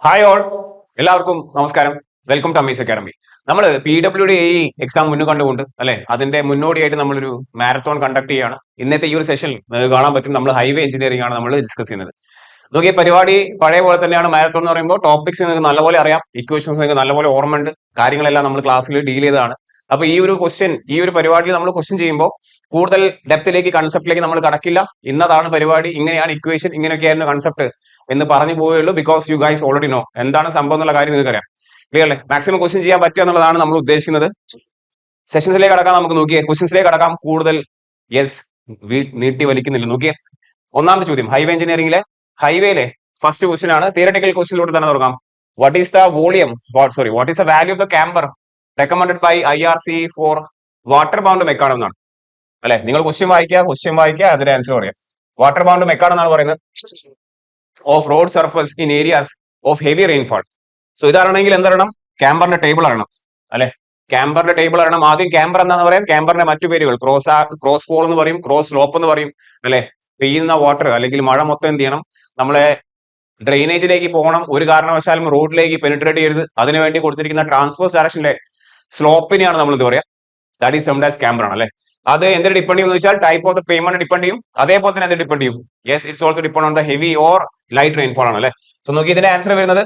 Hi all, എല്ലാവർക്കും നമസ്കാരം. Welcome to അമീസ് അക്കാഡമി. നമ്മൾ PWD എക്സാം മുന്നിൽ കണ്ടുകൊണ്ട് അല്ലെ, അതിന്റെ മുന്നോടിയായിട്ട് നമ്മളൊരു മാരത്തോൺ കണ്ടക്ട് ചെയ്യാണ്. ഇന്നത്തെ ഈ ഒരു സെഷനിൽ കാണാൻ പറ്റും നമ്മൾ ഹൈവേ എഞ്ചിനീയറിംഗ് ആണ് നമ്മൾ ഡിസ്കസ് ചെയ്യുന്നത്. നോക്കിയ പരിപാടി പഴയ പോലെ തന്നെയാണ്. മാരത്തോൺ എന്ന് പറയുമ്പോൾ ടോപ്പിക്സ് നിങ്ങൾക്ക് നല്ലപോലെ അറിയാം, ഇക്വേഷൻസ് നിങ്ങൾക്ക് നല്ലപോലെ ഓർമ്മയുണ്ട്, കാര്യങ്ങളെല്ലാം നമ്മൾ ക്ലാസ്സിൽ ഡീൽ ചെയ്തതാണ്. അപ്പൊ ഈ ഒരു ക്വസ്റ്റ്യൻ, ഈ ഒരു പരിപാടിയിൽ നമ്മൾ ക്വസ്റ്റ്യൻ ചെയ്യുമ്പോൾ കൂടുതൽ ഡെപ്തിലേക്ക് കൺസെപ്റ്റിലേക്ക് നമ്മൾ കടക്കില്ല. ഇന്നതാണ് പരിപാടി, ഇങ്ങനെയാണ് ഇക്വേഷൻ, ഇങ്ങനെയൊക്കെയായിരുന്നു കൺസെപ്റ്റ് എന്ന് പറഞ്ഞു പോവുകയുള്ളൂ. Because you guys already know എന്താണ് സംഭവം എന്നുള്ള കാര്യം നിങ്ങൾക്ക് അറിയാം. ക്ലിയർ അല്ലേ? മാക്സിമം ക്വസ്റ്റ്യൻ ചെയ്യാൻ പറ്റുക എന്നുള്ളതാണ് നമ്മൾ ഉദ്ദേശിക്കുന്നത്. സെഷൻസിലേക്ക് കടക്കാം. നമുക്ക് നോക്കിയേ, ക്വസ്റ്റ്യൻസിലേക്ക് കടക്കാം. കൂടുതൽ യെസ് നീട്ടി വലിക്കുന്നില്ല. നോക്കിയേ, ഒന്നാമത്തെ ചോദ്യം ഹൈവേ എഞ്ചിനീയറിംഗിലെ ഹൈവേയിലെ ഫസ്റ്റ് ക്വസ്റ്റ്യൻ ആണ്. തിയററ്റിക്കൽ ക്വസ്റ്റ്യനിലൂടെ തന്നെ തുടങ്ങാം. What is the volume what is the value of the camber recommended by IRC for water bound macadam എന്നാണ് അല്ലെ. നിങ്ങൾ ക്വസ്റ്റ്യൻ വായിക്കുക, അതിന്റെ ആൻസർ പറയാം. വാട്ടർ ബൗണ്ട് മെക്കാഡം എന്നാണ് പറയുന്നത് of road surface in areas of heavy rainfall. So ഇതറിയണമെങ്കിൽ എന്തറിയണം? ക്യാമ്പറിന്റെ ടേബിൾ അറിയണം അല്ലെ. ക്യാമ്പറിന്റെ ടേബിൾ അറിയണം. ആദ്യം ക്യാമ്പർ എന്താന്ന് പറയാം. ക്യാമ്പറിന്റെ മറ്റു പേരുകൾ ക്രോസ് ഫോൾ എന്ന് പറയും, ക്രോസ് സ്ലോപ്പ് എന്ന് പറയും അല്ലെ. പെയ്യുന്ന വാട്ടർ അല്ലെങ്കിൽ മഴ മൊത്തം എന്ത് ചെയ്യണം? നമ്മളെ ഡ്രെയിനേജിലേക്ക് പോകണം. ഒരു കാരണവശാലും റോഡിലേക്ക് പെനിട്രേറ്റ് ചെയ്യരുത്. അതിനുവേണ്ടി കൊടുത്തിരിക്കുന്ന ട്രാൻസ്ഫേഴ്സ് ഡയറക്ഷന്റെ സ്ലോപ്പിനെയാണ് നമ്മൾ എന്ത് പറയാം? ദാറ്റ് ഈസ് സെംഡ് ആസ് ക്യാമ്പർ ആണ് അല്ലെ. അത് എന്തിനെ ഡിപ്പെൻഡ് ചെയ്യും എന്ന് വെച്ചാൽ type of the payment depend ചെയ്യും. അതേപോലെ തന്നെ എന്ത് ഡിപ്പെൻഡ് ചെയ്യും? Yes, it's also depend on the heavy or light rainfall ആണ് അല്ലെ. സോ നോക്കി, ഇതിന്റെ ആൻസർ വരുന്നത്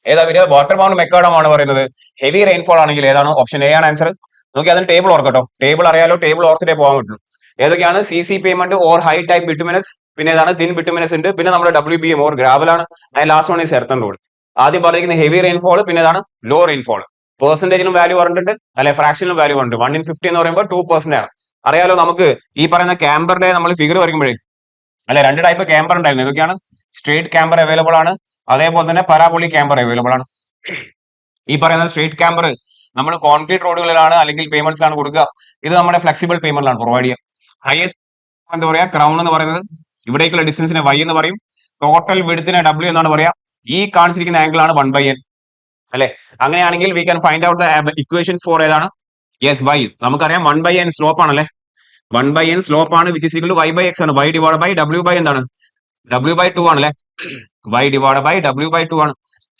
ഏതാ വരിക? വാട്ടർ ബൗണ്ട് മെക്കാഡം ആണ് പറയുന്നത്. ഹെവി റെയിൻഫോൾ ആണെങ്കിൽ ഏതാണ്? ഓപ്ഷൻ എ ആണ് ആൻസർ. നോക്കി, അതിന് ടേബിൾ ഓർക്കട്ടോ. ടേബിൾ അറിയാലോ, ടേബിൾ ഓർത്തിട്ടേ പോകാൻ പറ്റുള്ളൂ. ഏതൊക്കെയാണ്? CC payment or high type bituminous, പിന്നെ ഏതാണ്? തിൻ ബിറ്റുമിനസ് ഉണ്ട്, പിന്നെ നമ്മുടെ WBM ഓർ ഗ്രാവൽ ആണ്. Last one is earthen road. ആദ്യം പറഞ്ഞിരിക്കുന്ന ഹെവി റെയിൻഫോൾ, പിന്നെ ഏതാണ്? Law rainfall. പെർസെന്റേജിനും വാല്യൂ പറഞ്ഞിട്ടുണ്ട് അല്ലെ, ഫ്രാക്ഷനിലും വാല്യൂ പറഞ്ഞിട്ടുണ്ട്. 1/50 എന്ന് പറയുമ്പോൾ 2% ആണ്. അറിയാലോ നമുക്ക് ഈ പറയുന്ന ക്യാമ്പറിന്റെ നമ്മൾ ഫിഗർ വരയ്ക്കുമ്പോഴേ അല്ലെ, രണ്ട് ടൈപ്പ് ക്യാമ്പർ ഉണ്ടായിരുന്നു. ഇതൊക്കെയാണ് സ്ട്രേറ്റ് ക്യാമ്പർ അവൈലബിൾ ആണ്, അതേപോലെ തന്നെ പരാബോളിക് ക്യാമ്പർ അവൈലബിൾ ആണ്. ഈ പറയുന്ന സ്ട്രേറ്റ് ക്യാമ്പർ നമ്മൾ കോൺക്രീറ്റ് റോഡുകളിലാണ് അല്ലെങ്കിൽ പേയ്മെന്റ്സിലാണ് കൊടുക്കുക. ഇത് നമ്മുടെ ഫ്ലെക്സിബിൾ പേയ്മെന്റിലാണ് പ്രൊവൈഡ് ചെയ്യുക. ഹയസ്റ്റ് എന്താ പറയാ? ക്രൗൺ എന്ന് പറയുന്നത് ഇവിടേക്കുള്ള ഡിസ്റ്റൻസിനെ Y എന്ന് പറയും. ടോട്ടൽ വിഡ്ത്തിനെ W എന്നാണ് പറയാ. ഈ കാണിച്ചിരിക്കുന്ന ആംഗിൾ ആണ് 1/n അല്ലെ. അങ്ങനെയാണെങ്കിൽ we can find out the equation for ഏതാണ്? Yes, Y. നമുക്കറിയാം 1/n സ്ലോപ്പ് ആണല്ലേ. 1/n സ്ലോപ്പ് ആണ്, which is equal to Y/x ആണ്. Y divide by W by എന്താണ്? W/2 ആണല്ലേ. Y ഡിവൈഡ് ബൈ W/2 ആണ്.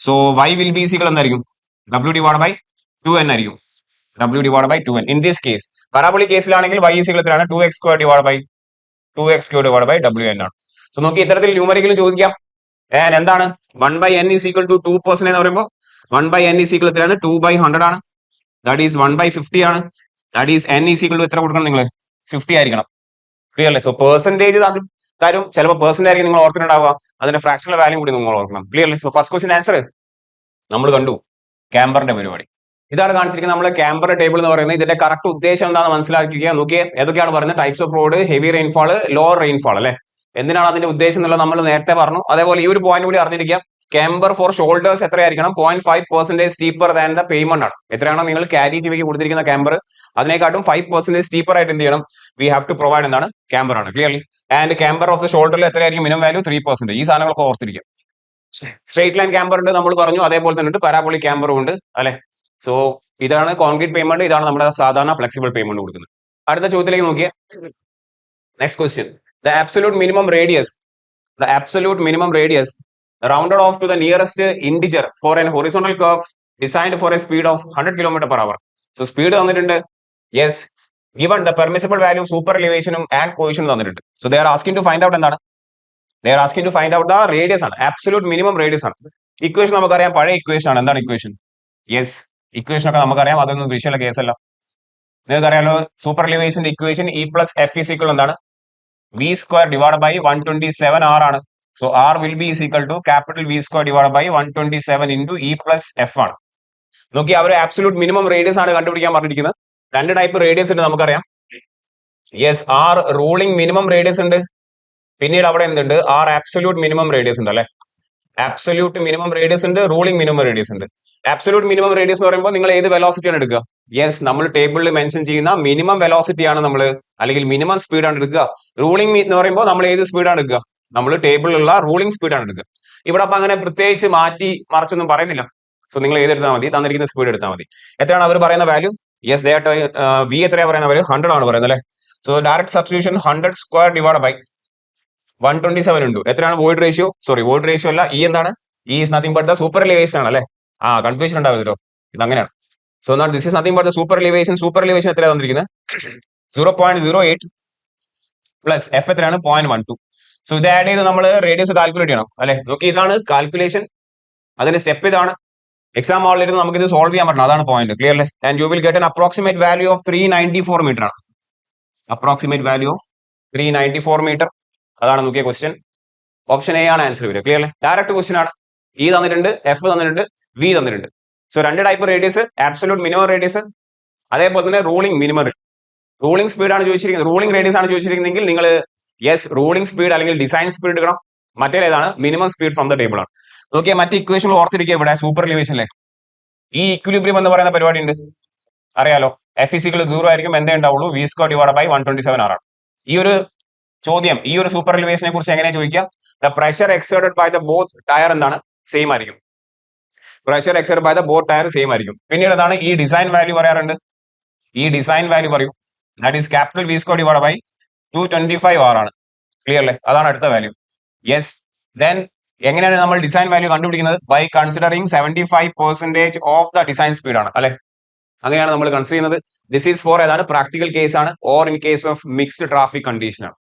So Y will be equal എന്തായിരിക്കും? W divide by 2n ആയിരിക്കും. W divide by 2n. In this case parabolic കേസിലാണെങ്കിൽ Y equal എത്രയാണ്? 2x² divide by WN ആണ്. So നോക്കി, ഇത്തരത്തിൽ ന്യൂമറിക്കലും ചോദിക്കാം. എന്താണ് 1/n ഈസ് ഈക്വൽ ടു 2% എന്ന് പറയുമ്പോൾ 1/n ഈസ് ഈക്വൽ എത്രയാണ്? 2/100 ആണ്. ദാറ്റ് ഈസ് 1/50 ആണ്. That is n is equal to എത്ര കൊടുക്കണം നിങ്ങൾ? 50 ആയിരിക്കണം. ക്ലിയർ അല്ലേ? സോ പെർസെന്റേജ് തരും, ചിലപ്പോൾ പെർസെന്റ് ആയിരിക്കും നിങ്ങൾ ഓർത്തിട്ടുണ്ടാവുക, അതിന്റെ ഫ്രാക്ഷണൽ വാല്യൂ കൂടി നിങ്ങൾ ഓർക്കണം. ക്ലിയർ അല്ലേ? സോ ഫസ്റ്റ് ക്വസ്റ്റ്യൻ ആൻസർ നമ്മൾ കണ്ടു. ക്യാമ്പറിന്റെ പരിപാടി ഇതാണ് കാണിച്ചിരിക്കുന്നത്. നമ്മളെ ക്യാമ്പർ ടേബിൾ എന്ന് പറയുന്നത്. ഇതിന്റെ കറക്റ്റ് ഉദ്ദേശം എന്താണെന്ന് മനസ്സിലാക്കിക്കുക. നോക്കിയേ, ഏതൊക്കെയാണ് പറയുന്നത്? Types of road, heavy rainfall, low rainfall അല്ലെ. എന്തിനാണ് അതിന്റെ ഉദ്ദേശം എന്നുള്ളത് നമ്മൾ നേരത്തെ പറഞ്ഞു. അതേപോലെ ഈ ഒരു പോയിന്റ് കൂടി അറിഞ്ഞിരിക്കുക. ക്യാമ്പർ ഫോർ ഷോൾഡേഴ്സ് എത്രയായിരിക്കണം? 0.5% സ്റ്റീപ്പർ ദാൻ ദ പേയ്മെന്റ് ആണ്. എത്രയാണോ നിങ്ങൾ ക്യാരി ചെയ്വയ്ക്ക് കൊടുത്തിരിക്കുന്ന ക്യാമ്പർ, അതിനെക്കാട്ടും 5% സ്റ്റീപ്പർ ആയിട്ട് എന്ത് ചെയ്യണം? വി ഹാവ് ടു പ്രൊവൈഡ് എന്താണ്? ക്യാമ്പർ ആണ്. Clearly. And camber of the ഷോൾഡറിൽ എത്രയായിരിക്കും? Minimum value 3%. ഈ സാധനങ്ങളൊക്കെ ഓർത്തിരിക്കുക. സ്ട്രേറ്റ് ലൈൻ ക്യാമ്പർ ഉണ്ട് നമ്മൾ പറഞ്ഞു, അതേപോലെ തന്നെ ഉണ്ട് പരാബോളിക് ക്യാമ്പറും ഉണ്ട് അല്ലെ. സോ ഇതാണ് കോൺക്രീറ്റ് പേയ്മെന്റ്, ഇതാണ് നമ്മുടെ സാധാരണ ഫ്ലെക്സിബിൾ പേയ്മെന്റ് കൊടുക്കുന്നത്. അടുത്ത ചോദ്യത്തിലേക്ക് നോക്കിയേ. Next question, the absolute minimum radius rounded off to the nearest integer for an horizontal curve designed for a speed of 100 km/h. So speed തന്നിട്ടുണ്ട്. Yes, given the permissible value super elevation and cohesion തന്നിട്ടുണ്ട്. So they are asking to find out എന്താണ്? They are asking to find out the radius ആണ്, absolute minimum radius ആണ്. Equation നമുക്കറിയാം, പഴയ equation ആണ്. എന്താണ് equation? Yes, equation ഒക്കെ നമുക്കറിയാം, അതൊന്നും വിഷയമുള്ള കേസല്ല. നിങ്ങൾക്ക് അറിയാലോ, സൂപ്പർ എലിവേഷന്റെ ഇക്വേഷൻ E+F is equal എന്താണ്? V² ഡിവൈഡ് ബൈ 127 R ആണ്. So R will be is equal to capital V² divide by 127 into E+F ആണ്. നോക്കി, അവർ ആബ്സല്യൂട്ട് മിനിമം റേഡിയസ് ആണ് കണ്ടുപിടിക്കാൻ പറഞ്ഞിരിക്കുന്നത്. രണ്ട് ടൈപ്പ് റേഡിയസ് ഉണ്ട് നമുക്കറിയാം. Yes, R ruling minimum radius ഉണ്ട്, പിന്നീട് അവിടെ എന്തുണ്ട്? R ആബ്സല്യൂട്ട് മിനിമം റേഡിയസ് ഉണ്ട് അല്ലെ. ആബ്സല്യൂട്ട് മിനിമം റേഡിയസ് ഉണ്ട്, റൂളിംഗ് മിനിമം റേഡിയസ് ഉണ്ട്. ആബ്സല്യൂട്ട് മിനിമം റേഡിയസ് എന്ന് പറയുമ്പോൾ നിങ്ങൾ ഏത് വെലോസിറ്റി ആണ് എടുക്കുക? യെസ്, നമ്മൾ ടേബിളിൽ മെൻഷൻ ചെയ്യുന്ന മിനിമം വെലോസിറ്റി ആണ് നമ്മൾ, അല്ലെങ്കിൽ മിനിമം സ്പീഡാണ് എടുക്കുക. റൂളിംഗ് എന്ന് പറയുമ്പോൾ നമ്മൾ ഏത് സ്പീഡാണ് എടുക്കുക? നമ്മൾ ടേബിളിലുള്ള റൂളിംഗ് സ്പീഡാണ് എടുക്കുക. ഇവിടെ അപ്പൊ അങ്ങനെ പ്രത്യേകിച്ച് മാറ്റി മറിച്ചൊന്നും പറയുന്നില്ല. സോ നിങ്ങൾ ഏതെടുത്താൽ മതി, തന്നിരിക്കുന്ന സ്പീഡ് എടുത്താൽ മതി. എത്രയാണ് അവർ പറയുന്ന വാല്യൂ? യെസ്, V എത്രയാണ് പറയുന്നത്? അവർ 100 ആണ് പറയുന്നത് അല്ലെ. So direct substitution 100² divide by 127 ഉണ്ട്. എത്രയാണ് void ratio? Sorry, void ratio അല്ല, എന്താണ്? Is nothing but the super elevation ആണ് അല്ലെ. കൺഫ്യൂഷൻ ഉണ്ടാവില്ലല്ലോ, ഇത് അങ്ങനെയാണ്. സോ എന്നാൽ this is nothing but the super elevation. Super elevation എത്രയാണ് തന്നിരിക്കുന്നത്? 0.08 പ്ലസ് എഫ് എത്രയാണ്? 0.12. സോ ഇത് ആഡ് ചെയ്ത് നമ്മൾ റേഡിയസ് കാൽക്കുലേറ്റ് ചെയ്യണം അല്ലെ. നോക്കി, ഇതാണ് കാൽക്കുലേഷൻ, അതിന്റെ സ്റ്റെപ്പ് ഇതാണ്. എക്സാം ഹാളിൽ നമുക്ക് ഇത് സോൾവ് ചെയ്യാൻ പറ്റണം, അതാണ് പോയിന്റ്. ക്ലിയർ അല്ലേ? And you will get an approximate value of 394 metre ആണ്. അപ്രോക്സിമേറ്റ് വാല്യൂ ഓഫ് 394 മീറ്റർ, അതാണ് നോക്കിയ ക്വസ്റ്റ്യൻ. ഓപ്ഷൻ എ ആണ് ആൻസർ വരിക. ക്ലിയർ അല്ലേ? ഡയറക്റ്റ് ക്വസ്റ്റ്യൻ ആണ്. ഇ തന്നിട്ടുണ്ട്, എഫ് തന്നിട്ടുണ്ട്, വി തന്നിട്ടുണ്ട്. സോ രണ്ട് type radius, absolute minimum radius, അതേപോലെ തന്നെ റൂളിംഗ് മിനിമം. റൂളിംഗ് സ്പീഡ് ആണ് ചോദിച്ചിരിക്കുന്നത്, റൂളിംഗ് റേഡിയസ് ആണ് ചോദിച്ചിരിക്കുന്നതെങ്കിൽ നിങ്ങൾ യെസ് റൂളിംഗ് സ്പീഡ് അല്ലെങ്കിൽ ഡിസൈൻ സ്പീഡ് എടുക്കണം. മറ്റേതാണ് minimum speed from the table ആണ്. നോക്കിയാൽ മറ്റേ ഇക്വേഷൻ ഓർത്തിരിക്കുക. ഇവിടെ സൂപ്പർ എലിവേഷനിലെ ഈ ഇക്വിലിബ്രിയം എന്ന് പറയുന്ന പരിപാടി ഉണ്ട്, അറിയാലോ. എഫ് ഇസിക്കൽ 0 ആയിരിക്കും, എന്തേ ഉണ്ടാവുള്ളൂ? വി സ്ക്വയർ ഡിവൈഡ് ബൈ 127 ആണ്. ഈ ഒരു ചോദ്യം ഈ ഒരു സൂപ്പർ എലിവേഷനെ കുറിച്ച് എങ്ങനെ ചോദിക്കാം? The pressure exerted by the both tyre എന്താണ്? സെയിം ആയിരിക്കും. Pressure exerted by the both tyre same ആയിരിക്കും. പിന്നീട് എന്താണ് ഈ ഡിസൈൻ വാല്യൂ പറയാറുണ്ട്. ഈ ഡിസൈൻ വാല്യൂ പറയും, that is capital V square divide by 225 R ആണ്. ക്ലിയർ അല്ലേ? അതാണ് അടുത്ത വാല്യൂ. യെസ്, ദെൻ എങ്ങനെയാണ് നമ്മൾ ഡിസൈൻ വാല്യൂ കണ്ടുപിടിക്കുന്നത്? By considering 75% of the design speed ആണ് അല്ലെ. അങ്ങനെയാണ് നമ്മൾ കൺസിഡർ ചെയ്യുന്നത്. ദിസ് ഈസ് ഫോർ ഏതാണ്? പ്രാക്ടിക്കൽ കേസ് ആണ്, or in case of mixed traffic condition ആണ്.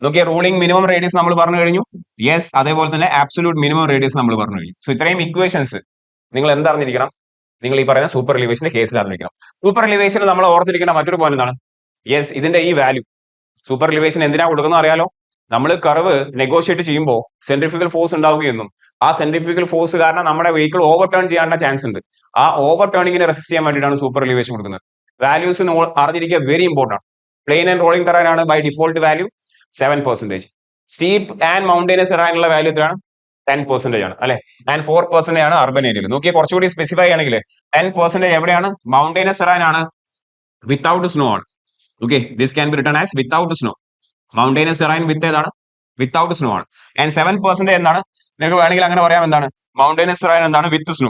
നോക്കിയ റൂളിംഗ് മിനിമം റേഡിയസ് നമ്മൾ പറഞ്ഞു കഴിഞ്ഞു. യെസ്, അതേപോലെ തന്നെ ആബ്സൊല്യൂട്ട് മിനിമം റേഡിയസ് നമ്മൾ പറഞ്ഞു കഴിഞ്ഞു. സോ ഇത്രയും ഇക്വേഷൻസ് നിങ്ങൾ എന്തറിഞ്ഞിരിക്കണം? നിങ്ങൾ ഈ പറയുന്ന സൂപ്പർ എലിവേഷന്റെ കേസിൽ അറിഞ്ഞിരിക്കണം. സൂപ്പർ എലിവേഷനിൽ നമ്മൾ ഓർത്തിരിക്കേണ്ട മറ്റൊരു പോയിന്റ് എന്താണ്? യെസ്, ഇതിന്റെ ഈ വാല്യൂ സൂപ്പർ എലിവേഷൻ എന്തിനാ കൊടുക്കുന്നത് അറിയാലോ. നമ്മൾ കർവ് നെഗോഷിയേറ്റ് ചെയ്യുമ്പോൾ സെൻട്രിഫ്യൂഗൽ ഫോഴ്സ് ഉണ്ടാവുകയെന്നും ആ സെൻട്രിഫ്യൂഗൽ ഫോഴ്സ് കാരണം നമ്മുടെ വെഹിക്കിൾ ഓവർ ടേൺ ചെയ്യാനുള്ള ചാൻസ് ഉണ്ട്. ആ ഓവർ ടേണിങ്ങിനെ റെസിസ്റ്റ് ചെയ്യാൻ വേണ്ടിയിട്ടാണ് സൂപ്പർ എലിവേഷൻ കൊടുക്കുന്നത്. വാല്യൂസ് അറിഞ്ഞിരിക്കുക വെരി ഇമ്പോർട്ടന്റ് ആണ്. പ്ലെയിൻ ആൻഡ് റോളിംഗ് ടെറൈൻ ആണ് by default value 7%. Steep and mountainous ടെറൈനുള്ള വാല്യൂ എത്രയാണ്? 10% ആണ് അല്ലെ. ആൻഡ് 4% ആണ് അർബൻ ഏരിയയിൽ. നോക്കിയാൽ കുറച്ചുകൂടി സ്പെസിഫൈ ആണെങ്കിൽ 10% എവിടെയാണ്? മൗണ്ടൈനസ് ടെറൈൻ ആണ്, വിത്തൗട്ട് സ്നോ ആണ്. Okay, this can be written as without snow. Mountainous terrain with ഏതാണ്? വിത്തൗട്ട് സ്നോ ആണ്. ആൻഡ് 7% എന്താണ്? നിങ്ങൾക്ക് വേണമെങ്കിൽ അങ്ങനെ പറയാം, എന്താണ്? മൗണ്ടൈനസ് ടെറൈൻ എന്താണ്? With snow.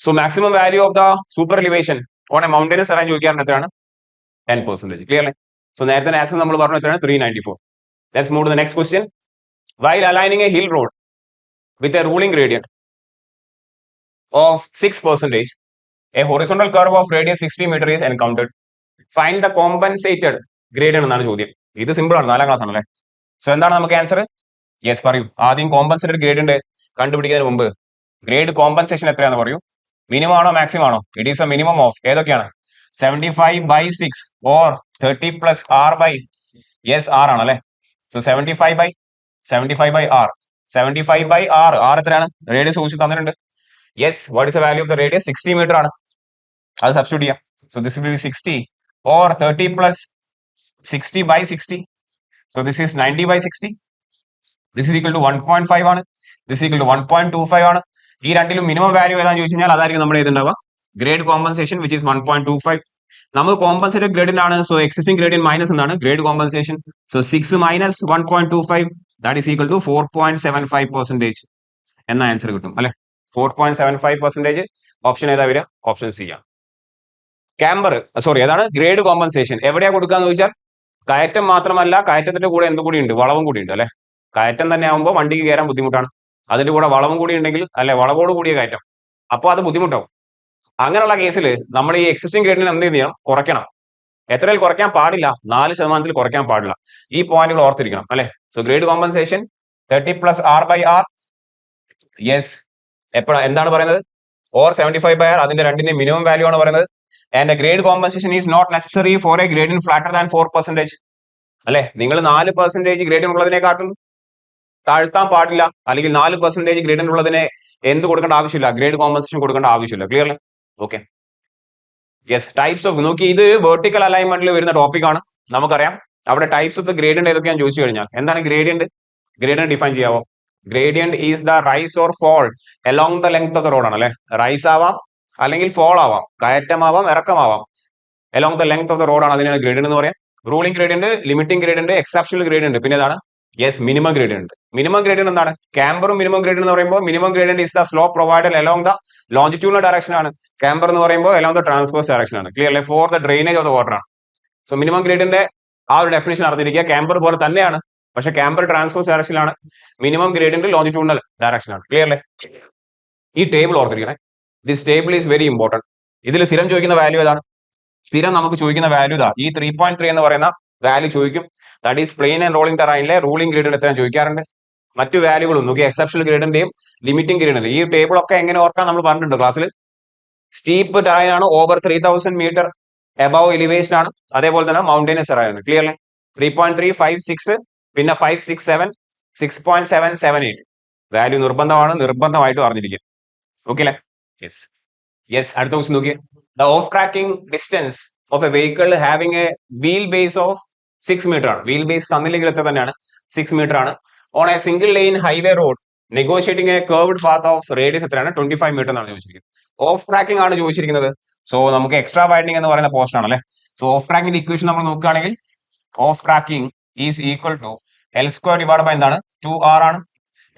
So maximum value of the super elevation on a mountainous terrain ചോദിക്കാറുണ്ട്, എത്രയാണ്? 10%. ക്ലിയർ അല്ലേ? സോ നേരത്തെ ആൻസർ നമ്മൾ പറഞ്ഞു എത്രയാണ്? 394. Let's move to the next question. While aligning a hill road with a ruling gradient of 6%, a horizontal curve of radius 60 meter is encountered. Find the compensated gradient എന്നാണ് ചോദ്യം. ഇത് simple ആണ്, 4ാം class ആണല്ലേ. So എന്താണ് നമുക്ക് answer? Yes പറയൂ. ആദ്യം compensated gradient കണ്ടുപിടിക്കുന്നതിന് മുമ്പ് ഗ്രേഡ് കോമ്പൻസേഷൻ എത്രയാണെന്ന് പറയൂ. മിനിമം ആണോ മാക്സിമം ആണോ? It is a minimum of ഏതൊക്കെയാണ്? 75/6 or 30 plus R by yes R ആണ് അല്ലെ. So 75/r 75/r. ആർ എത്രയാണ്? റേഡിയസ് സൂക്ഷിച്ച് തന്നിട്ടുണ്ട്. Yes, what is the value of the radius? 60 metre ആണ്. അത് സബ്സ്റ്റിറ്റ്യൂട്ട് ചെയ്യാം. So this will be 60 or 30 plus 60/60. So this is 90/60. This is equal to 1.5 ആണ്. This equal to 1.25 ആണ്. ഈ രണ്ടിലും മിനിമം വാല്യൂ ഏതാണെന്ന് ചോദിച്ചു കഴിഞ്ഞാൽ അതായിരിക്കും നമ്മുടെ ഏതുണ്ടാവുക? Grade compensation which is 1.25. നമുക്ക് കോമ്പൻസേറ്റഡ് ഗ്രേഡിയന്റ് ആണ്. സോ എക്സിസ്റ്റിംഗ് ഗ്രേഡിയന്റ് മൈനസ് എന്താണ്? Grade compensation. So 6 minus 1.25 that is equal to 4.75% എന്ന ആൻസർ കിട്ടും അല്ലെ. 4.75% ഓപ്ഷൻ ഏതാ വരിക? ഓപ്ഷൻ സി ആണ്. ക്യാമ്പർ ഏതാണ്? ഗ്രേഡ് കോമ്പൻസേഷൻ എവിടെയാ കൊടുക്കാന്ന് ചോദിച്ചാൽ കയറ്റം മാത്രമല്ല, കയറ്റത്തിന്റെ കൂടെ എന്ത് കൂടി ഉണ്ട്? വളവും കൂടി ഉണ്ട് അല്ലെ. കയറ്റം തന്നെ ആകുമ്പോൾ വണ്ടിക്ക് കയറാൻ ബുദ്ധിമുട്ടാണ്. അതിന്റെ കൂടെ വളവും കൂടി ഉണ്ടെങ്കിൽ അല്ലെ, വളവോട് കൂടിയ കയറ്റം, അപ്പോൾ അത് ബുദ്ധിമുട്ടാവും. അങ്ങനെയുള്ള കേസിൽ നമ്മൾ ഈ എക്സിസ്റ്റിംഗ് ഗ്രേഡിനെ എന്ത് ചെയ്യണം? കുറയ്ക്കണം. എത്രയിൽ കുറയ്ക്കാൻ പാടില്ല? 4% കുറയ്ക്കാൻ പാടില്ല. ഈ പോയിന്റുകൾ ഓർത്തിരിക്കണം അല്ലെ. So grade compensation 30 plus R by R. Yes, എന്താണ് പറയുന്നത്? Or 75/r. അതിന്റെ രണ്ടിന്റെ മിനിമം വാല്യൂ ആണ് പറയുന്നത്. And grade compensation is not necessary for a gradient flatter than 4% അല്ലെ. നിങ്ങൾ 4% ഗ്രേഡിയന്റ് ഉള്ളതിനെക്കാട്ടും താഴ്ത്താൻ പാടില്ല, അല്ലെങ്കിൽ 4% ഗ്രേഡിയന്റ് ഉള്ളതിനെ എന്ത് കൊടുക്കേണ്ട ആവശ്യമില്ല? ഗ്രേഡ് കോമ്പൻസേഷൻ കൊടുക്കേണ്ട ആവശ്യമില്ല. ക്ലിയർ അല്ലേ? ഓക്കെ. Yes, types of. നോക്കി, ഇത് വെർട്ടിക്കൽ അലൈൻമെന്റിൽ വരുന്ന ടോപ്പിക് ആണ്. നമുക്കറിയാം അവിടെ ടൈപ്സ് ഓഫ് ദ ഗ്രേഡിയന്റ് ഏതൊക്കെയാണെന്ന് ചോദിച്ചു കഴിഞ്ഞാൽ എന്താണ് ഗ്രേഡിയന്റ്? ഗ്രേഡിയന്റ് ഡിഫൈൻ ചെയ്യാവോ? Gradient is the rise or fall along the length of the road ആണ് അല്ലെ. റൈസ് ആവാം, അല്ലെങ്കിൽ ഫോൾ ആവാം, കയറ്റമാവാം, ഇറക്കമാവാം. Along the length of the road ആണ്, അതിനാണ് ഗ്രേഡിയന്റ് എന്ന് പറയാം. Ruling gradient, limiting gradient, exceptional gradient, പിന്നെ ഏതാണ്? Yes, minimum gradient. Minimum gradient എന്താണ്? ക്യാമ്പറും മിനിമം ഗ്രേഡിയന്റ് എന്ന് പറയുമ്പോൾ minimum gradient is the slope provided along the longitudinal direction ആണ്. ക്യാമ്പർ എന്ന് പറയുമ്പോൾ അലോങ് ദ ട്രാൻസ്വേഴ്സ് ഡയറക്ഷൻ ആണ്. ക്ലിയർ അല്ലേ? For the drainage of the water ആണ്. സോ മിനിമം ഗ്രേഡിയന്റെ ആ ഒരു ഡെഫിനേഷൻ അറിഞ്ഞിരിക്കുക. ക്യാമ്പർ പോലെ തന്നെയാണ് പക്ഷെ ക്യാമ്പർ ട്രാൻസ്വേഴ്സ് ഡയറക്ഷനിലാണ്, മിനിമം ഗ്രേഡിയന്റ് ലോഞ്ചിറ്റ്യൂണൽ ഡയറക്ഷനാണ്. ക്ലിയർ അല്ലേ? ഈ ടേബിൾ ഓർത്തിരിക്കണേ, this table is very important. ഇതിൽ സ്ഥിരം ചോദിക്കുന്ന വാല്യൂ ഏതാണ്? സ്ഥിരം നമുക്ക് ചോദിക്കുന്ന വാല്യൂ ഇതാ, ഈ 3.3 എന്ന് പറയുന്ന വാല്യൂ ചോദിക്കും. That is plain and rolling ടെറൈനിലെ റൂളിംഗ് ഗ്രേഡിയന്റ് എത്രയാണ് ചോദിക്കാറുണ്ട്. മറ്റു വാല്യൂകളും നോക്കി, എക്സെപ്ഷണൽ ഗ്രേഡിന്റെയും ലിമിറ്റിംഗ് ഗ്രേഡിന്റെ ഈ ടേബിൾ ഒക്കെ എങ്ങനെ ഓർക്കാൻ നമ്മൾ പറഞ്ഞിട്ടുണ്ട് ക്ലാസ്സിൽ. സ്റ്റീപ്പ് ടെറൈൻ ആണ്, ഓവർ 3000 മീറ്റർ എബവ് എലിവേഷൻ ആണ്, അതേപോലെ തന്നെ മൗണ്ടൈനസ് ടെറൈൻ ആണ്. ക്ലിയർ അല്ലേ? 3.3, 5, 6, പിന്നെ 5, 6, 7, 6.778 വാല്യൂ നിർബന്ധമായിട്ട് അറിഞ്ഞിരിക്കുക. ഓക്കെ അല്ലേ? Yes yes. അടുത്ത ക്വസ്റ്റ്യൻ നോക്കിയേ. The off tracking distance of a vehicle having a wheel base of 6 metre ആണ്. വീൽ ബേസ് തന്നില്ലെങ്കിൽ എത്ര തന്നെയാണ്? 6 മീറ്റർ ആണ്. On a single line highway road negotiating a curved path of radius എത്രയാണ്? 25 metre എന്നാണ് ചോദിച്ചിരിക്കുന്നത്. ഓഫ് ട്രാക്കിംഗ് ആണ് ചോദിച്ചിരിക്കുന്നത്. സോ നമുക്ക് എക്സ്ട്രാ വൈഡനിങ് എന്ന് പറയുന്ന പോസ്റ്റ് ആണല്ലേ. സോ ഓഫ് ട്രാക്കിംഗ് ഇക്വേഷൻ നമ്മൾ നോക്കുകയാണെങ്കിൽ off tracking is equal to L square divide by എന്താണ്? 2r ആണ്.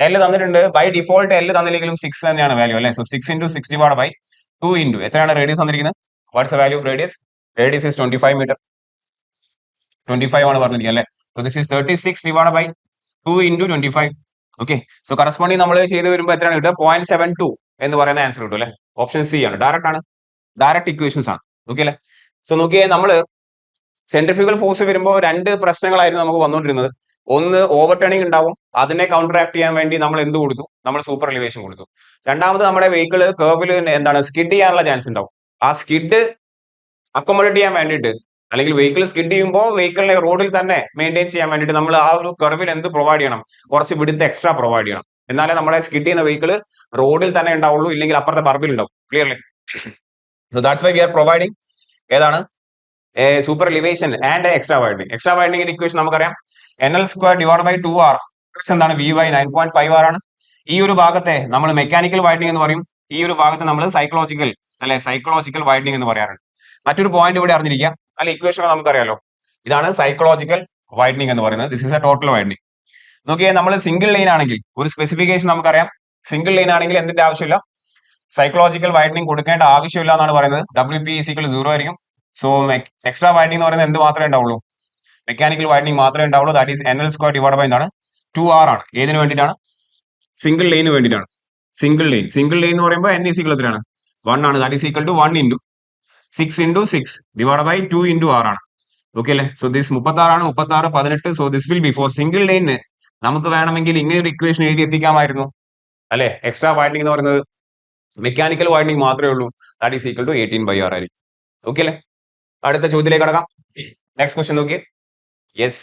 എൽ തന്നിട്ടുണ്ട്, ബൈ ഡിഫോൾട്ട് എൽ തന്നില്ലെങ്കിലും 6 തന്നെയാണ് വാല്യൂ അല്ലേ. So 6 into 6 divide by 2 into എത്രയാണ് റേഡിയസ് തന്നിരിക്കുന്നത്? What's the value of radius? Radius is 25 metre. 25 ആണ് പറഞ്ഞിരിക്കുന്നത് അല്ലേ. So this is 36 divide by 2 into 25. Okay. So corresponding നമ്മൾ ചെയ്ത് വരുമ്പോൾ എത്രയാണ് കിട്ടുക? 0.72 എന്ന് പറയുന്ന ആൻസർ കിട്ടും അല്ലേ. ഓപ്ഷൻ സി ആണ്, ഡയറക്റ്റ് ആണ്, ഡയറക്റ്റ് ഇക്വേഷൻസ് ആണ്. ഓക്കെ അല്ലേ? സോ നോക്കിയേ, നമ്മള് സെൻട്രിഫ്യൂഗൽ ഫോഴ്സ് വരുമ്പോൾ രണ്ട് പ്രശ്നങ്ങളായിരുന്നു നമുക്ക് വന്നുകൊണ്ടിരുന്നത്. ഒന്ന്, ഓവർ ടേണിംഗ് ഉണ്ടാവും, അതിനെ കൗണ്ടറാക്ട് ചെയ്യാൻ വേണ്ടി നമ്മൾ എന്ത് കൊടുത്തു? നമ്മൾ സൂപ്പർ എലിവേഷൻ കൊടുത്തു. രണ്ടാമത്, നമ്മുടെ വെഹിക്കിൾ കർവിൽ എന്താണ് സ്കിഡ് ചെയ്യാനുള്ള ചാൻസ് ഉണ്ടാവും. ആ സ്കിഡ് അക്കോമഡേറ്റ് ചെയ്യാൻ വേണ്ടിയിട്ട്, അല്ലെങ്കിൽ വെഹിക്കിൾ സ്കിഡ് ചെയ്യുമ്പോൾ വെഹിക്കിളിനെ റോഡിൽ തന്നെ മെയിൻറ്റെയിൻ ചെയ്യാൻ വേണ്ടിയിട്ട് നമ്മൾ ആ ഒരു കർവിൽ എന്ത് പ്രൊവൈഡ് ചെയ്യണം? കുറച്ച് വിടുത്ത് എക്സ്ട്രാ പ്രൊവൈഡ് ചെയ്യണം. എന്നാലേ നമ്മളെ സ്കിഡ് ചെയ്യുന്ന വെഹിക്കിൾ റോഡിൽ തന്നെ ഉണ്ടാവുള്ളൂ, ഇല്ലെങ്കിൽ അപ്പുറത്തെ പറമ്പിൽ ഉണ്ടാവും. Clearly? So that's why we are providing ഏതാണ്? Super elevation and extra widening. Extra വൈഡനിങ്ങിന്റെ ഇക്വേഷൻ നമുക്കറിയാം, NL square divide by 2r എന്താണ്? VY 9.5r ആണ്. ഈ ഒരു ഭാഗത്തെ നമ്മൾ മെക്കാനിക്കൽ വൈഡനിങ് എന്ന് പറയും, ഈ ഒരു ഭാഗത്ത് നമ്മൾ സൈക്കോളജിക്കൽ അല്ലെ, സൈക്കോളജിക്കൽ വൈഡനിങ് എന്ന് പറയാറുണ്ട്. മറ്റൊരു പോയിന്റ് ഇവിടെ അറിഞ്ഞിരിക്കുക, അല്ലെ ഇക്വേഷൻ നമുക്കറിയാലോ, ഇതാണ് സൈക്കോളജിക്കൽ വൈഡനിങ് എന്ന് പറയുന്നത്. This is A total widening. നോക്കിയേ, നമ്മൾ സിംഗിൾ ലൈൻ ആണെങ്കിൽ ഒരു സ്പെസിഫിക്കേഷൻ നമുക്കറിയാം, സിംഗിൾ ലൈൻ ആണെങ്കിൽ എന്തിന്റെ ആവശ്യമില്ല? സൈക്കോളജിക്കൽ വൈഡനിങ് കൊടുക്കേണ്ട ആവശ്യമില്ല എന്നാണ് പറയുന്നത്. WP = 0 ആയിരിക്കും. സോ എക്സ്ട്രാ വൈഡനിങ് എന്ന് പറയുന്നത് എന്ത് മാത്രമേ ഉണ്ടാവുള്ളൂ? മെക്കാനിക്കൽ വൈഡനിങ് മാത്രമേ ഉണ്ടാവുള്ളൂ. That is NL square divide by എന്താണ്? 2r ആണ്. ഏതിനു വേണ്ടിയിട്ടാണ്? സിംഗിൾ ലൈന് വേണ്ടിയിട്ടാണ്. സിംഗിൾ ലൈൻ എന്ന് പറയുമ്പോൾ N = എത്രയാണ്? 1 ആണ്. That is equal to 1 into 6 into 6 divide by 2 into r ആണ്. ഓക്കെ അല്ലേ? സോ ദിസ് 36 ആണ്, 36, 18. So this will be for single ലൈനിന് നമുക്ക് വേണമെങ്കിൽ ഇങ്ങനെ ഒരു ഇക്വേഷൻ എഴുതി എത്തിക്കാമായിരുന്നു അല്ലെ. എക്സ്ട്രാ വൈഡനിങ് എന്ന് പറയുന്നത് മെക്കാനിക്കൽ വൈഡനിങ് മാത്രമേ ഉള്ളൂ. That is equal to 18/r ആയിരിക്കും. ഓക്കെ അല്ലേ? അടുത്ത ചോദ്യത്തിലേക്ക് കടക്കാം. നെക്സ്റ്റ് ക്വസ്റ്റ്യൻ നോക്കിയേ. യെസ്,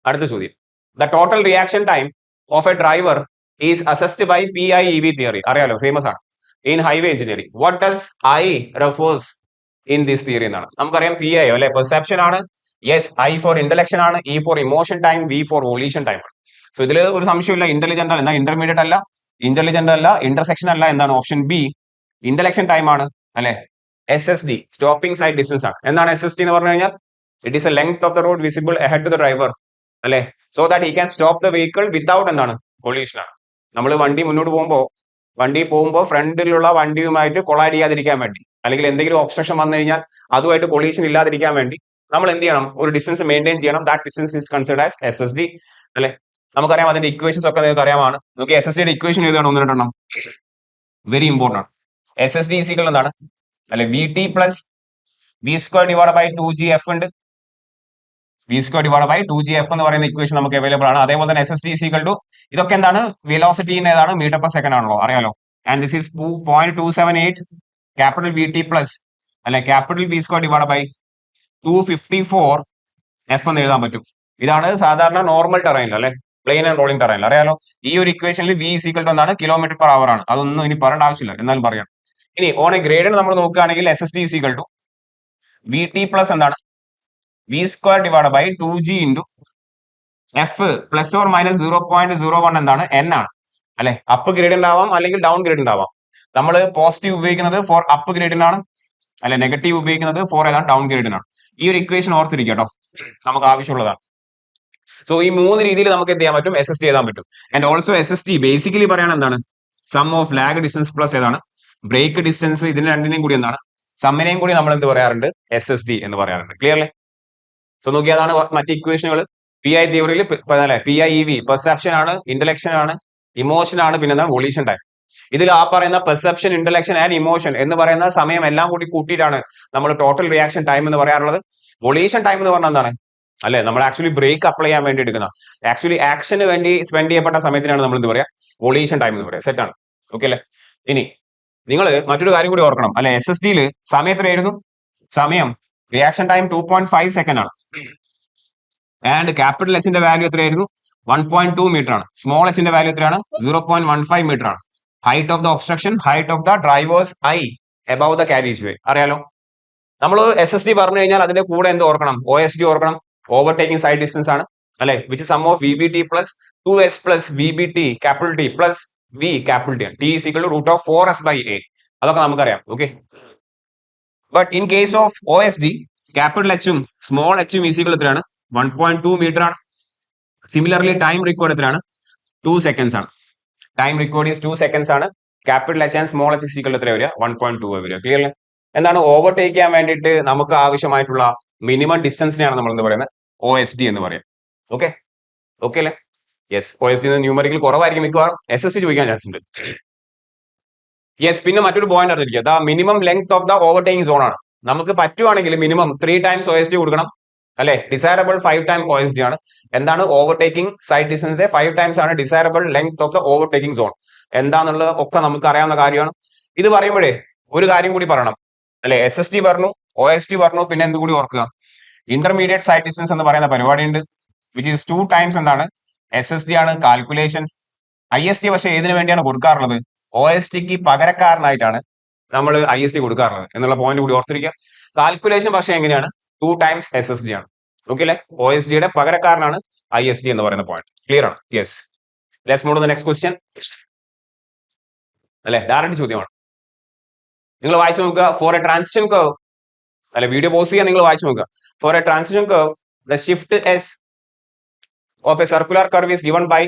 അടുത്ത ചോദ്യം. The total reaction time of a driver is assessed by PIEV theory. അറിയാലോ, ഫേമസ് ആണ് in highway engineering. What does I refers in this theory എന്നാണ്. നമുക്കറിയാം PI അല്ലെ, പെർസെപ്ഷൻ ആണ്. യെസ്, I ഫോർ ഇന്റലക്ഷൻ ആണ്, E for emotion time, V for volition time ആണ്. So ഇതിൽ ഒരു സംശയമില്ല, ഇന്റലിജന്റ് അല്ല, ഇന്റർമീഡിയറ്റ് അല്ല, ഇന്റലിജന്റ് അല്ല, ഇന്റർസെക്ഷൻ അല്ല, എന്താണ്? ഓപ്ഷൻ ബി ഇന്റലക്ഷൻ ടൈം ആണ് അല്ലെ. SSD സ്റ്റോപ്പിംഗ് സൈഡ് ഡിസ്റ്റൻസ് ആണ്. എന്താണ് SSD എന്ന് പറഞ്ഞു കഴിഞ്ഞാൽ? It is a length of the road visible ahead to the driver അല്ലെ, so that he can stop the vehicle without എന്താണ്? കൊളീഷൻ ആണ്. നമ്മൾ വണ്ടി മുന്നോട്ട് പോകുമ്പോൾ ഫ്രണ്ടിലുള്ള വണ്ടിയുമായിട്ട് കൊളൈഡ് ചെയ്യാതിരിക്കാൻ വേണ്ടി, അല്ലെങ്കിൽ എന്തെങ്കിലും ഒബ്സ്ട്രക്ഷൻ വന്നു കഴിഞ്ഞാൽ അതുമായിട്ട് കൊളീഷൻ ഇല്ലാതിരിക്കാൻ വേണ്ടി നമ്മൾ എന്ത് ചെയ്യണം? ഒരു ഡിസ്റ്റൻസ് മെയിൻറ്റെയിൻ ചെയ്യണം. That distance is considered as SSD അല്ലെ. നമുക്കറിയാം അതിന്റെ ഇക്വേഷൻസ് ഒക്കെ നിങ്ങൾക്ക് അറിയാമാണ്. നോക്കി, SSDയുടെ ഇക്വേഷൻ ഏതാണ്? 1-2 വെരി ഇമ്പോർട്ടന്റ് ആണ്. SSD = എന്താണ് അല്ലെ? VT plus V square divided by 2GF ഉണ്ട്. V square divided by 2GF എന്ന് പറയുന്ന ഇക്വേഷൻ നമുക്ക് അവൈലബിൾ ആണ്. അതേപോലെ തന്നെ SSD = ഇതൊക്കെ എന്താണ്? വെലോസിറ്റി ഏതാണ്? മീറ്റർ പെർ സെക്കൻഡ് ആണല്ലോ, അറിയാലോ. And this is 0.278 capital VT plus അല്ലെ capital V square divided by 254 F എന്ന് എഴുതാൻ പറ്റും. ഇതാണ് സാധാരണ നോർമൽ ടെറൈനിൽ അല്ലെ, പ്ലെയിൻ ആൻഡ് റോളിംഗ് ടെറൈനിൽ. അറിയാലോ, ഈ ഒരു ഇക്വേഷനിൽ V = എന്താണ്? km/h ആണ്. അതൊന്നും ഇനി പറയേണ്ട ആവശ്യമില്ല, എന്നാലും പറയാം. ഇനി ഓൺ എ ഗ്രേഡ് നമ്മൾ നോക്കുകയാണെങ്കിൽ SSD = VT പ്ലസ് എന്താണ്? V square divided by 2G into F plus or minus 0.01 എന്താണ്? N ആണ് അല്ലെ. അപ്പ് ഗ്രേഡിയന്റ് ആവാം, അല്ലെങ്കിൽ ഡൗൺ ഗ്രേഡിയന്റ് ആവാം. നമ്മൾ പോസിറ്റീവ് ഉപയോഗിക്കുന്നത് ഫോർ അപ്പ് ഗ്രേഡിയന്റ് ആണ് അല്ലെ, നെഗറ്റീവ് ഉപയോഗിക്കുന്നത് ഫോർ ഏതാണ്? ഡൗൺ ഗ്രേഡിയന്റ് ആണ്. ഈ ഒരു ഇക്വേഷൻ ഓർത്തിരിക്കുക കേട്ടോ, നമുക്ക് ആവശ്യമുള്ളതാണ്. സോ ഈ 3 രീതിയിൽ നമുക്ക് എന്ത് ചെയ്യാൻ പറ്റും? SSD എഴുതാൻ പറ്റും. ആൻഡ് ഓൾസോ SSD ബേസിക്കലി പറയാണ് എന്താണ്? Sum of lag distance plus ഏതാണ്? Brake distance. ഇതിന് രണ്ടിനെയും കൂടി എന്താണ്? സമ്മിനെയും കൂടി നമ്മൾ എന്ത് പറയാറുണ്ട്? SSD എന്ന് പറയാറുണ്ട്. ക്ലിയർലി? സോ നോക്കി അതാണ് മറ്റ് ഇക്വേഷനുകൾ. പി ഐ തിയറിയിൽ അല്ലെ P I E V perception ആണ്, ഇന്റലക്ഷൻ ആണ്, ഇമോഷൻ ആണ്, പിന്നെ എന്താണ് വൊളീഷൻ ടൈം. ഇതിൽ ആ പറയുന്ന പെർസെപ്ഷൻ, ഇന്റലക്ഷൻ ആൻഡ് ഇമോഷൻ എന്ന് പറയുന്ന സമയം എല്ലാം കൂടി കൂട്ടിയിട്ടാണ് നമ്മൾ ടോട്ടൽ റിയാക്ഷൻ ടൈം എന്ന് പറയാറുള്ളത്. വൊളീഷൻ ടൈം എന്ന് പറഞ്ഞാൽ എന്താണ്, അല്ലെ നമ്മൾ ആക്ച്വലി ബ്രേക്ക് അപ്ലൈ ചെയ്യാൻ വേണ്ടി എടുക്കുന്ന, ആക്ച്വലി ആക്ഷന് വേണ്ടി സ്പെൻഡ് ചെയ്യപ്പെട്ട സമയത്തിനാണ് നമ്മൾ എന്ത് പറയാ, വൊളീഷൻ ടൈം എന്ന് പറയാം. സെറ്റ് ആണ്. ഓക്കെ അല്ലെ? ഇനി നിങ്ങൾ മറ്റൊരു കാര്യം കൂടി ഓർക്കണം അല്ലെ, എസ് എസ് ഡിയിൽ സമയം എത്രയായിരുന്നു? സമയം റിയാക്ഷൻ ടൈം 2.5 സെക്കൻഡ് ആണ്. ആൻഡ് ക്യാപിറ്റൽ എച്ചിന്റെ വാല്യൂ എത്രയായിരുന്നു? 1.2 മീറ്റർ ആണ്. സ്മോൾ എച്ചിന്റെ വാല്യൂ എത്രയാണ്? 0.15 മീറ്റർ ആണ്. Height of the obstruction, height of the driver's eye above the carriage way. അറിയാലോ, നമ്മൾ എസ് എസ് ഡി പറഞ്ഞു കഴിഞ്ഞാൽ അതിന്റെ കൂടെ എന്ത് ഓർക്കണം? ഒ എസ് ഡി ഓർക്കണം. ഓവർടേക്കിംഗ് സൈഡ് ഡിസ്റ്റൻസ് ആണ് അല്ലെ, which sum of V B T plus 2s plus V B T capital T plus V capital T ആണ്. T is equal to root of 4s/a. അതൊക്കെ നമുക്കറിയാം. Okay, but in case of O S D, capital എച്ചും small എച്ചും is equal എത്രയാണ്? 1.2 metre ആണ്. Similarly time required എത്രയാണ്? 2 seconds ആണ്. Time required is 2 seconds ആണ്. Capital H and small H is equal എത്ര വരിക? 1.2 വരിക. ക്ലിയർ അല്ലേ? എന്താണ് ഓവർടേക്ക് ചെയ്യാൻ വേണ്ടിയിട്ട് നമുക്ക് ആവശ്യമായിട്ടുള്ള മിനിമം ഡിസ്റ്റൻസിനെയാണ് നമ്മൾ എന്ത് പറയുന്നത്? ഒ എസ് ഡി എന്ന് പറയാം. ഓക്കെ, ഓക്കെ അല്ലേ? Yes, O S D numerical കുറവായിരിക്കും, മിക്കവാറും എസ് എസ് സി ചോദിക്കാൻ ചാൻസ് ഉണ്ട്. യെസ്, പിന്നെ മറ്റൊരു പോയിന്റ് അറിഞ്ഞിരിക്കുക, the minimum length of the overtaking zone ആണ്. നമുക്ക് പറ്റുവാണെങ്കിൽ minimum 3 times O S D കൊടുക്കണം അല്ലെ. Desirable 5 time O S D ആണ്. എന്താണ് ഓവർടേക്കിംഗ് സൈഡ് ഡിസ്റ്റൻസ്? 5 ടൈംസ് ആണ് desirable length of the overtaking zone. എന്താന്നുള്ളത് ഒക്കെ നമുക്ക് അറിയാവുന്ന കാര്യമാണ്. ഇത് പറയുമ്പോഴേ ഒരു കാര്യം കൂടി പറയണം അല്ലെ, എസ് എസ് ഡി പറഞ്ഞു, ഒ എസ് ഡി പറഞ്ഞു, പിന്നെ എന്ത് കൂടി ഓർക്കുക? ഇന്റർമീഡിയറ്റ് സൈഡ് ഡിസ്റ്റൻസ് എന്ന് പറയുന്ന പരിപാടി ഉണ്ട്, വിച്ച് ഈസ് 2 ടൈംസ് എന്താണ് എസ് എസ് ഡി ആണ് കാൽക്കുലേഷൻ. ഐ എസ് ടി പക്ഷെ ഏതിനു വേണ്ടിയാണ് കൊടുക്കാറുള്ളത്? ഒ എസ് ടിക്ക് പകരക്കാരനായിട്ടാണ് നമ്മൾ ഐ എസ് ടി കൊടുക്കാറുള്ളത് എന്നുള്ള പോയിന്റ് കൂടി ഓർത്തിരിക്കുക. കാൽക്കുലേഷൻ പക്ഷെ എങ്ങനെയാണ്? 2 ടൈംസ് എസ് എസ് ഡി ആണ്. ഓക്കെ അല്ലെ? ഒ എസ് ഡിയുടെ പകരക്കാരനാണ് ഐ എസ് ഡി എന്ന് പറയുന്ന പോയിന്റ്. ക്ലിയർ ആണ്? Yes, let's move to the next question അല്ലെ, ഡയറക്റ്റ് ചോദ്യമാണ്. നിങ്ങൾ വായിച്ചു നോക്കുക. ഫോർ എ ട്രാൻസിഷൻ കർവ് അല്ലെ, വീഡിയോ പോസ് ചെയ്യാൻ നിങ്ങൾ വായിച്ചു നോക്കുക. For a transition curve the shift S of a circular curve is given by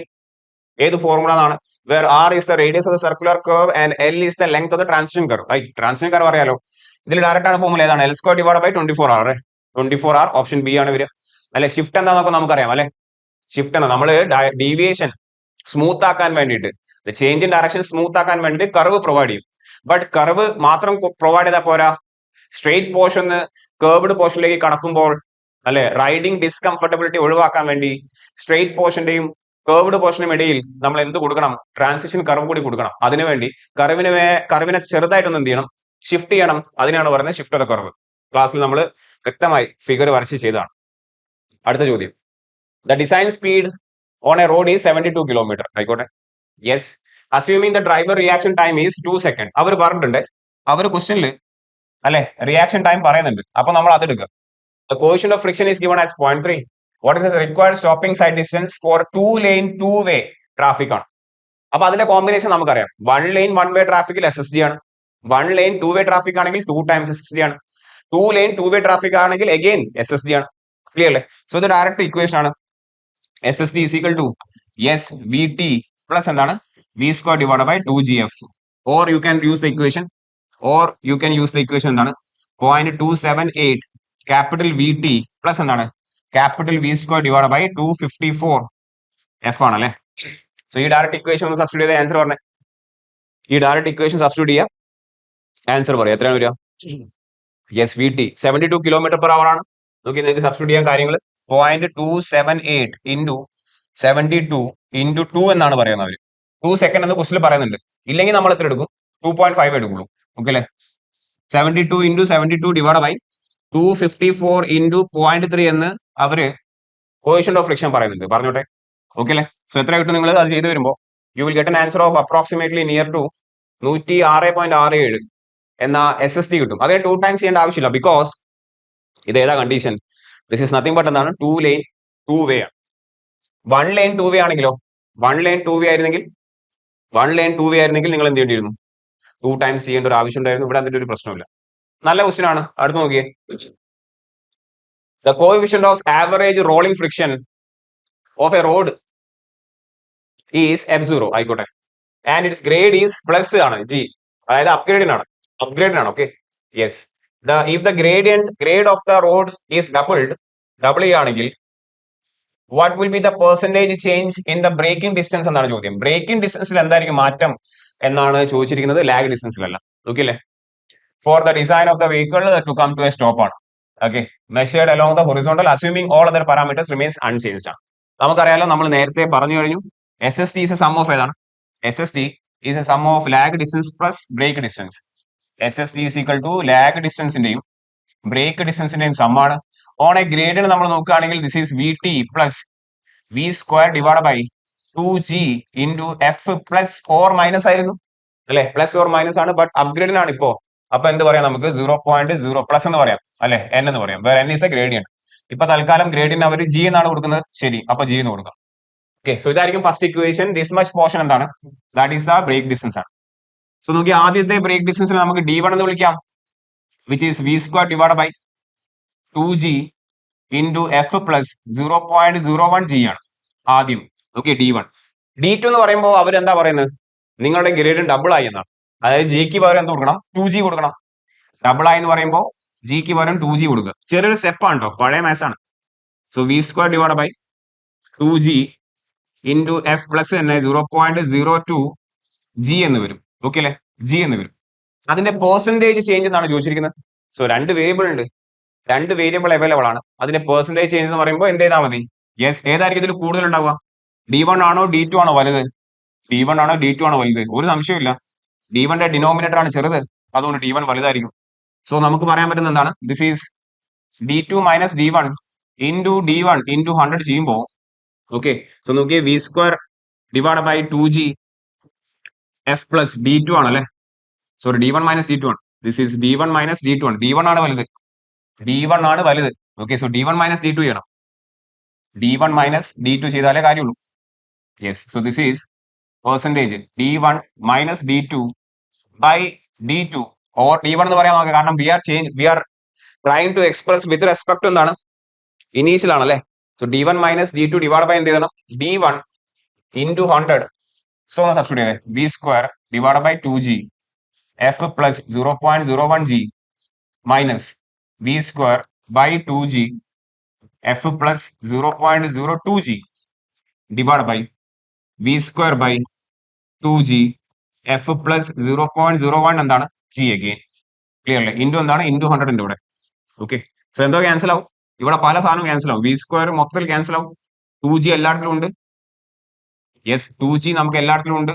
ഏത് ഫോർമുല ആണ്? Where R is the radius of the circular curve and L is the length of the transition curve. Transition curve അറിയാലോ, ഇതിൽ direct ആണ് formula ഏതാണ്? L square divide by 24r. 24r option B ആണ് വരിക അല്ലെ. Shift എന്താണെന്നൊക്കെ നമുക്കറിയാം അല്ലെ. ഷിഫ്റ്റ് എന്താ? നമ്മൾ ഡീവിയേഷൻ സ്മൂത്ത് ആക്കാൻ വേണ്ടിയിട്ട്, ചേഞ്ച് ഇൻ ഡയറക്ഷൻ സ്മൂത്ത് ആക്കാൻ വേണ്ടിയിട്ട് കർവ് പ്രൊവൈഡ് ചെയ്യും. ബട്ട് കർവ് മാത്രം പ്രൊവൈഡ് ചെയ്താൽ പോരാ, സ്ട്രെയിറ്റ് പോർഷൻ കേർവ്ഡ് പോർഷനിലേക്ക് കടക്കുമ്പോൾ അല്ലെ, റൈഡിങ് ഡിസ്കംഫർട്ടബിലിറ്റി ഒഴിവാക്കാൻ വേണ്ടി സ്ട്രെയിറ്റ് പോർഷന്റെയും കേർവ്ഡ് പോർഷനും ഇടയിൽ നമ്മൾ എന്ത് കൊടുക്കണം? ട്രാൻസിഷൻ കർവ് കൂടി കൊടുക്കണം. അതിനുവേണ്ടി കർവിനെ ചെറുതായിട്ടൊന്ന് എന്ത് ചെയ്യണം? ഷിഫ്റ്റ് ചെയ്യണം. അതിനാണ് പറയുന്നത് ഷിഫ്റ്റ് ഓഫ് ദ കർവ്. ക്ലാസ്സിൽ നമ്മൾ വ്യക്തമായി ഫിഗർ വരച്ച് ചെയ്തതാണ്. അടുത്ത ചോദ്യം, the design speed on a road is 72 kilometre. ആയിക്കോട്ടെ. Yes, assuming the driver reaction time is 2 second. അവർ പറഞ്ഞിട്ടുണ്ട്, അവർ ക്വസ്റ്റ്യനിൽ അല്ലെ റിയാക്ഷൻ ടൈം പറയുന്നുണ്ട്. അപ്പൊ നമ്മൾ അത് എടുക്കുക. The coefficient of friction is given as 0.3. What is the required stopping side distance for 2-lane 2-way traffic ആണ്. അപ്പൊ അതിന്റെ കോമ്പിനേഷൻ നമുക്കറിയാം. 1 lane 1-way ട്രാഫിക്കിൽ എസ് എസ് ഡി ആണ്. 1 lane 2-way ട്രാഫിക് ആണെങ്കിൽ 2 ടൈംസ് എസ് എസ് ഡി ആണ്. 2 lane 2-way traffic ആണെങ്കിൽ again S S D ആണ്. ക്ലിയർ അല്ലേ? സോ ഇത് ഡയറക്റ്റ് ഇക്വേഷൻ ആണ്. S S D is equal to S V T plus എന്താണ്? V square divide by 2gf. Or you can use the equation എന്താണ്? 0.278 capital V T plus എന്താണ്? Capital V square divide by 254 F ആണ് അല്ലെ. So ഈ direct equation ഒന്ന് substitute ചെയ്ത answer പറഞ്ഞേ. ഈ ഡയറക്റ്റ് ഇക്വേഷൻ സബ്സ്റ്റിറ്റ്യൂട്ട് ചെയ്യുക, ആൻസർ പറയാം. എത്രയാണ് വരിക? Yes, V T 72 kilometre per hour ആണ്. നോക്കി നിങ്ങൾക്ക് സബ്സ്റ്റിറ്റ്യൂട്ട് ചെയ്യാൻ കാര്യങ്ങൾ. 0.278 ഇൻറ്റു 72 ഇൻറ്റു 2 എന്നാണ് പറയുന്നത് അവർ. 2 സെക്കൻഡ് എന്ന് ക്വസ്റ്റിൽ പറയുന്നുണ്ട്. ഇല്ലെങ്കിൽ നമ്മൾ എത്ര എടുക്കും? 2.5 എടുക്കുള്ളൂ. ഓക്കെ അല്ലെ? 72 ഇൻറ്റു 72 ഡിവൈഡ് ബൈ 254 ഇൻറ്റു 0.3 എന്ന് അവര് കോഎഫിഷ്യന്റ് ഓഫ് ഫ്രിക്ഷൻ പറയുന്നുണ്ട്. പറഞ്ഞോട്ടെ. ഓക്കെ അല്ലെ? സോ എത്ര കിട്ടും? നിങ്ങൾ അത് ചെയ്ത് വരുമ്പോൾ you will get an answer of approximately near to 106.67 എന്ന എസ് എസ് ടി കിട്ടും. അതിന് 2 ടൈംസ് ചെയ്യേണ്ട ആവശ്യമില്ല. ബിക്കോസ് ഇത് ഏതാ condition? This is nothing but എന്താണ്? 2 lane 2-way ആണ്. 1 lane 2-way ആണെങ്കിലോ? 1 lane 2-way ആയിരുന്നെങ്കിൽ നിങ്ങൾ എന്ത് ചെയ്യേണ്ടിയിരുന്നു? 2 ടൈംസ് ചെയ്യേണ്ട ഒരു ആവശ്യം ഉണ്ടായിരുന്നു. ഇവിടെ അതിന്റെ ഒരു പ്രശ്നമില്ല. നല്ല ക്വസ്റ്റ്യൻ ആണ്. അടുത്ത് നോക്കിയേ. The coefficient of average rolling friction of a road is F0. ആയിക്കോട്ടെ. And its grade is plus ആണ്, ജി. അതായത് അപ്ഗ്രേഡിനാണ്. Okay. Yes, if the grade of the road is doubled double ചെയ്യുകയാണെങ്കിൽ what will be the percentage change in the braking distance എന്നാണ് ചോദ്യം. Braking ഡിസ്റ്റൻസിൽ എന്തായിരിക്കും മാറ്റം എന്നാണ് ചോദിച്ചിരിക്കുന്നത്, ലാഗ് ഡിസ്റ്റൻസിലല്ല. ഓക്കെ അല്ലേ? For the design of the vehicle to come to a stop ആണ്. Okay, measured along the horizontal assuming all other parameters remains unchanged ആണ്. നമുക്കറിയാലോ, നമ്മൾ നേരത്തെ പറഞ്ഞു കഴിഞ്ഞു, S S T is a sum of ഏതാണ്? S S T is a sum of lag distance plus brake distance. S S T is equal to lag ഡിസ്റ്റൻസിന്റെയും brake ഡിസ്റ്റൻസിന്റെയും സമ്മാണ്. ഓൺ എ ഗ്രേഡിന് നമ്മൾ നോക്കുകയാണെങ്കിൽ this is V T plus V square divide by 2g into F plus or minus ആയിരുന്നു അല്ലെ? Plus or minus ആണ്, but അപ്ഗ്രേഡിനാണ് ഇപ്പോ. അപ്പൊ എന്ത് പറയാം, നമുക്ക് 0.0 പ്ലസ് എന്ന് പറയാം അല്ലെ, എൻ എന്ന് പറയാം. വേറെ എൻ ഈസ് എ ഗ്രേഡിയന്റ്. ഇപ്പൊ തൽക്കാലം ഗ്രേഡിയന്റ് അവർ ജി എന്നാണ് കൊടുക്കുന്നത്. ശരി, അപ്പൊ ജി എന്ന് കൊടുക്കാം. ഓക്കെ, സോ ഇതായിരിക്കും first equation. This much portion എന്താണ്? That is the brake distance ആണ്. സോ നോക്കി, ആദ്യത്തെ ബ്രേക്ക് ഡിസ്റ്റൻസിനെ നമുക്ക് d1 എന്ന് വിളിക്കാം, which is V square divide by 2g into F plus 0.01 g ആണ് ആദ്യം. Okay, d1. d2 എന്ന് പറയുമ്പോൾ അവരെന്താ പറയുന്നത്? നിങ്ങളുടെ ഗ്രേഡിയൻ ഡബിൾ ആയി എന്നാണ്. അതായത് ജിക്ക് പകരം എന്ത് കൊടുക്കണം? 2g കൊടുക്കണം. ഡബിൾ ആയി എന്ന് പറയുമ്പോൾ ജിക്ക് പകരം 2g കൊടുക്കുക. ചെറിയൊരു സ്റ്റെപ്പ് ആണ് കേട്ടോ, പഴയ മാത്സ് ആണ്. So V square divide by 2g into F plus തന്നെ 0.02 g എന്ന് വരും. ഓക്കെ അല്ലെ? ജി എന്ന് വരും. അതിന്റെ പെർസെന്റേജ് ചേഞ്ച് എന്നാണ് ചോദിച്ചിരിക്കുന്നത്. സോ രണ്ട് വേരിയബിൾ ഉണ്ട്, രണ്ട് വേരിയബിൾ അവൈലബിൾ ആണ്. അതിന്റെ പെർസെന്റേജ് ചേഞ്ച് എന്ന് പറയുമ്പോൾ എന്ത് ചെയ്താൽ മതി? യെസ്, ഏതായിരിക്കും ഇതിൽ കൂടുതൽ ഉണ്ടാവുക? d1 ആണോ d2 ആണോ വലുത്? d1 ആണോ d2 ആണോ വലുത്? ഒരു സംശയമില്ല, d1ന്റെ ഡിനോമിനേറ്റർ ആണ് ചെറുത്, അതുകൊണ്ട് d1 വലുതായിരിക്കും. സോ നമുക്ക് പറയാൻ പറ്റുന്ന എന്താണ്? This is d2 minus d1 into d1 into 100 ചെയ്യുമ്പോൾ, ഓക്കെ, സോ നോക്കിയേ, V square divide by 2g F plus d2 ആണല്ലേ? സോറി, d1 മൈനസ് d2 ആണ്. This is d1 minus d2 ആണ്. d1 ആണ് വലുത്, d1 ആണ് വലുത്. Okay, so d1 minus d2 ചെയ്യണം. d1 മൈനസ് d2 ചെയ്താലേ കാര്യമുള്ളൂ. Yes, so this is percentage d1 minus d2 by d2 or d1 എന്ന് പറയാൻ നോക്കാം, കാരണം we are trying to express with respect എന്താണ്? ഇനീഷ്യൽ ആണല്ലേ? So d1 minus d2 divide by എന്ത് ചെയ്യണം? d1 into 100. സോ ഒന്ന് സബ്സ്റ്റിറ്റ്യൂട്ട് ചെയ്തേ, V square divide by 2g F plus 0.01 g minus V square by 2g F plus 0.02 g divide by V square by 2g F plus 0.01 എന്താണ്? G again. Clear അല്ലേ? Into എന്താണ്? Into 100 ഉണ്ട് ഇവിടെ. Okay, so എന്തോ cancel ആവും ഇവിടെ, പല സാധനവും ക്യാൻസൽ ആവും. വി സ്ക്വയർ മൊത്തത്തിൽ ക്യാൻസൽ ആവും, 2g എല്ലായിടത്തിലും ഉണ്ട്. യെസ്, 2g നമുക്ക് എല്ലായിടത്തിലും ഉണ്ട്,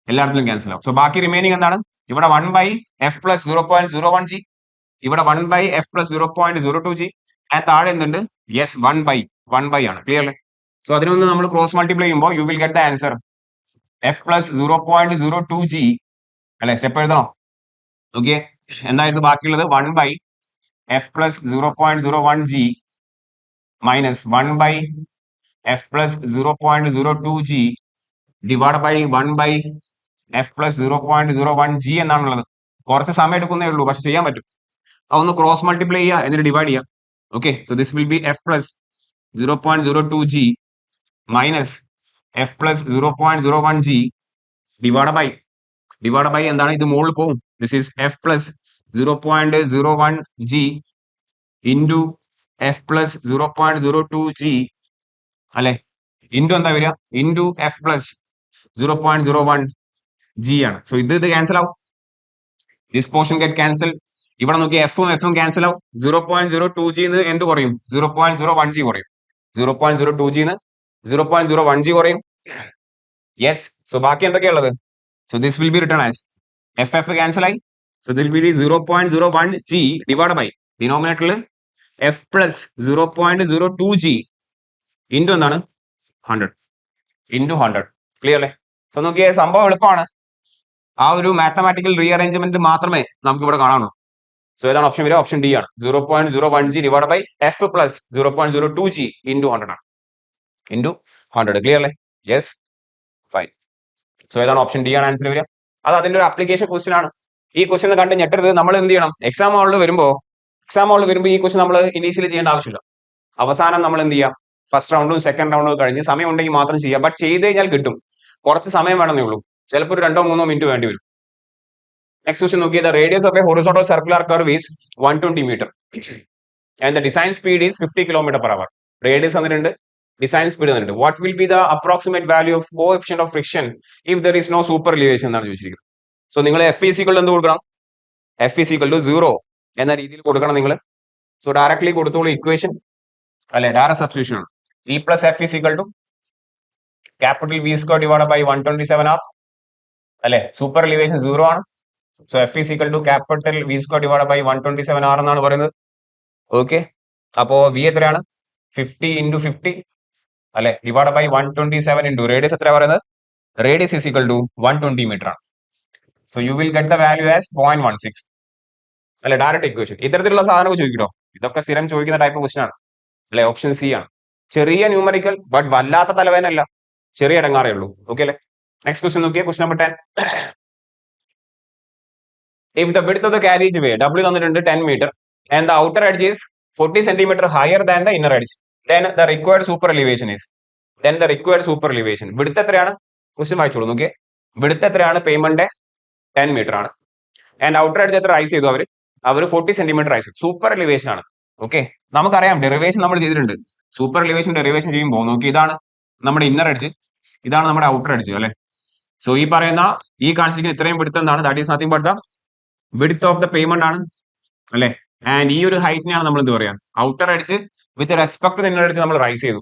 എല്ലായിടത്തിലും ക്യാൻസൽ ആവും. സോ ബാക്കി റിമൈനിങ് എന്താണ്? ഇവിടെ 1 ബൈ എഫ് പ്ലസ് 0.01 g, ഇവിടെ 1 by F plus 0.02 g, and താഴെ എന്തുണ്ട്? യെസ്, 1 ബൈ ആണ്. ക്ലിയർ അല്ലേ? സോ അതിനൊന്ന് നമ്മൾ ക്രോസ് മൾട്ടിപ്ലൈ ചെയ്യുമ്പോൾ you will get the answer F plus 0.02 g അല്ലെ? സ്റ്റെപ്പ് എഴുതണോ? ഓക്കെ, എന്തായിരുന്നു ബാക്കിയുള്ളത്? 1 by F plus 0.01 g minus 1 by F plus 0.02 g divide by 1 by F plus 0.01 g എന്നാണുള്ളത്. കുറച്ച് സമയം എടുക്കുന്നേ ഉള്ളൂ, പക്ഷെ ചെയ്യാൻ പറ്റും. അതൊന്ന് ക്രോസ് മൾട്ടിപ്ലൈ ചെയ്യുക, എന്നിട്ട് ഡിവൈഡ് ചെയ്യുക. Okay, so this will be F plus 0.02 g minus F plus 0.01 g divide by എന്താണ്? ഇത് മുകളിൽ പോകും. This is F plus 0.01 g into F plus 0.02 g അല്ലെ? ഇൻറ്റു എന്താ വരിക? ഇൻറ്റു എഫ് പ്ലസ് 0.01 g ആണ്. സോ ഇത് ക്യാൻസൽ ആവും, ദിസ് പോർഷൻ ഗെറ്റ് ക്യാൻസൽ. ഇവിടെ നോക്കി, എഫും ക്യാൻസൽ ആവും. 0.02 g എന്ത് കുറയും? 0.01 g കുറയും. 0.02 g 0.01 g കുറയും. യെസ്, സോ ബാക്കി എന്തൊക്കെയുള്ളത്? So this will be return as F cancel ആയി. So this'll be 0.01 g divide by ഡിനോമിനേറ്ററിൽ എഫ് പ്ലസ് 0.02 g ഇൻറ്റു എന്താണ്? 100 ഇൻറ്റു 100. ക്ലിയർ അല്ലേ? സോ നോക്കിയേ, സംഭവം എളുപ്പമാണ്. ആ ഒരു മാത്തമാറ്റിക്കൽ റീഅറേഞ്ച്മെന്റ് മാത്രമേ നമുക്ക് ഇവിടെ കാണാനുള്ളൂ. സോ ഏതാണ് ഓപ്ഷൻ വരിക? ഓപ്ഷൻ ഡി ആണ്. 0.01 g divide by F plus 0.02 g into 100 ആണ്. ഇൻറ്റു 100. ക്ലിയർ അല്ലേ? Yes, fine. സോ ഏതാണ്? ഓപ്ഷൻ ഡി ആണ് ആൻസർ വരിക. അത് അതിന്റെ ഒരു ആപ്ലിക്കേഷൻ ക്വസ്റ്റ്യൻ ആണ്. ഈ ക്വസ്റ്റ്യൻ കണ്ട് ഞെട്ടരുത്. നമ്മൾ എന്ത് ചെയ്യണം? എക്സാം ഹാളിൽ വരുമ്പോൾ ഈ ക്വസ്റ്റ്യൻ നമ്മൾ ഇനീഷ്യലി ചെയ്യേണ്ട ആവശ്യമില്ല. അവസാനം നമ്മൾ എന്ത് ചെയ്യാം? ഫസ്റ്റ് റൗണ്ടും സെക്കൻഡ് റൗണ്ടും കഴിഞ്ഞ് സമയം ഉണ്ടെങ്കിൽ മാത്രം ചെയ്യാം. ബട്ട് ചെയ്ത് കഴിഞ്ഞാൽ കിട്ടും. കുറച്ച് സമയം വേണമെന്നേ ഉള്ളൂ. ചിലപ്പോൾ ഒരു 2-3 മിനിറ്റ് വേണ്ടി വരും. നെക്സ്റ്റ് ക്വസ്റ്റ്യൻ നോക്കിയത്, radius of a horizontal circular curve is 120 metre. And the design speed is 50 km/h. Radius തന്നിട്ടുണ്ട്, ഡിസൈൻ സ്പീഡ് തന്നിട്ടുണ്ട്. What will be the approximate value of coefficient of friction if there is no super elevation എന്നാണ് ചോദിച്ചിരിക്കുന്നത്. So നിങ്ങൾ F is equal എന്ത് കൊടുക്കണം? F is equal to 0 എന്ന രീതിയിൽ കൊടുക്കണം നിങ്ങൾ. സോ ഡയറക്ട്ലി കൊടുത്തോളൂ ഇക്വേഷൻ, അല്ലെ, ഡയറക്റ്റ് സബ്സ്റ്റിറ്റ്യൂഷൻ ആണ്. E plus F is equal to capital V square divide by 127R, അല്ലെ, സൂപ്പർ എലിവേഷൻ 0 ആണ്. So F is equal to capital V square divide by 127R എന്നാണ് പറയുന്നത്. ഓക്കെ, അപ്പോ V എത്രയാണ്? 50 × 50, അല്ലെ, ഡിവൈഡ് ബൈ 127 ഇൻറ്റു റേഡിയസ് എത്ര പറയുന്നത്? Radius is equal to 120 metre ആണ്. So you will get the value as 0.16, അല്ലെ, ഡയറക്റ്റ് ഇക്വേഷൻ. ഇത്തരത്തിലുള്ള സാധനം ചോദിക്കട്ടോ, ഇതൊക്കെ സ്ഥിരം ചോദിക്കുന്ന ടൈപ്പ് ക്വസ്റ്റൻ ആണ്, അല്ലെ. ഓപ്ഷൻ സി ആണ്. ചെറിയ ന്യൂമറിക്കൽ, ബട്ട് വല്ലാത്ത തലവേനല്ല, ചെറിയ ഇടങ്ങാറേ ഉള്ളൂ. ഓക്കെ അല്ലെ. നെക്സ്റ്റ് ക്വസ്റ്റൻ നോക്കിയേ, question number 10. If the width of the carriage way W തന്നിട്ടുണ്ട് 10 metre and the outer edge is 40 centimetre higher than the inner edge, then the required super elevation is, then the required super elevation width എത്രയാണ്? Question വായിച്ചോളൂ, നോക്കിയേ. Width എത്രയാണ്? Payment 10 metre ആണ്. And outer edge എത്ര rice ചെയ്തു? അവർ 40 centimetre rice. Super elevation ആണ്. Okay, നമുക്കറിയാം derivation നമ്മൾ ചെയ്തിട്ടുണ്ട്. സൂപ്പർ എലിവേഷൻ ഡെറിവേഷൻ ചെയ്യുമ്പോൾ നോക്കി, ഇതാണ് നമ്മുടെ ഇന്നർ എഡ്ജ്, ഇതാണ് നമ്മുടെ ഔട്ടർ എഡ്ജ്, അല്ലെ. സോ ഈ പറയുന്ന ഈ കാണിച്ചിരിക്കുന്ന ഇത്രയും വിഡ്ത്ത് എന്താണ്? That is nothing but the width of the pavement ആണ്, അല്ലെ. ആൻഡ് ഈ ഒരു ഹൈറ്റിനെയാണ് നമ്മൾ എന്ത് പറയാം? Outer edge with respect to inner edge നമ്മൾ റൈസ് ചെയ്തു.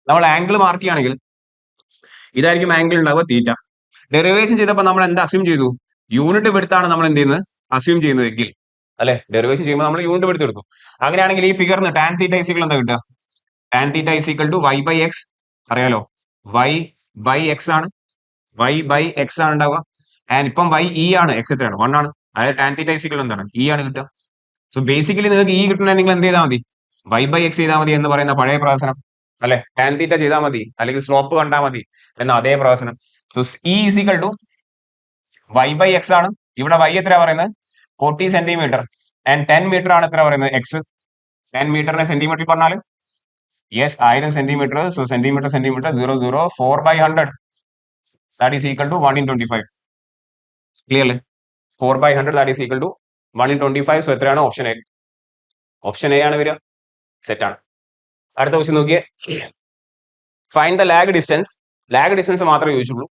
നമ്മൾ ആംഗിൾ മാർക്ക് ചെയ്യുകയാണെങ്കിൽ ഇതായിരിക്കും ആംഗിൾ ഉണ്ടാവുക, തീറ്റ. ഡെറിവേഷൻ ചെയ്തപ്പോൾ നമ്മൾ എന്താ അസ്യൂം ചെയ്തു? യൂണിറ്റ് വിഡ്ത്താണ് നമ്മൾ എന്ത് ചെയ്യുന്നത്? അസ്യൂം ചെയ്യുന്നതെങ്കിൽ, അല്ലെ, ഡെറിവേഷൻ ചെയ്യുമ്പോൾ നമ്മൾ യൂണിറ്റ് വിഡ്ത്ത് എടുത്തു. അങ്ങനെയാണെങ്കിൽ ഈ ഫിഗറിന് ടാൻ തീറ്റ ഈസ് ഈക്വൽ എന്താ കിട്ടുക? Tan theta is equal to y by X. അറിയാലോ, y ബൈ എക്സ് ആണ്, y ബൈ എക്സ് ആണ് ഉണ്ടാവുക. ആൻഡ് ഇപ്പം y e ആണ്, എക്സ് എത്രയാണ്? 1 ആണ്. അതായത് ടാൻ തീറ്റ ഈസ് ഈക്വൽ എന്താണ്? e ആണ് കിട്ടുക. സോ ബേസിക്കലി നിങ്ങൾക്ക് ഈ കിട്ടണ നിങ്ങൾ എന്ത് ചെയ്താൽ മതി? y ബൈ എക്സ് ചെയ്താൽ മതി എന്ന് പറയുന്ന പഴയ പ്രവർത്തനം, അല്ലെ. ടാൻ തീറ്റ ചെയ്താൽ മതി, അല്ലെങ്കിൽ സ്ലോപ്പ് കണ്ടാൽ മതി എന്ന അതേ പ്രവർത്തനം. So E is equal to y by X ആണ്. ഇവിടെ y എത്ര പറയുന്നത്? 40 സെന്റിമീറ്റർ ആൻഡ് 10 മീറ്റർ ആണ് എത്ര പറയുന്നത്? എക്സ്. 10 മീറ്ററിനെ സെന്റിമീറ്റർ പറഞ്ഞാൽ yes 1000 centimetre. So centimetre centimetre 0 4 by 100 that is equal to 1 × 25. Clear അല്ലേ? 4 by 100 that is equal to 1 × 25. So എത്രയാണ്? Option A. ഓപ്ഷൻ എ ആണ് വരിക. സെറ്റ് ആണ്. അടുത്ത ക്വസ്റ്റ്യൻ നോക്കിയേ. Find the lag distance. Lag distance മാത്രമേ ചോദിച്ചുള്ളൂ.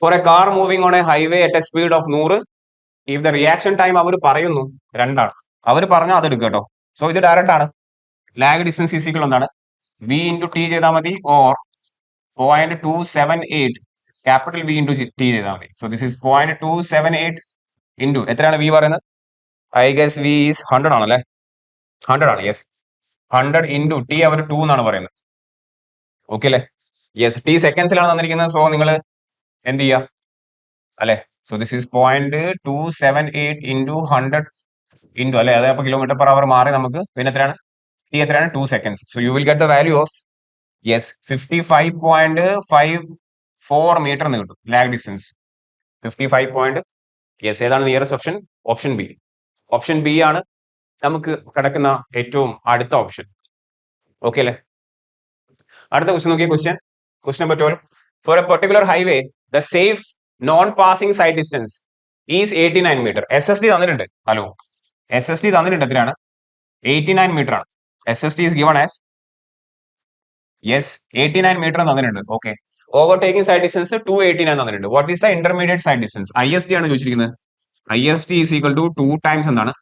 For a car moving on a highway at a speed of 100 if the reaction time അവർ പറയുന്നു 2 ആണ്. അവർ പറഞ്ഞാൽ അത് എടുക്കുക കേട്ടോ. സോ ഇത് ഡയറക്റ്റ് ആണ്. ലാഗ് ഡിസ്റ്റൻസ് ഈസ് ഈക്വൽ എന്താണ്? വി ഇൻറ്റു ടി ചെയ്താൽ മതി, or 0.278 capital V into T ചെയ്താൽ മതി. സോ ദിസ് ഈസ് 0.278 ഇൻറ്റു എത്രയാണ് വി പറയുന്നത്? ഐ ഗസ് വി ഈസ് 100 ആണല്ലേ? 100 ആണ്. യെസ്, 100 ഇൻറ്റു ടി അവർ 2 എന്നാണ് പറയുന്നത്. ഓക്കെ അല്ലേ? യെസ്, ടി സെക്കൻഡ്സിലാണ് തന്നിരിക്കുന്നത്. സോ നിങ്ങൾ എന്ത് ചെയ്യുക, അല്ലെ. So this is 0.278 into 100 into, അല്ലെ, അതെ. അപ്പൊ km/h മാറി നമുക്ക് പിന്നെ എത്രയാണ്? ടി എത്രയാണ്? 2 seconds. So you will get the value of yes 55.54 metre എന്ന് കിട്ടും ലാഗ് ഡിസ്റ്റൻസ്. 55. യെസ്, ഏതാണ് nearest option? Option B. Option B ആണ് നമുക്ക് കിടക്കുന്ന ഏറ്റവും അടുത്ത ഓപ്ഷൻ. ഓക്കെ അല്ലേ? അടുത്ത ക്വസ്റ്റ്യൻ നോക്കിയ question number 12. For a particular highway the safe non passing sight distance is 89 metre. S S T തന്നിട്ടുണ്ട്. ഹലോ, എസ് എസ് ടി തന്നിട്ടുണ്ട്. എത്രയാണ്? 89 മീറ്റർ ആണ്. S S T is given as yes 89 metre തന്നിട്ടുണ്ട്. Okay, overtaking side distance 289 തന്നിട്ടുണ്ട്. What is the intermediate side distance? I S T ആണ് ചോദിച്ചിരിക്കുന്നത്. I S T is equal to 2 times എന്താണ്?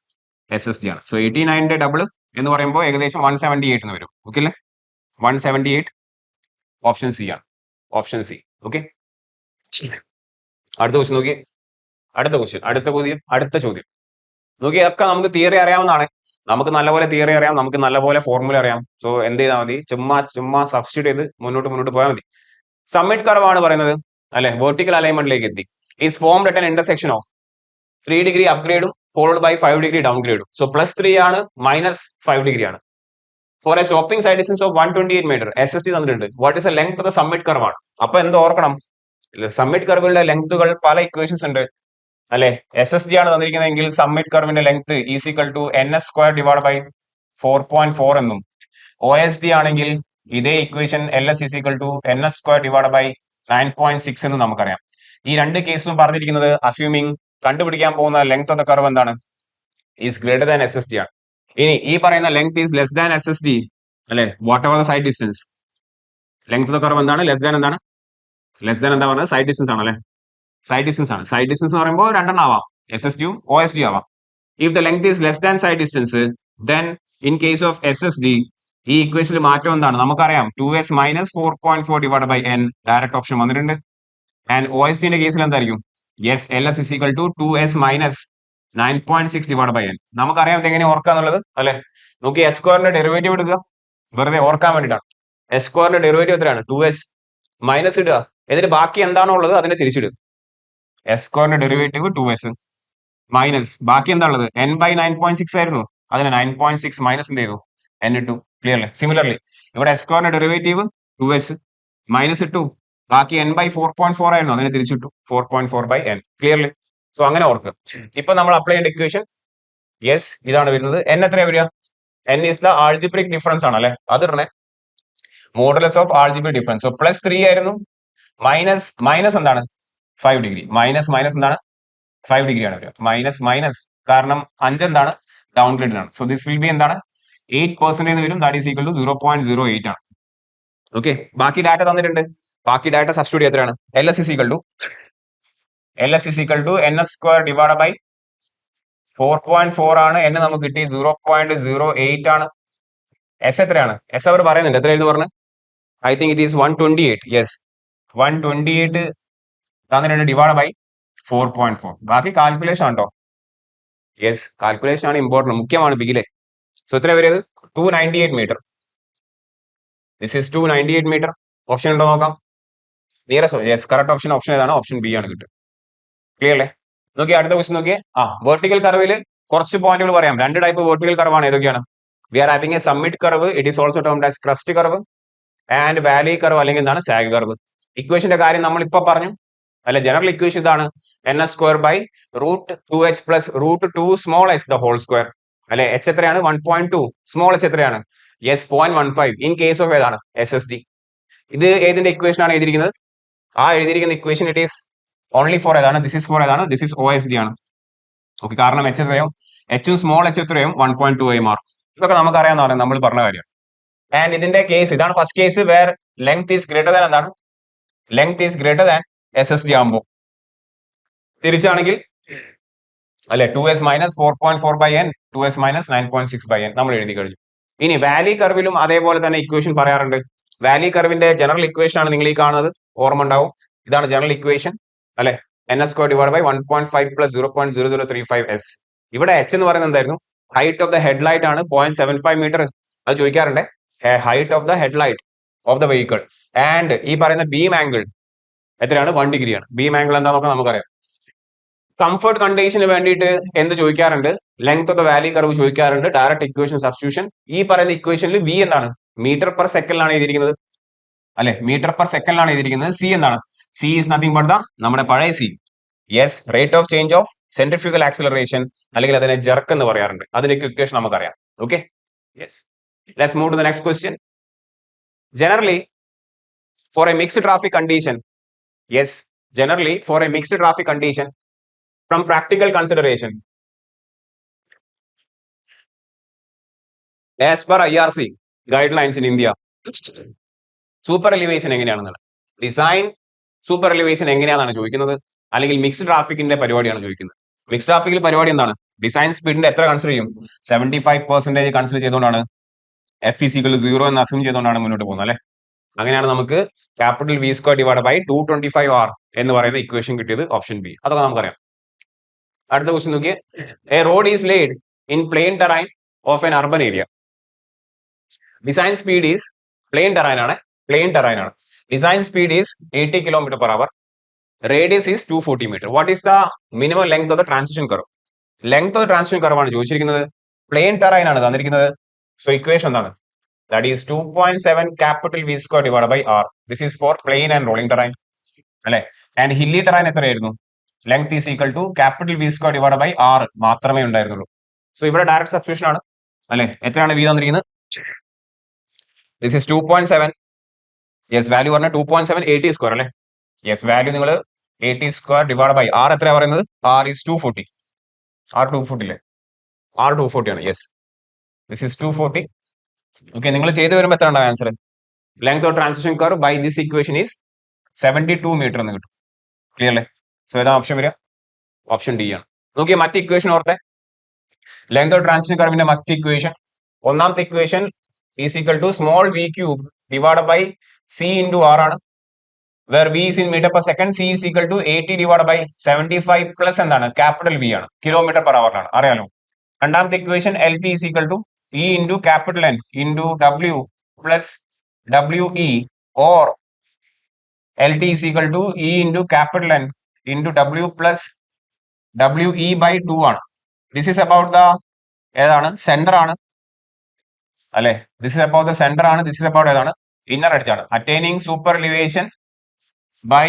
S S T ആണ്. So 89ന്റെ double എന്ന് പറയുമ്പോൾ ഏകദേശം 178 എന്ന് വരും. ഓക്കെ അല്ലേ? 178. ഓപ്ഷൻ സി ആണ്. Option C. ഓക്കെ, അടുത്ത ക്വസ്റ്റ്യൻ നോക്കി. അടുത്ത ചോദ്യം നോക്കി. ഒക്കെ നമുക്ക് തിയറി അറിയാവുന്നതാണ്. നമുക്ക് നല്ലപോലെ തിയറി അറിയാം, നമുക്ക് നല്ലപോലെ ഫോർമുല അറിയാം. സോ എന്ത് ചെയ്താൽ മതി? ചുമ്മാ സബ്സ്റ്റിറ്റ്യൂട്ട് ചെയ്ത് മുന്നോട്ട് പോയാൽ മതി. സമ്മിറ്റ് കർവ് ആണ് പറയുന്നത്, അല്ലെ. വെർട്ടിക്കൽ അലൈൻമെന്റിലേക്ക് എത്തി. Is formed at an intersection of 3 degree അപ്ഗ്രേഡും ഫോളോഡ് ബൈ 5 ഡിഗ്രി ഡൗൺഗ്രേഡും. സോ +3 ആണ്, -5 ഡിഗ്രി ആണ്. For a stopping sight distance of 128 metre. S S T തന്നിട്ടുണ്ട്. What is a length of the summit curve ആണ്. അപ്പൊ എന്ത് ഓർക്കണം? സമ്മിറ്റ് കർവുകളുടെ ലെങ്തുകൾ പല ഇക്വേഷൻസ് ഉണ്ട്, അല്ലെ. എസ് എസ് ഡി ആണ് തന്നിരിക്കുന്നതെങ്കിൽ സമ്മിറ്റ് കർവിന്റെ length is equal to NS² divide by 4.4 എന്നും, OSD ആണെങ്കിൽ ഇതേ equation LS is equal to NS² divide by 9.6 എന്ന് നമുക്കറിയാം. ഈ രണ്ട് കേസും പറഞ്ഞിരിക്കുന്നത് അസ്യൂമിങ് കണ്ടുപിടിക്കാൻ പോകുന്ന ലെങ്ത് ഓഫ് ദ കർവ് എന്താണ്? ഈസ് ഗ്രേറ്റർ ദാൻ SSD ആണ്. ഇനി ഈ പറയുന്ന length is less than S S D അല്ലെ, whatever the sight distance. Length of the curve എന്താണ്? ലെസ് ദാൻ എന്താണ്? ലെസ് ദാൻ എന്താ പറയുന്നത്? സൈഡ് ഡിസ്റ്റൻസ് ആണ് അല്ലെ, സൈഡ് ഡിസ്റ്റൻസ് ആണ്. സൈഡ് ഡിസ്റ്റൻസ് എന്ന് പറയുമ്പോൾ രണ്ടെണ്ണം ആവാം, എസ് എസ് ഡിയും ഒ എസ് ഡി ആവാം. If the length is less than sight distance then in case of S S D ഈ ഇക്വേഷനിൽ മാറ്റം എന്താണ്? നമുക്കറിയാം 2s minus 4.4 divide by n direct option വന്നിട്ടുണ്ട്. ആൻഡ് ഒ എസ് ഡിന്റെ കേസിൽ എന്തായിരിക്കും? Yes, L S is equal to 2s minus 9.6 divide by n. നമുക്കറിയാം ഇത് എങ്ങനെ ഓർക്കാന്നുള്ളത് അല്ലെ. നോക്കി, എസ് സ്ക്വയറിന്റെ ഡെറിവേറ്റീവ് എടുക്കുക, വെറുതെ ഓർക്കാൻ വേണ്ടിയിട്ടാണ്. എസ് സ്ക്വയറിന്റെ ഡെറിവേറ്റീവ് എത്രയാണ്? 2s മൈനസ് ഇടുക, എന്നിട്ട് ബാക്കി എന്താണോ ഉള്ളത് അതിനെ തിരിച്ചിടുക. എസ് സ്ക്വയറിന്റെ ഡെറിവേറ്റീവ് 2s മൈനസ് ബാക്കി എന്താ ഉള്ളത്? n ബൈ 9.6 ആയിരുന്നു, അതിന് 9.6 മൈനസ് എന്ത് ചെയ്തു? n ഇട്ടു. ക്ലിയർ അല്ലേ? സിമിലർലി ഇവിടെ എസ് സ്ക്വയറിന്റെ ഡെറിവേറ്റീവ് 2s മൈനസ് ഇട്ടു, ബാക്കി n ബൈ 4.4 ആയിരുന്നു, അതിനെ തിരിച്ചിട്ടു 4.4 ബൈ n. ക്ലിയർലി? സോ അങ്ങനെ ഓർക്കുക. ഇപ്പൊ നമ്മൾ അപ്ലൈ ചെയ്യേണ്ട ഇക്വേഷൻ യെസ് ഇതാണ് വരുന്നത്. n എത്രയാ വരിക? n is the algebraic difference ആണ് അല്ലെ, അത് ഇടണേ, modulus of algebraic difference. So plus 3 ആയിരുന്നു, മൈനസ് മൈനസ് എന്താണ്? 5 ഡിഗ്രി. മൈനസ് മൈനസ് എന്താണ്? 5 ഡിഗ്രി ആണ് വരിക. മൈനസ് മൈനസ് കാരണം 5 എന്താണ്? ഡൗൺ ഗ്രേഡ് ആണ്. സോ ദിസ് വിൽ ബി എന്താണ്? 8% വരും, ദാറ്റ് ഈസ് ഈക്വൽ ടു 0.08 ആണ്. ഓക്കെ, ബാക്കി ഡാറ്റ തന്നിട്ടുണ്ട്. ബാക്കി ഡാറ്റ സബ്സ്റ്റിറ്റ്യൂട്ട് എത്രയാണ്? L S is equal to N S square divide by 4.4 ആണ്. n നമുക്ക് കിട്ടി 0.08 ആണ്. എസ് എത്രയാണ്? എസ് അവർ പറയുന്നുണ്ട്, എത്രയായിരുന്നു പറഞ്ഞത്? I think it is 128. Yes, 128 തന്നിട്ടുണ്ട് ഡിവൈഡ് ബൈ 4.4. ബാക്കി കാൽക്കുലേഷൻ ആണോ? യെസ്, കാൽക്കുലേഷൻ ആണ് ഇമ്പോർട്ടന്റ്, മുഖ്യമാണ് ബിഗിലെ. സോ എത്ര വരും? 298 metre. This is 298 metre. Option ഉണ്ടോ നോക്കാം. Nearest, yes, correct option option ഏതാണ്? ഓപ്ഷൻ ബി ആണ് കിട്ടുക. ക്ലിയർ അല്ലേ? നോക്കി അടുത്ത ക്വസ്റ്റ്യൻ നോക്കിയേ. വെർട്ടിക്കൽ കർവിൽ കുറച്ച് പോയിന്റുകൾ പറയാം. രണ്ട് ടൈപ്പ് വെർട്ടിക്കൽ കർവാണ്. ഏതൊക്കെയാണ്? We are having a summit curve, it is also termed as crest curve and valley curve, അല്ലെങ്കിൽ എന്താണ്? Sag curve. ഇക്വേഷന്റെ കാര്യം നമ്മൾ ഇപ്പൊ പറഞ്ഞു അല്ലെ. ജനറൽ ഇക്വേഷൻ ഇതാണ്, N S square by √2h plus √2 small h the whole square അല്ലെ. h എത്രയാണ്? 1.2. സ്മോൾ h എത്രയാണ്? യെസ്, 0.15. ഇൻ കേസ് ഓഫ് ഏതാണ്? S S D. ഇത് ഏതിന്റെ ഇക്വേഷൻ ആണ് എഴുതിയിരിക്കുന്നത്? ആ എഴുതിയിരിക്കുന്ന equation it is only four ഏതാണ്? ദിസ് ഈസ് ഫോർ ഏതാണ്? This is O S D ആണ്. ഓക്കെ, കാരണം h എത്രയും എച്ചും സ്മോൾ h എത്രയും 1.2 ആയി മാറും. ഇതൊക്കെ നമുക്കറിയാവുന്നതാണ്, നമ്മൾ പറഞ്ഞ കാര്യം. ആൻഡ് ഇതിന്റെ കേസ് ഇതാണ് first case, where length is greater than എന്താണ്? Length is greater than S S D ആകുമ്പോൾ. തിരിച്ചാണെങ്കിൽ അല്ലെ, 2s minus 4.4 by n, 2s minus 9.6 by n നമ്മൾ എഴുതി കഴിഞ്ഞു. ഇനി വാലി കർവിലും അതേപോലെ തന്നെ ഇക്വേഷൻ പറയാറുണ്ട്. വാലി കർവിന്റെ ജനറൽ ഇക്വേഷൻ ആണ് നിങ്ങൾ ഈ കാണുന്നത്, ഓർമ്മ ഉണ്ടാവും. ഇതാണ് ജനറൽ ഇക്വേഷൻ അല്ലെ, N S square divide by 1.5 plus 0.0035 s. ഇവിടെ h എന്ന് പറയുന്നത് എന്തായിരുന്നു? ഹൈറ്റ് ഓഫ് ദ ഹെഡ്ലൈറ്റ് ആണ്, 0.75 മീറ്റർ. അത് ചോദിക്കാറുണ്ട്, height of the headlight of the vehicle. And ഈ പറയുന്ന ബീം ആംഗിൾ എത്രയാണ്? 1 ഡിഗ്രി ആണ്. ബീം ആംഗിൾ എന്താണെന്നൊക്കെ നമുക്കറിയാം. കംഫർട്ട് കണ്ടീഷന് വേണ്ടിയിട്ട് എന്ത് ചോദിക്കാറുണ്ട്? Length of the valley curve ചോദിക്കാറുണ്ട്. Direct equation substitution. ഈ പറയുന്ന ഇക്വേഷനിൽ v എന്താണ്? മീറ്റർ പെർ സെക്കൻഡിലാണ് എഴുതിയിരിക്കുന്നത് അല്ലെ, മീറ്റർ പെർ സെക്കൻഡിലാണ് എഴുതിയിരിക്കുന്നത്. c എന്താണ്? c is nothing but the നമ്മുടെ പഴയ c. Yes, rate of change of centrifugal acceleration, അല്ലെങ്കിൽ അതിനെ ജെർക്ക് എന്ന് പറയാറുണ്ട്. അതിലേക്ക് ഇക്വേഷൻ നമുക്കറിയാം. Okay, yes, let's move to the next question. Generally for a mixed traffic condition, yes, generally for a mixed traffic condition, from practical consideration, as per IRC guidelines in India, super elevation എങ്ങനെയാണെന്നാണ്, design super elevation എങ്ങനെയാണെന്നാണ് ചോദിക്കുന്നത്, അല്ലെങ്കിൽ mixed ട്രാഫിക്കിന്റെ പരിപാടിയാണ് ചോദിക്കുന്നത്. Mixed ട്രാഫിക്കിൽ പരിപാടി എന്താണ്? Design സ്പീഡിന്റെ എത്ര consider ചെയ്യും? 75% കൺസിഡർ ചെയ്തുകൊണ്ടാണ്, എഫ് ഈസ് ഈക്വൽ ടു 0 എന്ന് അസ്യൂം ചെയ്തുകൊണ്ടാണ് മുന്നോട്ട് പോകുന്നത് അല്ലെ. അങ്ങനെയാണ് നമുക്ക് capital V square divide by 225 r എന്ന് പറയുന്ന ഇക്വേഷൻ കിട്ടിയത്. Option B. അതൊക്കെ നമുക്കറിയാം. അടുത്ത ക്വസ്റ്റ്യൻ നോക്കിയേ. A road is laid in plain terrain of an urban area. Design speed is plain terrain ആണ്. Design speed is 80 km/h. Radius is 240 metre. What is the minimum length of the transition curve? Length of the transition curve ആണ് ചോദിച്ചിരിക്കുന്നത്. Plain terrain ആണ് തന്നിരിക്കുന്നത്. So equation എന്താണ്? That is 2.7 capital V square divided by R. This is for plain and rolling terrain. അല്ലെ, and hilly terrain എത്രയായിരുന്നു? Length is equal to capital V square divide by R മാത്രമേ ഉണ്ടായിരുന്നുള്ളൂ. So ഇവിടെ direct substitution ആണ് അല്ലെ. എത്രയാണ് V തന്നിരിക്കുന്നത്? This is 2.7. Yes, value പറഞ്ഞ 2.7 80 സ്ക്വയർ അല്ലെ. യെസ്, വാല്യൂ നിങ്ങൾ 80 സ്ക്വയർ ഡിവൈഡ് ബൈ R എത്രയാണ് പറയുന്നത്? R is 240. R 240 അല്ലേ? R 240 ആണ്. Yes, this is 240. ഓക്കെ, നിങ്ങൾ ചെയ്ത് വരുമ്പോൾ എത്ര ഉണ്ടാവും answer? Length of transition curve by this equation is 72 metre എന്ന് കിട്ടും. ക്ലിയർ അല്ലേ? സോ ഏതാ ഓപ്ഷൻ വരിക? ഓപ്ഷൻ ഡി ആണ്. നോക്കിയേ മറ്റ് ഇക്വേഷൻ ഓർത്തെ. ലെങ്ത് ഓഫ് ട്രാൻസിഷൻ കർവിന്റെ മറ്റ് ഇക്വേഷൻ, ഒന്നാമത്തെ equation is equal to small V cube divide by C into R ആണ്. Where V is in metre per second, C is equal to 80 divide by 75 plus എന്താണ്? Capital V ആണ്, kilometre per hour ആണ്, അറിയാലോ. രണ്ടാമത്തെ equation L P is equal to E into capital N into W plus W E, or L T is equal to E into capital N into W plus W E by 2 ആണ്. This is about the ഏതാണ്? Centre ആണ് അല്ലെ? This is about the centre ആണ്. This is about ഏതാണ്? Inner edge ആണ്. Attaining super elevation by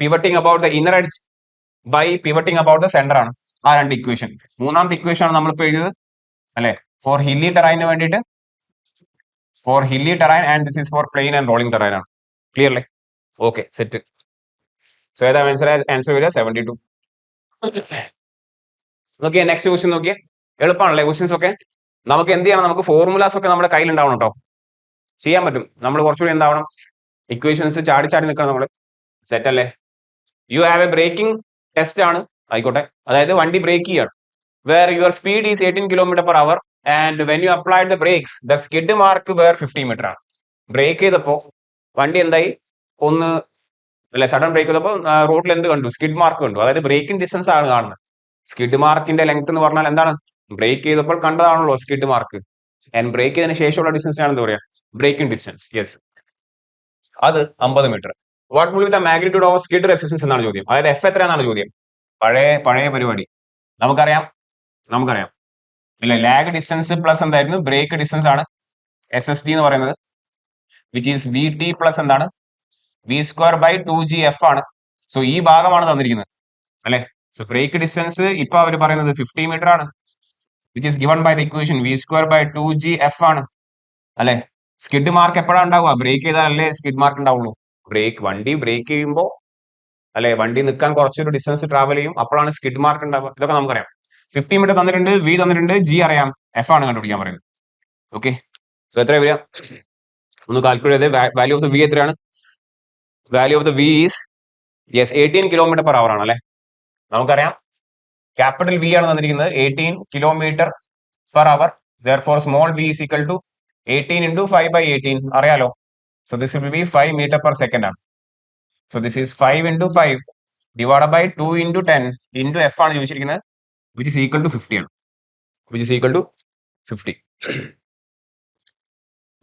pivoting about the inner edge by pivoting about the centre ആണ് ആ രണ്ട് ഇക്വേഷൻ. മൂന്നാമത്തെ ഇക്വേഷൻ ആണ് നമ്മളിപ്പോൾ എഴുതിയത് അല്ലെ? ഫോർ ഹില്ലി ടെറൈന് വേണ്ടിയിട്ട്, for hilly terrain, and this is for plain and rolling terrain ആണ്. ക്ലിയർ അല്ലേ? Okay, set. സോ ഏതാ ആൻസർ വരിക? 72. നോക്കിയേ നെക്സ്റ്റ് ക്വസ്റ്റ്യൻ നോക്കിയേ. എളുപ്പമാണല്ലേ ക്വസ്റ്റ്യൻസ് ഒക്കെ? നമുക്ക് എന്ത് ചെയ്യണം? നമുക്ക് ഫോർമുലാസ് ഒക്കെ നമ്മുടെ കയ്യിൽ ഉണ്ടാവണം കേട്ടോ. ചെയ്യാൻ പറ്റും. നമ്മൾ കുറച്ചുകൂടി എന്താവണം? ഇക്വേഷൻസ് ചാടി ചാടി നിൽക്കണം നമ്മൾ. സെറ്റ് അല്ലേ? You have a braking test ആണ്, ആയിക്കോട്ടെ. അതായത് വണ്ടി ബ്രേക്ക് ചെയ്യാണ്. Where your speed is 18 kilometre per hour and when you applied the brakes the skid mark where 50 metre ആണ്. ബ്രേക്ക് ചെയ്തപ്പോ വണ്ടി എന്തായി? ഒന്ന് അല്ലെ, സഡൻ ബ്രേക്ക് ചെയ്തപ്പോൾ റോഡിൽ എന്ത് കണ്ടു? സ്കിഡ് മാർക്ക് കണ്ടു. അതായത് ബ്രേക്കിംഗ് ഡിസ്റ്റൻസ് ആണ് കാണുന്നത്. സ്കിഡ് മാർക്കിന്റെ ലെങ്ത് എന്ന് പറഞ്ഞാൽ എന്താണ്? ബ്രേക്ക് ചെയ്തപ്പോൾ കണ്ടതാണല്ലോ സ്കിഡ് മാർക്ക്. ആൻഡ് ബ്രേക്ക് ചെയ്തതിന് ശേഷമുള്ള ഡിസ്റ്റൻസ് ആണ് എന്താ പറയാ? Breaking distance. യെസ്, അത് 50 metre. What will be the magnitude of skid resistance എന്നാണ് ചോദ്യം. അതായത് എഫ് എത്രയാണെന്നാണ് ചോദ്യം. പഴയ പരിപാടി നമുക്കറിയാം. ഇല്ല, ലാഗ് ഡിസ്റ്റൻസ് പ്ലസ് എന്തായിരുന്നു? ബ്രേക്ക് ഡിസ്റ്റൻസ് ആണ് എസ് എസ് ടി എന്ന് പറയുന്നത്, which is V T plus എന്താണ്? വി സ്ക്വയർ ബൈ 2gf ആണ്. സോ ഈ ഭാഗമാണ് തന്നിരിക്കുന്നത് അല്ലെ? സോ ബ്രേക്ക് ഡിസ്റ്റൻസ് ഇപ്പൊ അവർ പറയുന്നത് 50 മീറ്റർ ആണ്, which is given by the equation V square by 2gf ആണ് അല്ലെ? സ്കിഡ് മാർക്ക് എപ്പോഴാണ് ഉണ്ടാവുക? ബ്രേക്ക് ചെയ്താലല്ലേ സ്കിഡ് മാർക്ക് ഉണ്ടാവുള്ളൂ. വണ്ടി ബ്രേക്ക് ചെയ്യുമ്പോൾ അല്ലെ, വണ്ടി നിൽക്കാൻ കുറച്ചൊരു ഡിസ്റ്റൻസ് ട്രാവൽ ചെയ്യും, അപ്പോഴാണ് സ്കിഡ് മാർക്ക് ഉണ്ടാവുക. ഇതൊക്കെ നമുക്കറിയാം. 50 മീറ്റർ തന്നിട്ടുണ്ട്, വി തന്നിട്ടുണ്ട്, ജി അറിയാം, എഫ് ആണ് കണ്ടുപിടിക്കാൻ പറയുന്നത്. ഓക്കെ, സോ എത്ര വരിക? ഒന്ന് കാൽക്കുലേറ്റ് ചെയ്ത്. വാല്യൂ ഓഫ് ദ വി എത്രയാണ്? Value of the V is 18 kilometre per hour ആണ് അല്ലെ? നമുക്കറിയാം ക്യാപിറ്റൽ വി ആണ് തന്നിരിക്കുന്നത് 18 kilometre per hour. therefore small V is equal to 18 into 5 by 18 അറിയാലോ. So this will be 5 metre per second ആണ്. So this is 5 into 5 divide by 2 into 10 into F ആണ് ചോദിച്ചിരിക്കുന്നത്, which is equal to 50 ആണ്. Which is equal to 50.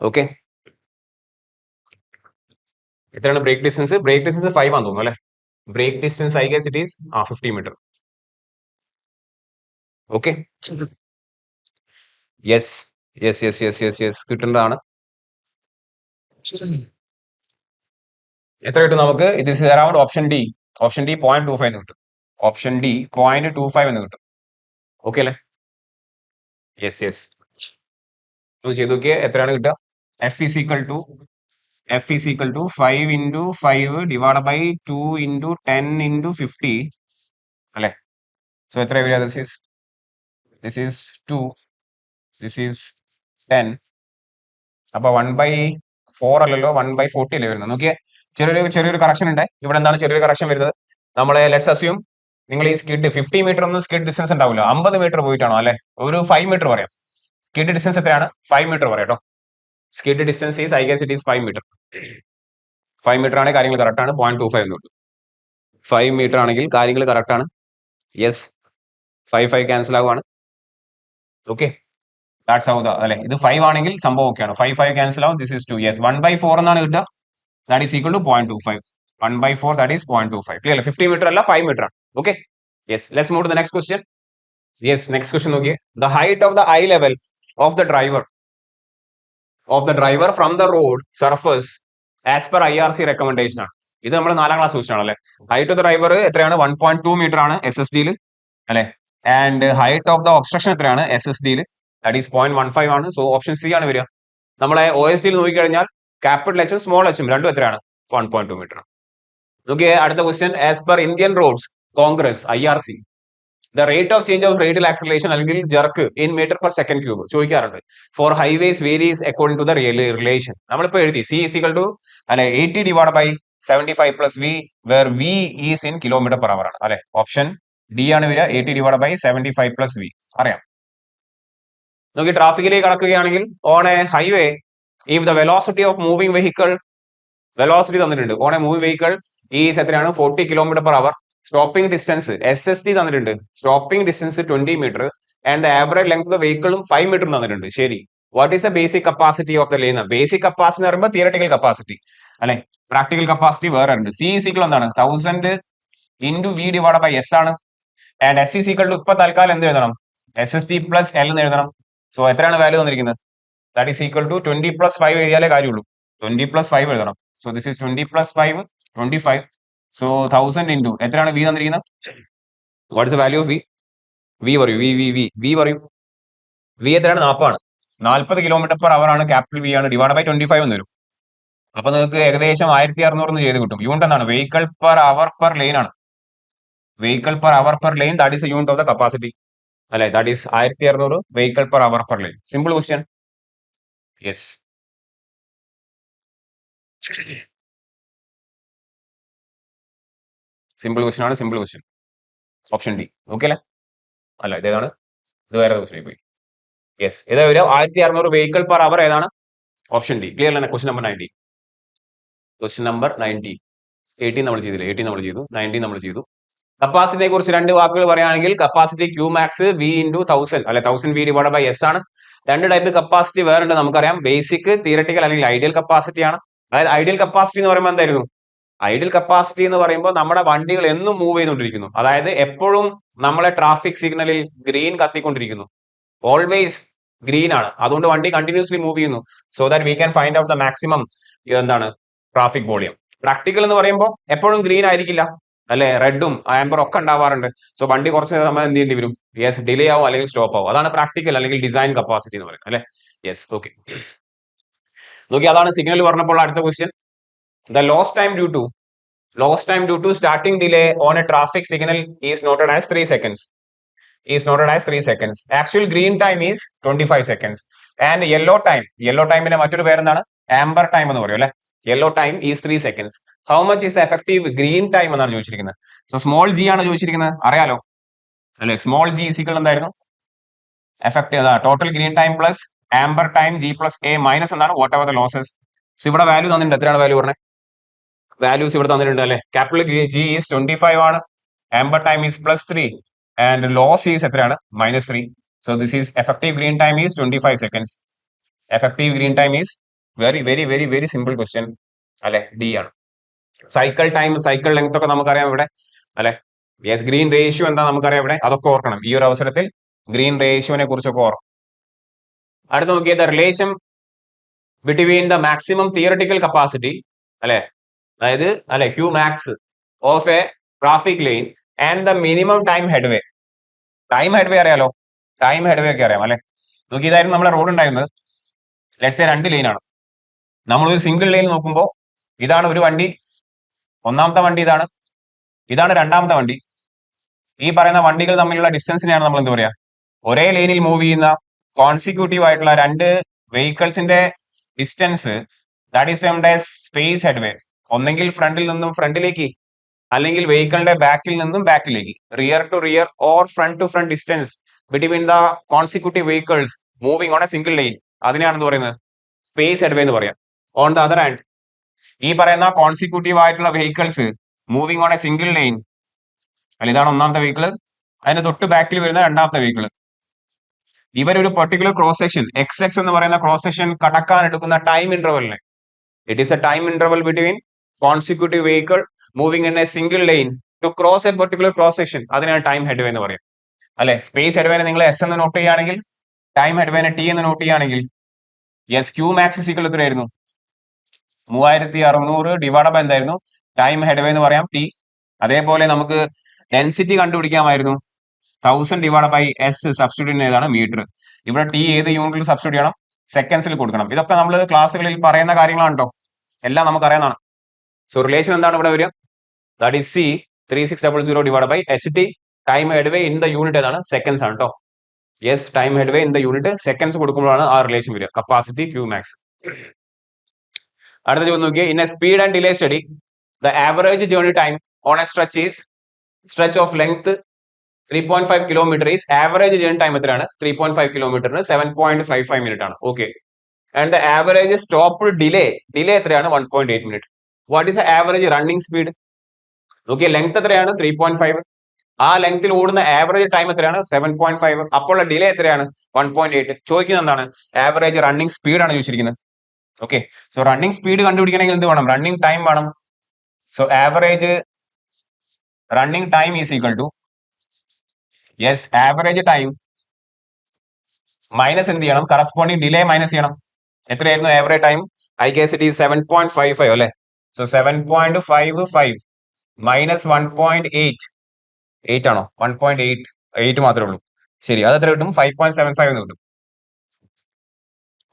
Okay, എത്രയാണ് brake distance? Brake distance 5 ആണെന്ന് തോന്നുന്നു അല്ലെ? Brake distance I guess it is 50 metre. Okay, yes yes yes yes yes yes കിട്ടേണ്ടതാണ്. എത്ര കിട്ടും നമുക്ക്? ഇത് is around option D. Option D 0.25 എന്ന് കിട്ടും. ഓപ്ഷൻ ഡി 0.25 എന്ന് കിട്ടും. ഓക്കെ അല്ലേ? യെസ് യെസ്, ഒന്ന് ചെയ്ത് നോക്കിയേ എത്രയാണ് കിട്ടുക. F is equal to 5 into 5 divide by 2 into 10 into 50 അല്ലെ? സോ എത്ര വരിക? This is 2, this is 10. അപ്പൊ 1/4 അല്ലല്ലോ, 1/40 അല്ലേ വരുന്നത്. നോക്കിയേ, ചെറിയൊരു കറക്ഷൻ ഉണ്ട് ഇവിടെ. എന്താണ് ചെറിയൊരു കറക്ഷൻ വരുന്നത്? നമ്മളെ ലെറ്റ്സ് അസ്യൂം നിങ്ങൾ ഈ സ്കിഡ് 50 മീറ്റർ ഒന്നും സ്കിഡ് ഡിസ്റ്റൻസ് ഉണ്ടാവില്ല, 50 മീറ്റർ പോയിട്ടാണോ അല്ലെ? ഒരു 5 മീറ്റർ പറയാം. സ്കിഡ് ഡിസ്റ്റൻസ് എത്രയാണ്? 5 മീറ്റർ പറയാം കേട്ടോ. Skid distance is I guess it is 5 metre. 5 metre ആണെങ്കിൽ കാര്യങ്ങൾ കറക്റ്റ് ആണ്. 0.25 എന്ന് കിട്ടും. 5 മീറ്റർ ആണെങ്കിൽ കാര്യങ്ങൾ കറക്റ്റ് ആണ്. യെസ്, 5 ക്യാൻസൽ ആവുകയാണ്. ഓക്കെ, ദാറ്റ്സ് ഹൗ ദ അല്ലെ? ഇത് 5 ആണെങ്കിൽ സംഭവം ഓക്കെയാണ്. 5 ക്യാൻസൽ ആവും. This is 2. യെസ്, 1/4 എന്നാണ് കിട്ടുക. That is equal to 0.25. 1/4 that is 0.25. Clear അല്ലേ? 50 മീറ്റർ അല്ല, 5 മീറ്റർ ആണ്. Okay, yes, let's move to the next question. Yes, next question നോക്കിയേ. The height of the eye level of the driver from the road surface as per IRC recommendation ആണ്. ഇത് നമ്മൾ 4ാം class question ആണ് അല്ലെ? Height of the driver എത്രയാണ്? 1.2 metre ആണ് SSD അല്ലെ? And height of the obstruction എത്രയാണ്? SSD ദാറ്റ് ഈസ് 0.15 ആണ്. സോ ഓപ്ഷൻ സി ആണ് വരിക. നമ്മളെ OSD നോക്കിക്കഴിഞ്ഞാൽ ക്യാപിറ്റൽ എച്ചും സ്മോൾ എച്ചും രണ്ടും എത്രയാണ്? 1.2 മീറ്റർ. നോക്കിയേ അടുത്ത question. As per Indian Roads Congress IRC the rate of change of radial acceleration അല്ലെങ്കിൽ jerk in metre per second cube ചോദിക്കാറുണ്ട്. For highways varies according to the relation. നമ്മളിപ്പോ എഴുതി സി ഈസിക്കൽ ടു അല്ലെ 80 divide by 75 plus V, where V is in kilometre per hour ആണ് അല്ലെ. Option D ആണ് വരിക, 80 divide by 75 plus V. അറിയാം. നോക്കി ട്രാഫിക്കിലേക്ക് കടക്കുകയാണെങ്കിൽ on a highway if the velocity of moving vehicle, velocity തന്നിട്ടുണ്ട്, on a moving vehicle is എത്രയാണ് 40 kilometre per hour. Stopping distance SST തന്നിട്ടുണ്ട്, stopping distance 20 metre and the average length of the വെഹിക്കിളും 5 metre തന്നിട്ടുണ്ട്. ശരി, what is the basic capacity of the lane? Basic capacity എന്ന് പറയുമ്പോൾ theoretical capacity അല്ലെ, practical capacity വേറെ ഉണ്ട്. സി ഈസിക്കൽ എന്താണ് 1000 into V divide by S ആണ്. ആൻഡ് എസ് ഈസിക്കൽ ടു ഇപ്പൊ തൽക്കാലം എന്ത് എഴുതണം, SST പ്ലസ് എൽ എന്ന് എഴുതണം. സോ എത്രയാണ് വാല്യൂ തന്നിരിക്കുന്നത്? That is equal to 20 plus 5 എഴുതിയാലേ കാര്യമുള്ളൂ. 20 പ്ലസ് 5 എഴുതണം. So this is 20 plus 5 25. So 1000 into എത്രയാണ് വി തന്നിരിക്കുന്നത്? What is the value of V? V പറയൂ, വി വി വി വി പറയൂ. വി എത്രയാണ്? 40 ആണ്. 40 കിലോമീറ്റർ പെർ അവർ ആണ്, ക്യാപിറ്റൽ വി ആണ്. ഡിവൈഡ് ബൈ 25 എന്ന് വരും. അപ്പൊ നിങ്ങൾക്ക് ഏകദേശം 1600 ചെയ്ത് കിട്ടും. യൂണിറ്റ് എന്താണ്? Vehicle per hour per lane ആണ്. Vehicle per hour per lane, that is unit of the capacity അല്ലെ. That is 1600 vehicle per hour per lane. Simple question. Yes, simple question ആണ്. Simple question. Option D. Okay അല്ലേ? അല്ല, ഇതേതാണ്? ഇത് വേറെ question പോയി. Yes, ഇതേ വരും 1600 വെഹിക്കിൾ പെർ അവർ. ഏതാണ്? Option D. ക്ലിയർ അല്ലേ? Question number 90. Question number 90. 18 നമ്മൾ ചെയ്തില്ല, 18 നമ്മൾ ചെയ്തു, 19 നമ്മൾ ചെയ്തു. കപ്പാസിറ്റിയെ കുറിച്ച് രണ്ട് വാക്കുകൾ പറയുകയാണെങ്കിൽ capacity Q max V into 1000 അല്ലെ, 1000 വി ഡിവൈഡ് ബൈ എസ് ആണ്. രണ്ട് ടൈപ്പ് കപ്പാസിറ്റി വേറെ ഉണ്ട് നമുക്കറിയാം. ബേസിക്, തിയറട്ടിക്കൽ അല്ലെങ്കിൽ ഐഡിയൽ കപ്പാസിറ്റി ആണ്. അതായത് ഐഡിയൽ കപ്പാസിറ്റി എന്ന് പറയുമ്പോൾ എന്തായിരുന്നു? ഐഡിയൽ കപ്പാസിറ്റി എന്ന് പറയുമ്പോൾ നമ്മുടെ വണ്ടികൾ എന്നും മൂവ് ചെയ്തുകൊണ്ടിരിക്കുന്നു. അതായത് എപ്പോഴും നമ്മളെ ട്രാഫിക് സിഗ്നലിൽ ഗ്രീൻ കത്തിക്കൊണ്ടിരിക്കുന്നു, ഓൾവേസ് ഗ്രീൻ ആണ്. അതുകൊണ്ട് വണ്ടി കണ്ടിന്യൂസ്ലി മൂവ് ചെയ്യുന്നു. So that we can find out the maximum എന്താണ് ട്രാഫിക് വോളിയം. പ്രാക്ടിക്കൽ എന്ന് പറയുമ്പോൾ എപ്പോഴും ഗ്രീൻ ആയിരിക്കില്ല അല്ലെ, റെഡും ആംബറും ഒക്കെ ഉണ്ടാവാറുണ്ട്. സോ വണ്ടി കുറച്ച് സമയം എന്ത് ചെയ്യേണ്ടി വരും? യെസ്, ഡിലേ ആവും അല്ലെങ്കിൽ സ്റ്റോപ്പ് ആവും. അതാണ് പ്രാക്ടിക്കൽ അല്ലെങ്കിൽ ഡിസൈൻ കപ്പാസിറ്റി എന്ന് പറയുന്നത് അല്ലെ. Yes, okay. നോക്കി, അതാണ് സിഗ്നൽ പറഞ്ഞപ്പോൾ അടുത്ത question. The lost time due to starting delay on a traffic signal is noted as 3 seconds. Actual green time is 25 seconds. And yellow ടൈമിന്റെ മറ്റൊരു പേരെന്താണ്? ആംബർ ടൈം എന്ന് പറയും അല്ലെ. Yellow time is 3 seconds. How much is effective green time എന്നാണ് ചോദിച്ചിരിക്കുന്നത്. So small G ആണ് ചോദിച്ചിരിക്കുന്നത്, അറിയാലോ അല്ലെ. സ്മോൾ ജി ഈസിക്കൽ എന്തായിരുന്നു? Effective total green time plus amber time G plus A minus എന്താണ് whatever the losses. So ഇവിടെ value തന്നിട്ടുണ്ട്. എത്രയാണ് വാല്യൂ പറഞ്ഞത്? വാല്യൂസ് ഇവിടെ തന്നിട്ടുണ്ട് അല്ലെ. ക്യാപിറ്റൽ ജി ഈസ് 25 ആണ്, amber time is +3 and loss is എത്രയാണ്? -3. So this is effective green time is 25 seconds. Effective green time is very simple question അല്ലെ. ഡി ആണ്. സൈക്കിൾ ടൈം, സൈക്കിൾ ലെങ്ത് ഒക്കെ നമുക്കറിയാം ഇവിടെ അല്ലെ. യെസ്, ഗ്രീൻ റേഷ്യോ എന്താ നമുക്കറിയാം ഇവിടെ. അതൊക്കെ ഓർക്കണം ഈ ഒരു അവസരത്തിൽ. ഗ്രീൻ റേഷ്യോനെ കുറിച്ചൊക്കെ ഓർക്കും. അടുത്ത് നോക്കിയത് relation between the maximum theoretical capacity അല്ലെ, അതായത് അല്ലെ Q max of a traffic lane and the minimum time headway. Time headway അറിയാലോ, ടൈം ഹെഡ്വേ ഒക്കെ അറിയാം അല്ലെ. നോക്കി, ഇതായിരുന്നു നമ്മുടെ റോഡ് ഉണ്ടായിരുന്നത്. ലെറ്റ്സ് സേ 2 ലൈനാണ്. നമ്മളൊരു സിംഗിൾ ലൈൻ നോക്കുമ്പോൾ ഇതാണ് ഒരു വണ്ടി, ഒന്നാമത്തെ വണ്ടി ഇതാണ്, ഇതാണ് രണ്ടാമത്തെ വണ്ടി. ഈ പറയുന്ന വണ്ടികൾ തമ്മിലുള്ള ഡിസ്റ്റൻസിനെയാണ് നമ്മൾ എന്ത് പറയാ? ഒരേ ലൈനിൽ മൂവ് ചെയ്യുന്ന കോൺസിക്യൂട്ടീവ് ആയിട്ടുള്ള രണ്ട് വെഹിക്കിൾസിന്റെ distance, that is termed as space headway. ഒന്നെങ്കിൽ ഫ്രണ്ടിൽ നിന്നും ഫ്രണ്ടിലേക്ക്, അല്ലെങ്കിൽ വെഹിക്കിളിന്റെ ബാക്കിൽ നിന്നും ബാക്കിലേക്ക്. Rear to rear or front to front distance between the consecutive vehicles moving on a single lane, അതിനെയാണെന്ന് പറയുന്നത് സ്പേസ് ഹെഡ്വേ എന്ന് പറയാം. ഓൺ ദ അതർ ഹാൻഡ്, ഈ പറയുന്ന കോൺസിക്യൂട്ടീവ് ആയിട്ടുള്ള vehicles moving on a single line അല്ല, ഇതാണ് ഒന്നാമത്തെ വെഹിക്കിൾ, അതിന്റെ തൊട്ട് ബാക്കിൽ വരുന്ന രണ്ടാമത്തെ വെഹിക്കിൾ. ഇവരൊരു പെർട്ടിക്കുലർ ക്രോസ് സെക്ഷൻ XX എന്ന് പറയുന്ന ക്രോസ് സെക്ഷൻ കടക്കാൻ എടുക്കുന്ന ടൈം ഇന്റർവെലിനെ, it is a time interval between consecutive vehicle moving in a single lane to cross a particular cross section, അതിനാണ് ടൈം ഹെഡ്വേ എന്ന് പറയും അല്ലെ. സ്പേസ് ഹെഡ്വേനെ നിങ്ങൾ S എന്ന് നോട്ട് ചെയ്യുകയാണെങ്കിൽ, ടൈം ഹെഡ്വേനെ T എന്ന് നോട്ട് ചെയ്യുകയാണെങ്കിൽ, യെസ്, ക്യൂ മാക്സ് ഈക്വൽ എത്രയായിരുന്നു? 3600 ഡിവൈഡ് ബൈ എന്തായിരുന്നു? ടൈം ഹെഡ്വേ എന്ന് പറയാം T. അതേപോലെ നമുക്ക് ഡെൻസിറ്റി കണ്ടുപിടിക്കാമായിരുന്നു. 1000 ഡിവൈഡ് ബൈ S സബ്സ്റ്റിറ്റ്യൂട്ട് ഏതാണ്? മീറ്റർ. ഇവിടെ T ഏത് യൂണിറ്റിൽ സബ്സ്റ്റിറ്റ്യൂട്ട് ചെയ്യണം? സെക്കൻഡ്സിൽ കൊടുക്കണം. ഇതൊക്കെ നമ്മൾ ക്ലാസ്സുകളിൽ പറയുന്ന കാര്യങ്ങളാണ് കേട്ടോ, എല്ലാം നമുക്കറിയാവുന്നതാണ്. സോ റിലേഷൻ എന്താണ് ഇവിടെ വരിക? That is C 3600 divide by HT time headway in the unit ഏതാണ്? സെക്കൻഡ്സ് ആണ് കേട്ടോ. Yes, time headway in the unit seconds കൊടുക്കുമ്പോഴാണ് ആ റിലേഷൻ വരിക, കപ്പാസിറ്റി ക്യൂ മാക്സ്. അടുത്ത ചോദ്യം നോക്കിയേ. In a speed and delay study the average journey time on a stretch of length 3.5 kilometre is average journey time എത്രയാണ്? 3.5 കിലോമീറ്ററിന് 7.55 minute ആണ്. Okay. And the average stop delay എത്രയാണ്? 1.8 minute. What is the average running speed? Nokia length എത്രയാണ്? 3.5. ആ ലെങ്ത്തിൽ ഓടുന്ന average time എത്രയാണ്? 7.5. അപ്പോൾ ഡിലേ എത്രയാണ്? 1.8. ചോദിക്കുന്നത് എന്താണ്? ആവറേജ് റണ്ണിംഗ് സ്പീഡ് ആണ് ചോദിച്ചിരിക്കുന്നത്. ഓക്കെ. സോ റണ്ണിംഗ് സ്പീഡ് കണ്ടുപിടിക്കണമെങ്കിൽ എന്ത് വേണം? റണ്ണിംഗ് ടൈം വേണം. So average running time is equal to average time minus എന്ത് ചെയ്യണം? കറസ്പോണ്ടിങ് ഡിലേ മൈനസ് ചെയ്യണം. എത്രയായിരുന്നു average time? I guess it is 7.55 അല്ലെ? സോ 7.55 മൈനസ് 1.8 ആണോ? 1.8 മാത്രമേ ഉള്ളൂ. ശരി, അത് എത്ര കിട്ടും? 5.75 എന്ന് കിട്ടും.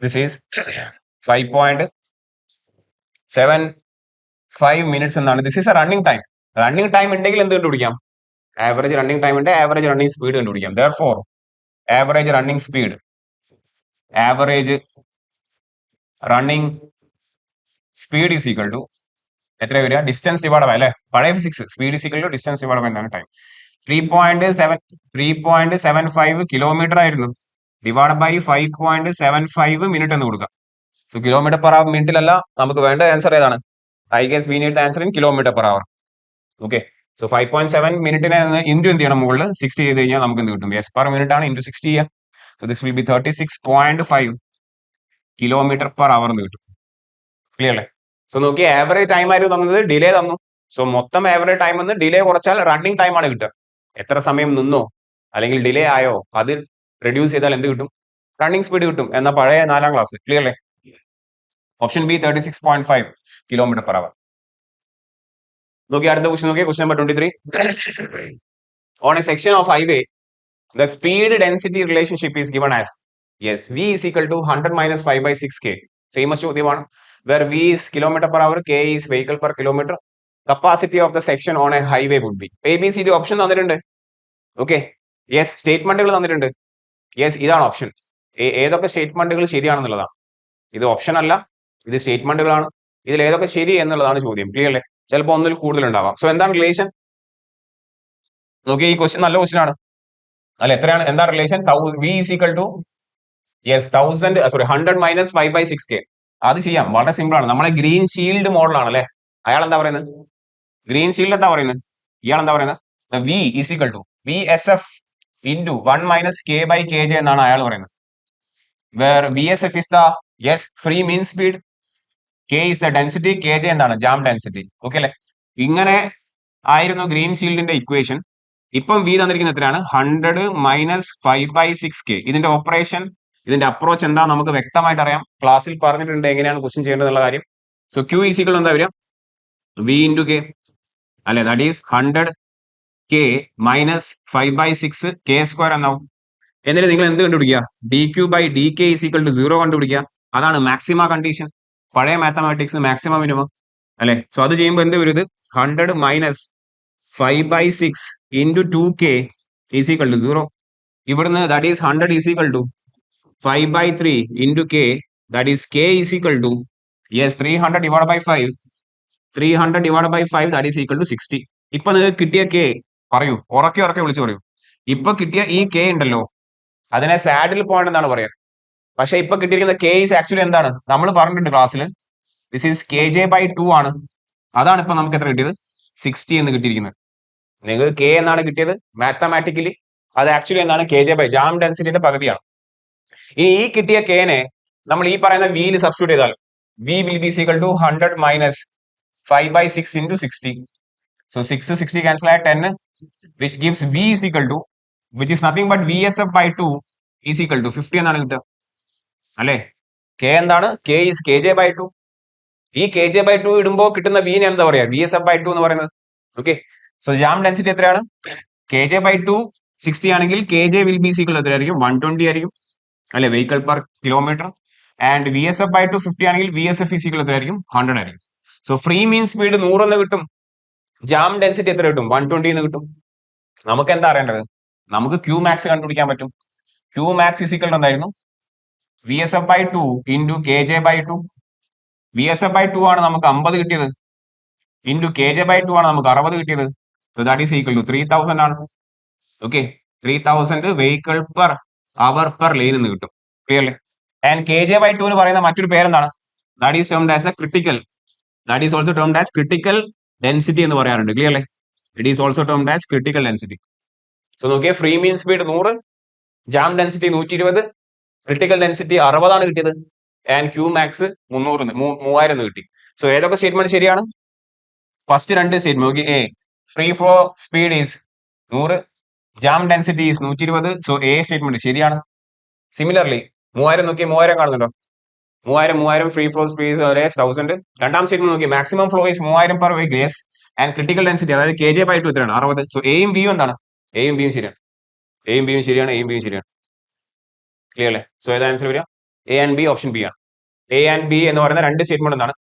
ദിസ് ഈസ് 5.75 മിനിറ്റ്സ് എന്നാണ്. This is a running time. Running time ഉണ്ടെങ്കിൽ എന്ത് കണ്ടുപിടിക്കാം? ആവറേജ് റണ്ണിംഗ് ടൈം ഉണ്ട്, ആവറേജ് റണ്ണിംഗ് സ്പീഡ് കണ്ടുപിടിക്കാം. Therefore average running speed, average running speed is equal to എത്ര വരിക? ഡിസ്റ്റൻസ് ഡിവൈഡ് ബൈ അല്ലെ? പഴയ physics, speed is equal to distance divide by എന്താണ്? ടൈം. 3.75 കിലോമീറ്റർ ആയിരുന്നു, ഡിവൈഡ് ബൈ 5.75 മിനിറ്റ് എന്ന് കൊടുക്കാം. സോ കിലോമീറ്റർ പെർ അവർ മിനിറ്റിലല്ല, നമുക്ക് വേണ്ട ആൻസർ ഏതാണ്? I guess we need the answer in kilometre per hour. Okay. So 5.7 മിനിറ്റിനെ ഇൻറ്റു എന്ത് ചെയ്യണം? മുകളിൽ 60 ചെയ്ത് കഴിഞ്ഞാൽ നമുക്ക് എന്ത് കിട്ടും? യെസ്, പെർ മിനിറ്റ് ആണ്, ഇൻറ്റു 60 ചെയ്യാം. So this will be 36.5 kilometre per hour എന്ന് കിട്ടും. ക്ലിയർ അല്ലേ? സോ നോക്കി, ആവറേജ് ടൈം ആയിരുന്നു തന്നത്, ഡിലേ തന്നു. സോ മൊത്തം ആവറേജ് ടൈം എന്ന് ഡിലേ കുറച്ചാൽ റണ്ണിംഗ് ടൈം ആണ് കിട്ടുക. എത്ര സമയം നിന്നോ അല്ലെങ്കിൽ ഡിലേ ആയോ അത് റെഡ്യൂസ് ചെയ്താൽ എന്ത് കിട്ടും? റണ്ണിംഗ് സ്പീഡ് കിട്ടും. എന്ന പഴയ 4ാം ക്ലാസ്. ക്ലിയർ അല്ലേ? ഓപ്ഷൻ ബി 36.5 കിലോമീറ്റർ പെർ അവർ. നോക്കി അടുത്ത ക്വസ്റ്റൻ നോക്കിയാൽ question number 23. On A section of highway the speed density relationship is given as v is equal to 100 minus 5 by 6k. famous ചോദ്യമാണ്. where v is kilometer per hour, k is vehicle per kilometer. capacity of the section on a highway would be abcd option തന്നിട്ടുണ്ട്. Okay. Yes, സ്റ്റേറ്റ്മെന്റുകൾ തന്നിട്ടുണ്ട്. Yes, ഇതാണ് option. ഏതൊക്കെ സ്റ്റേറ്റ്മെന്റുകൾ ശരിയാണെന്നുള്ളതാണ്. ഇത് option അല്ല, ഇത് സ്റ്റേറ്റ്മെന്റുകളാണ്. ഇതിൽ ഏതൊക്കെ ശരി എന്നുള്ളതാണ് ചോദ്യം. ക്ലിയർ അല്ലേ? ചിലപ്പോൾ ഒന്നിൽ കൂടുതൽ ഉണ്ടാവാം. സോ എന്താണ് റിലേഷൻ? നോക്കി, ഈ ക്വസ്റ്റ്യൻ നല്ല ക്വസ്റ്റ്യൻ ആണ് അല്ലെ? എത്രയാണ്? എന്താ relation? v is equal to 100 minus 5 by 6k. അത് ചെയ്യാം, വളരെ സിമ്പിൾ ആണ്. നമ്മളെ ഗ്രീൻ ഷീൽഡ് മോഡലാണ് അല്ലെ? അയാൾ എന്താ പറയുന്നത്? ഗ്രീൻ ഷീൽഡ് എന്താ പറയുന്നത്? ഇയാൾ എന്താ പറയുന്നത്? v is equal to vsf into 1 minus k by kj എന്നാണ് അയാൾ പറയുന്നത്. where vsf is the free mean speed, k is the density, kj എന്താണ്? Jam density. ഓക്കെ അല്ലെ? ഇങ്ങനെ ആയിരുന്നു ഗ്രീൻ ഷീൽഡിന്റെ ഇക്വേഷൻ. ഇപ്പം v തന്നിരിക്കുന്ന എത്രയാണ്? 100 മൈനസ് 5 ബൈ 6k. ഇതിന്റെ ഓപ്പറേഷൻ, ഇതിന്റെ അപ്രോച്ച് എന്താ നമുക്ക് വ്യക്തമായിട്ട് അറിയാം. ക്ലാസ്സിൽ പറഞ്ഞിട്ടുണ്ട് എങ്ങനെയാണ് ക്വസ്റ്റ്യൻ ചെയ്യേണ്ടതെന്നുള്ള കാര്യം. സോ q ഈസിക്കൽ എന്താ വരിക? v ഇൻറ്റു k അല്ലെ? That is 100k minus 5 by 6 k square എന്നാവും. എന്നിട്ട് നിങ്ങൾ എന്ത് കണ്ടുപിടിക്കുക? dq ബൈ dk ഈസിക്കൽ ടു 0 കണ്ടുപിടിക്കുക. അതാണ് മാക്സിമ കണ്ടീഷൻ. പഴയ മാത്തമാറ്റിക്സ് മാക്സിമം മിനിമം അല്ലെ? സോ അത് ചെയ്യുമ്പോൾ എന്ത് വരും? 100 minus 5 by 6 into 2k is equal to 0. ഇവിടുന്ന് that is 100 is equal to 5 by 3 into k, that is k is equal to 300 divided by 5. 300 divided by 5 that is equal to 60. ഇപ്പൊ നിങ്ങൾക്ക് കിട്ടിയ k പറയൂ, ഉറക്കെ വിളിച്ചു പറയൂ. ഇപ്പൊ കിട്ടിയ ഈ k ഉണ്ടല്ലോ, അതിനെ സാഡിൽ പോയിന്റ് എന്നാണ് പറയാ. പക്ഷെ ഇപ്പൊ കിട്ടിയിരിക്കുന്ന k is ആക്ച്വലി എന്താണ്? നമ്മൾ പറഞ്ഞിട്ടുണ്ട് ക്ലാസ്സിൽ, this is kj by 2 ആണ്. അതാണ് ഇപ്പൊ നമുക്ക് എത്ര കിട്ടിയത്? 60 എന്ന് കിട്ടിയിരിക്കുന്നത്. നിങ്ങൾക്ക് k എന്നാണ് കിട്ടിയത് മാത്തമാറ്റിക്കലി. അത് ആക്ച്വലി എന്താണ്? kj ബൈ ജാം ഡെൻസിറ്റിയുടെ പകുതിയാണ്. ഇനി ഈ കിട്ടിയ k നെ നമ്മൾ ഈ പറയുന്ന v യിൽ സബ്സ്റ്റിറ്റ്യൂട്ട് ചെയ്താൽ v will be equal to 100 minus 5 by 6 into 60. So 60 cancel ആയ 10, which gives v is equal to, which is nothing but vsf by 2 is equal to 50 എന്നാണ് കിട്ടുക അല്ലെ? k എന്താണ്? k is kj by 2. ഈ kj by 2 ഇടുമ്പോൾ കിട്ടുന്ന v നെ എന്താ പറയാ? vsf by 2 എന്ന് പറയുന്നത്. ഓക്കെ. സോ ജാം ഡെൻസിറ്റി എത്രയാണ്? kj by 2 60 ആണെങ്കിൽ kj will be equal എത്രയായിരിക്കും? 120 ആയിരിക്കും അല്ലെ? Vehicle per kilometre. And vsf by 2 50 ആണെങ്കിൽ vsf is equal എത്രയായിരിക്കും? 100 ആയിരിക്കും. സോ ഫ്രീ മീൻ സ്പീഡ് 100 എന്ന് കിട്ടും. ജാം ഡെൻസിറ്റി എത്ര കിട്ടും? 120 എന്ന് കിട്ടും. നമുക്ക് എന്താ അറിയേണ്ടത്? നമുക്ക് ക്യൂ മാക്സ് കണ്ടുപിടിക്കാൻ പറ്റും. ക്യൂ മാക്സ് ഇസിക്കൽ എന്തായിരുന്നു? VSF/2 into KJ/2. VSF/2 ആണ് നമുക്ക് 50 കിട്ടിയത്, ഇൻറ്റു KJ/2 ആണ് നമുക്ക് 60 കിട്ടിയത്. So that is equal to 3000 ആണ്. Okay, 3000 vehicle per hour per lane എന്ന് കിട്ടും. ക്ലിയർ അല്ലേ? ആൻഡ് KJ/2 എന്ന് പറയുന്ന മറ്റൊരു പേരെന്താണ്? That is termed as a critical, that is also termed as critical density എന്ന് പറയാറുണ്ട്. ക്ലിയർ അല്ലേ? It is also termed as critical density. So നോക്കിയേ, free mean speed 100, jam density 120, critical density 60 ആണ് കിട്ടിയത്, ആൻഡ് ക്യൂ മാക്സ് 3000 കിട്ടി. So ഏതൊക്കെ statement ശരിയാണ്? First രണ്ട് സ്റ്റേറ്റ്മെന്റ് നോക്കി. A, free flow speed is 100, jam density is 120. So A statement ശരിയാണ്. Similarly 3000 നോക്കി, 3000 കാണുന്നുണ്ടോ? 3000 ഫ്രീ ഫ്ലോ സ്പീഡ് 1000. രണ്ടാം സ്റ്റേറ്റ്മെന്റ് നോക്കി, maximum flow is 3000 per vehicle, yes, and critical density അതായത് KJ/2 എത്രയാണ്? 60. സോ എയും ബിയും എന്താണ്? എയും ബിയും ശരിയാണ്. എയും ബിയും ശരിയാണ്. എയും ബിയും ശരിയാണ്. ക്ലിയർ അല്ലേ? സോ ഏതാ ആൻസർ വരിക? A and B, option B ആണ്. എ ആൻഡ് ബി എന്ന് പറയുന്ന രണ്ട് സ്റ്റേറ്റ്മെന്റ് എന്താണ്?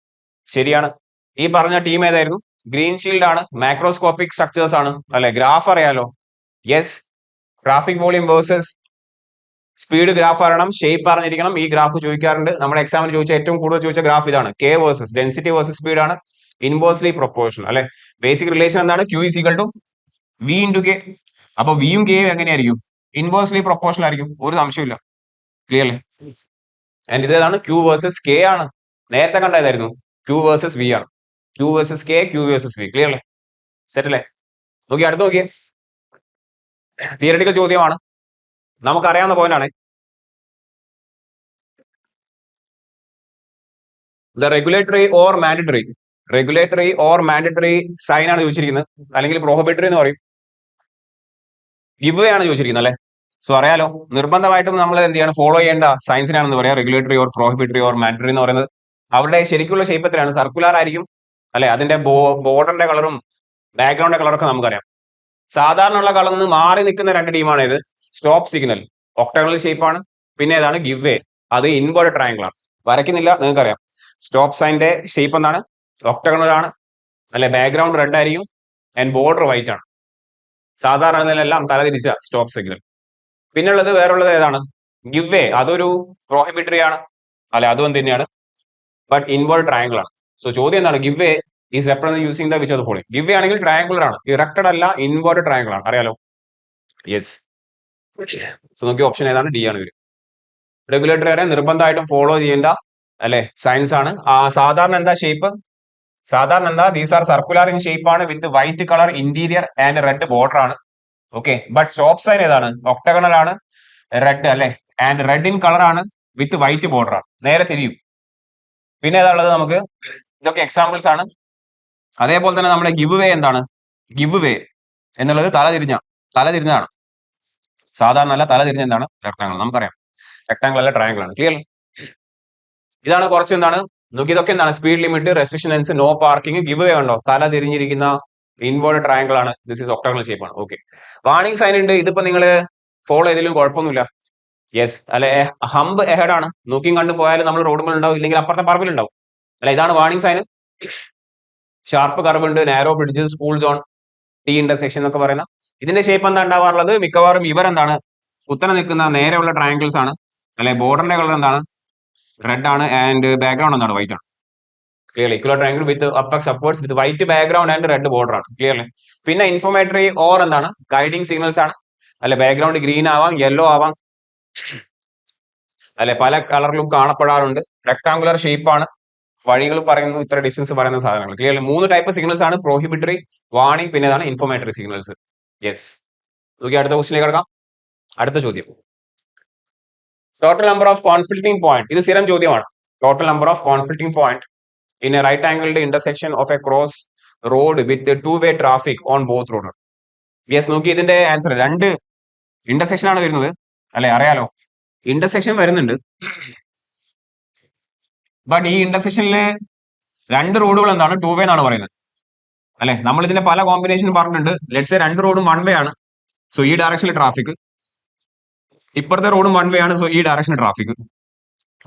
ശരിയാണ്. ഈ പറഞ്ഞ ടീം ഏതായിരുന്നു? ഗ്രീൻ ഷീൽഡ് ആണ്, മാക്രോസ്കോപ്പിക് സ്ട്രക്ചേഴ്സ് ആണ് അല്ലെ? ഗ്രാഫ് അറിയാലോ? Yes, traffic volume versus speed graph അറിയണം, ഷേപ്പ് അറിഞ്ഞിരിക്കണം. ഈ ഗ്രാഫ് ചോദിക്കാറുണ്ട്. നമ്മുടെ എക്സാമിന് ചോദിച്ച ഏറ്റവും കൂടുതൽ ചോദിച്ച ഗ്രാഫ് ഇതാണ്. K versus density versus speed ആണ്, ഇൻവേഴ്സ്ലി പ്രൊപ്പോർഷണൽ അല്ലെ? ബേസിക് റിലേഷൻ എന്താണ്? Q is equal to V into K. അപ്പൊ വിയും കെയും എങ്ങനെയായിരിക്കും? ഇൻവേഴ്സ്ലി പ്രൊപ്പോർഷണൽ ആയിരിക്കും, ഒരു സംശയമില്ല. ക്ലിയർ അല്ലേ? ആൻഡ് ഇതേതാണ്? ക്യൂ വേഴ്സസ് കെ ആണ്. നേരത്തെ കണ്ടതായിരുന്നു ക്യൂ വേഴ്സസ് വി ആണ്. Q versus K, Q versus V. Clear അല്ലേ? സെറ്റ് അല്ലേ? നോക്കി, അടുത്ത് നോക്കിയേ, തിയററ്റിക്കൽ ചോദ്യമാണ്, നമുക്കറിയാവുന്ന പോയിന്റ് ആണ്. The regulatory or mandatory sign ആണ് ചോദിച്ചിരിക്കുന്നത്, അല്ലെങ്കിൽ പ്രോഹിബിറ്ററി എന്ന് പറയും. ഗിവ് ആണ് ചോദിച്ചിരിക്കുന്നത് അല്ലെ? സോ അറിയാലോ, നിർബന്ധമായിട്ടും നമ്മൾ എന്ത് ചെയ്യണം? ഫോളോ ചെയ്യേണ്ട സയൻസിനാണെന്ന് പറയാം റെഗുലേറ്ററി ഓർ പ്രോഹിബിറ്ററി ഓർ മാൻഡറ്ററി എന്ന് പറയുന്നത്. അവരുടെ ശരിക്കുള്ള ഷേപ്പ് എത്രയാണ്? സർക്കുലർ ആയിരിക്കും അല്ലെ? അതിന്റെ ബോർഡറിന്റെ കളറും ബാക്ക്ഗ്രൗണ്ടിന്റെ കളറൊക്കെ നമുക്കറിയാം. സാധാരണ ഉള്ള കളറിൽ നിന്ന് മാറി നിൽക്കുന്ന രണ്ട് ടീമാണ് ഇത്. സ്റ്റോപ്പ് സിഗ്നൽ ഒക്ടഗണൽ ഷേപ്പാണ്. പിന്നെ ഏതാണ്? ഗിവ് വേ, അത് ഇൻവേർഡ് ട്രയാങ്കിൾ ആണ്. വരയ്ക്കുന്നില്ല, നിങ്ങൾക്കറിയാം. സ്റ്റോപ്പ് സൈന്റെ ഷേപ്പ് എന്താണ്? ഒക്ടഗണൽ ആണ് അല്ലെ? ബാക്ക്ഗ്രൗണ്ട് റെഡ് ആയിരിക്കും ആൻഡ് ബോർഡർ വൈറ്റ് ആണ്. സാധാരണ തലതിരിച്ച സ്റ്റോപ്പ് സിഗ്നൽ. പിന്നുള്ളത് വേറുള്ളത് ഏതാണ്? ഗിവ് വേ, അതൊരു പ്രോഹിബിറ്ററി ആണ് അല്ലെ? അതും എന്ത് തന്നെയാണ്? ബട്ട് ഇൻവേർഡ് ട്രയാങ്കിൾ ആണ്. സോ ചോദ്യം എന്താണ്? Give way is represent using the which of the following. Give വേ ആണെങ്കിൽ ട്രയാങ്കുലർ ആണ്, ഇറക്റ്റഡ് അല്ല, ഇൻവേർഡ് ട്രയാങ്കിൾ ആണ്. അറിയാലോ? യെസ്. സോ നോക്കി, ഓപ്ഷൻ ഏതാണ്? ഡി ആണ് വരും. റെഗുലേറ്ററി വരെ നിർബന്ധമായിട്ടും ഫോളോ ചെയ്യേണ്ട അല്ലെ സയൻസ് ആണ്. സാധാരണ എന്താ shape? These are circular in shape ആണ്, with white colour interior and red border ആണ്. ഓക്കെ, ബട്ട് സ്റ്റോപ്പ് സൈൻ ഏതാണ്? ഒക്ടഗണൽ ആണ്, റെഡ് അല്ലെ? ആൻഡ് റെഡ് ഇൻ കളർ ആണ്, വിത്ത് വൈറ്റ് ബോർഡർ ആണ്. നേരെ തിരിയും. പിന്നെ ഏതാണുള്ളത് നമുക്ക്? ഇതൊക്കെ എക്സാമ്പിൾസ് ആണ്. അതേപോലെ തന്നെ നമ്മുടെ ഗിവ് വേ എന്താണ്? ഗിവ് വേ എന്നുള്ളത് തലതിരിഞ്ഞതാണ്. സാധാരണ അല്ല, തലതിരിഞ്ഞ എന്താണ്? റെക്ടാങ്കിൾ. നമുക്കറിയാം റെക്ടാങ്കിൾ അല്ല, ട്രയാങ്കിൾ ആണ്. ക്ലിയർ? ഇതാണ് കുറച്ച് എന്താണ് നോക്കി. ഇതൊക്കെ എന്താണ്? Speed limit, restrictions, no parking, give way ഉണ്ടോ? തല തിരിഞ്ഞിരിക്കുന്ന ഇൻവേർഡ് ട്രയാങ്കിൾ ആണ്. ദിസ് ഈസ് ഒക്ടഗണൽ ഷേപ്പ് ആണ്. ഓക്കെ, വാർണിംഗ് സൈൻ ഉണ്ട്. ഇതിപ്പോ നിങ്ങൾ ഫോളോ ചെയ്തിലും കുഴപ്പമൊന്നുമില്ല. യെസ് അല്ലെ? ഹംബ് എഹെഡ് ആണ്. നോക്കിയും കണ്ടു പോയാലും നമ്മൾ റോഡ് മേൽ ഉണ്ടാവും, ഇല്ലെങ്കിൽ അപ്പുറത്തെ പറമ്പിൽ ഉണ്ടാവും അല്ലെ? ഇതാണ് വാർണിംഗ് സൈൻ. ഷാർപ്പ് കർവ് ഉണ്ട്, narrow bridge, school zone, T intersection എന്നൊക്കെ പറയുന്ന. ഇതിന്റെ ഷേപ്പ് എന്താ ഉണ്ടാവാറുള്ളത്? മിക്കവാറും ഇവരെന്താണ്? കുത്തനെ നിൽക്കുന്ന നേരെയുള്ള ട്രയാങ്കിൾസ് ആണ് അല്ലെ? ബോർഡറിന്റെ കളർ എന്താണ്? റെഡ് ആണ്, ആൻഡ് ബാക്ക്ഗ്രൗണ്ട് എന്താണ്? വൈറ്റ് ആണ്. Clearly? Equal triangle with apex upwards with white background and red border ആണ്. ക്ലിയർലി? പിന്നെ ഇൻഫോർമേറ്ററി ഓർ എന്താണ്? ഗൈഡിങ് സിഗ്നൽസ് ആണ് അല്ലെ? ബാക്ക്ഗ്രൗണ്ട് ഗ്രീൻ ആവാം, യെല്ലോ ആവാം അല്ലെ? പല കളറിലും കാണപ്പെടാറുണ്ട്. റെക്ടാങ്കുലർ ഷേപ്പ് ആണ്. വഴികൾ പറയുന്നു, ഇത്ര ഡിസ്റ്റൻസ് പറയുന്ന സാധനങ്ങൾ. ക്ലിയർലി? 3 ടൈപ്പ് സിഗ്നൽസ് ആണ്: പ്രോഹിബിറ്ററി, വാർണിംഗ്, പിന്നെ ഏതാണ്? Informatory signals. യെസ്. നോക്കി, അടുത്ത ക്വസ്റ്റിലേക്ക് കിടക്കാം. അടുത്ത ചോദ്യം, total number of conflicting point. ഇത് സ്ഥിരം ചോദ്യമാണ്. Total number of conflicting point in a right angled intersection of a cross road with 2-way traffic on both road. Yes. നോക്കി, ഇതിന്റെ ആൻസർ രണ്ട് ഇന്റർസെക്ഷൻ ആണ് വരുന്നത് അല്ലെ? അറിയാലോ, ഇന്റർസെക്ഷൻ വരുന്നുണ്ട്. ബട്ട് ഈ ഇന്റർസെക്ഷനിലെ രണ്ട് റോഡുകൾ എന്താണ്? 2-way എന്നാണ് പറയുന്നത് അല്ലെ? നമ്മൾ ഇതിന്റെ പല കോമ്പിനേഷൻ പറഞ്ഞിട്ടുണ്ട്. ലെറ്റ്സ് സേ രണ്ട് റോഡും 1-way ആണ്. സോ ഈ ഡയറക്ഷനിൽ ട്രാഫിക്, ഇപ്പുറത്തെ റോഡും 1-way ആണ്. സോ ഈ ഡയറക്ഷനിൽ ട്രാഫിക്.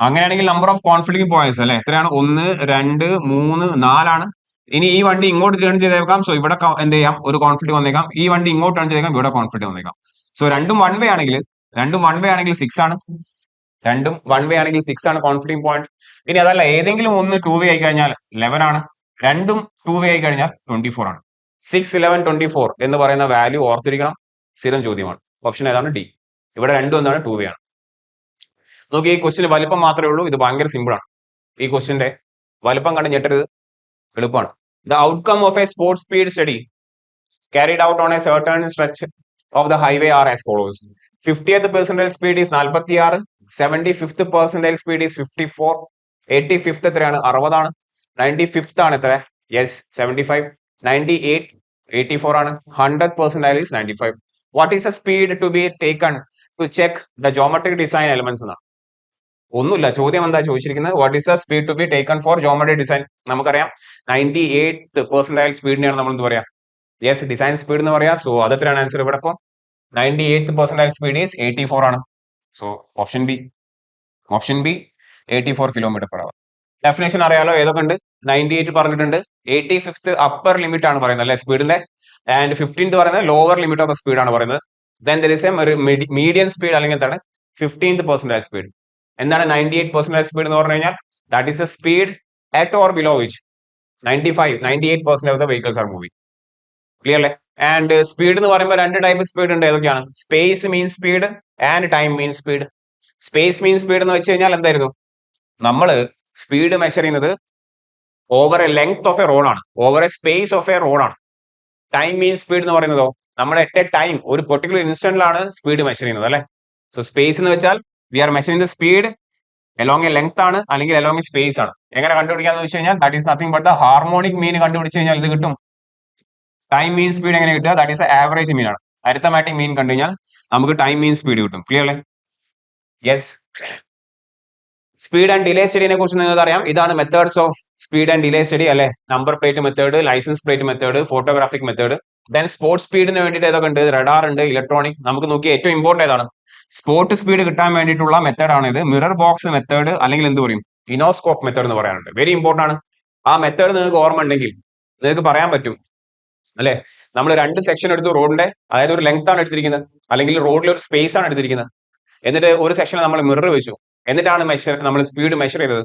അങ്ങനെയാണെങ്കിൽ നമ്പർ ഓഫ് കോൺഫ്ലിക്റ്റിംഗ് പോയിന്റ്സ് അല്ലെ എത്രയാണ്? 1, 2, 3, 4 ആണ്. ഇനി ഈ വണ്ടി ഇങ്ങോട്ട് ടേൺ ചെയ്തേക്കാം. സോ ഇവിടെ എന്ത് ചെയ്യാം, ഒരു കോൺഫ്ലിക്ട് വന്നേക്കാം. ഈ വണ്ടി ഇങ്ങോട്ട് ടേൺ ചെയ്തേക്കാം, ഇവിടെ കോൺഫ്ലിക്ട് വന്നേക്കാം. സോ രണ്ടും വൺ വേ ആണെങ്കിൽ 6 ആണ്. രണ്ടും വൺ വേ ആണെങ്കിൽ 6 ആണ് കോൺഫ്ലിക്റ്റിംഗ് പോയിന്റ്. ഇനി അതല്ല, ഏതെങ്കിലും ഒന്ന് ടു വേ ആയി കഴിഞ്ഞാൽ 11 ആണ്. രണ്ടും ടു വേ ആയി കഴിഞ്ഞാൽ 24 ആണ്. 6, 11, 24 എന്ന് പറയുന്ന വാല്യൂ ഓർത്തിരിക്കണം. സ്ഥിരം ചോദ്യമാണ്. ഓപ്ഷൻ ഏതാണ്? ഡി. ഇവിടെ രണ്ടും എന്താണ്? ടു വേ ആണ്. നോക്കി, ഈ ക്വസ്റ്റിന് വലിപ്പം മാത്രമേ ഉള്ളൂ. ഇത് ഭയങ്കര സിമ്പിൾ ആണ്. ഈ ക്വസ്റ്റിന്റെ വലിപ്പം കണ്ട് ഞെട്ടരുത്, എളുപ്പമാണ്. The outcome of A sports speed study carried out on a certain stretch of the highway are as follows. 50th percentile speed is 46, 75th percentile speed is 54, 85th എത്രയാണ്? 60 ആണ്. 95th ആണ് എത്ര? യെസ്, 75. 98, 84 ആണ്. 100th percentile is 95. What is the speed to be taken to check the geometric design elements എന്നാണ്. ഒന്നുമില്ല, ചോദ്യം എന്താ ചോദിച്ചിരിക്കുന്നത്? What is the speed to be taken for geometry design? നമുക്കറിയാം 98th percentile സ്പീഡിനെയാണ് നമ്മൾ എന്ത് പറയാം? യെസ്, ഡിസൈൻ സ്പീഡ് എന്ന് പറയാം. സോ അതെത്രയാണ് ആൻസർ ഇവിടെ? ഇപ്പോൾ 98th percentile സ്പീഡ് ഈസ് 84 ആണ്. So option B 84 km/h. Definition അറിയാലോ, ഏതൊക്കെ ഉണ്ട്? 98 പറഞ്ഞിട്ടുണ്ട്. 85th അപ്പർ ലിമിറ്റ് ആണ് പറയുന്നത് അല്ലെ സ്പീഡിന്റെ, ആൻഡ് 15th പറയുന്നത് lower limit of the speed ആണ് പറയുന്നത്. Then there is A median speed, അല്ലെങ്കിൽ എന്താണ് 15th percentile സ്പീഡ്. എന്താണ് 98 percentile സ്പീഡ് എന്ന് പറഞ്ഞു കഴിഞ്ഞാൽ? That is A speed at or below which 98% of the vehicles are moving. Clear അല്ലേ? ആൻഡ് സ്പീഡ് എന്ന് പറയുമ്പോൾ രണ്ട് ടൈപ്പ് സ്പീഡ് ഉണ്ട്. ഏതൊക്കെയാണ്? Space mean speed and time mean speed. Space mean speed എന്ന് വെച്ച് കഴിഞ്ഞാൽ എന്തായിരുന്നു? നമ്മൾ സ്പീഡ് മെഷർ ചെയ്യുന്നത് over a length of a road ആണ്, over a space of a road ആണ്. ടൈം മീൻ സ്പീഡ് എന്ന് പറയുന്നതോ നമ്മൾ അറ്റ് എ ടൈം, ഒരു പെർട്ടിക്കുലർ ഇൻസ്റ്റന്റിലാണ് സ്പീഡ് മെഷർ ചെയ്യുന്നത് അല്ലെ. സോ സ്പേസ് എന്ന് വെച്ചാൽ we are measuring the speed along A length ആണ്, അല്ലെങ്കിൽ എലോങ് എ സ്പേസ് ആണ്. എങ്ങനെ കണ്ടുപിടിക്കാന്ന് വെച്ച് കഴിഞ്ഞാൽ that is nothing but the harmonic mean കണ്ടുപിടിച്ച് കഴിഞ്ഞാൽ ഇത് കിട്ടും. ടൈം മീൻ സ്പീഡ് എങ്ങനെ കിട്ടുക? ദാറ്റ് ഈസ് ആവറേജ് മീൻ ആണ്. അരിത്തമാറ്റിക് മീൻ കണ്ടു കഴിഞ്ഞാൽ നമുക്ക് ടൈം മീൻ സ്പീഡ് കിട്ടും. ക്ലിയർ അല്ലേ? യെസ്. സ്പീഡ് ആൻഡ് ഡിലേ സ്റ്റഡിനെ കുറിച്ച് നിങ്ങൾക്ക് അറിയാം. ഇതാണ് methods of speed and delay study അല്ലെ. Number plate method, licence plate method, photographic method. Then spot സ്പീഡിന് വേണ്ടിയിട്ട് ഏതൊക്കെ ഉണ്ട്? റഡാർ ഉണ്ട്, ഇലക്ട്രോണിക്. നമുക്ക് നോക്കി ഏറ്റവും ഇമ്പോർട്ടന്റ് ഏതാണ്? സ്പോട്ട് സ്പീഡ് കിട്ടാൻ വേണ്ടിയിട്ടുള്ള മെത്തേഡ് ആണ് ഇത്. മിറർ ബോക്സ് മെത്തേഡ്, അല്ലെങ്കിൽ എന്ത് പറയും? ഇനോസ്കോപ്പ് മെത്തേഡ് എന്ന് പറയാനുണ്ട്. വെരി ഇമ്പോർട്ടന്റ് ആണ്. ആ മെത്തേഡ് നിങ്ങൾക്ക് ഓർമ്മ ഉണ്ടെങ്കിൽ നിങ്ങൾക്ക് പറയാൻ പറ്റും അല്ലെ. നമ്മൾ രണ്ട് സെക്ഷൻ എടുത്തു റോഡിന്റെ, അതായത് ഒരു ലെങ്ത് ആണ് എടുത്തിരിക്കുന്നത്, അല്ലെങ്കിൽ റോഡിൽ ഒരു സ്പേസ് ആണ് എടുത്തിരിക്കുന്നത്. എന്നിട്ട് ഒരു സെക്ഷനിൽ നമ്മൾ മിറർ വെച്ചു, എന്നിട്ടാണ് നമ്മൾ സ്പീഡ് മെഷർ ചെയ്തത്.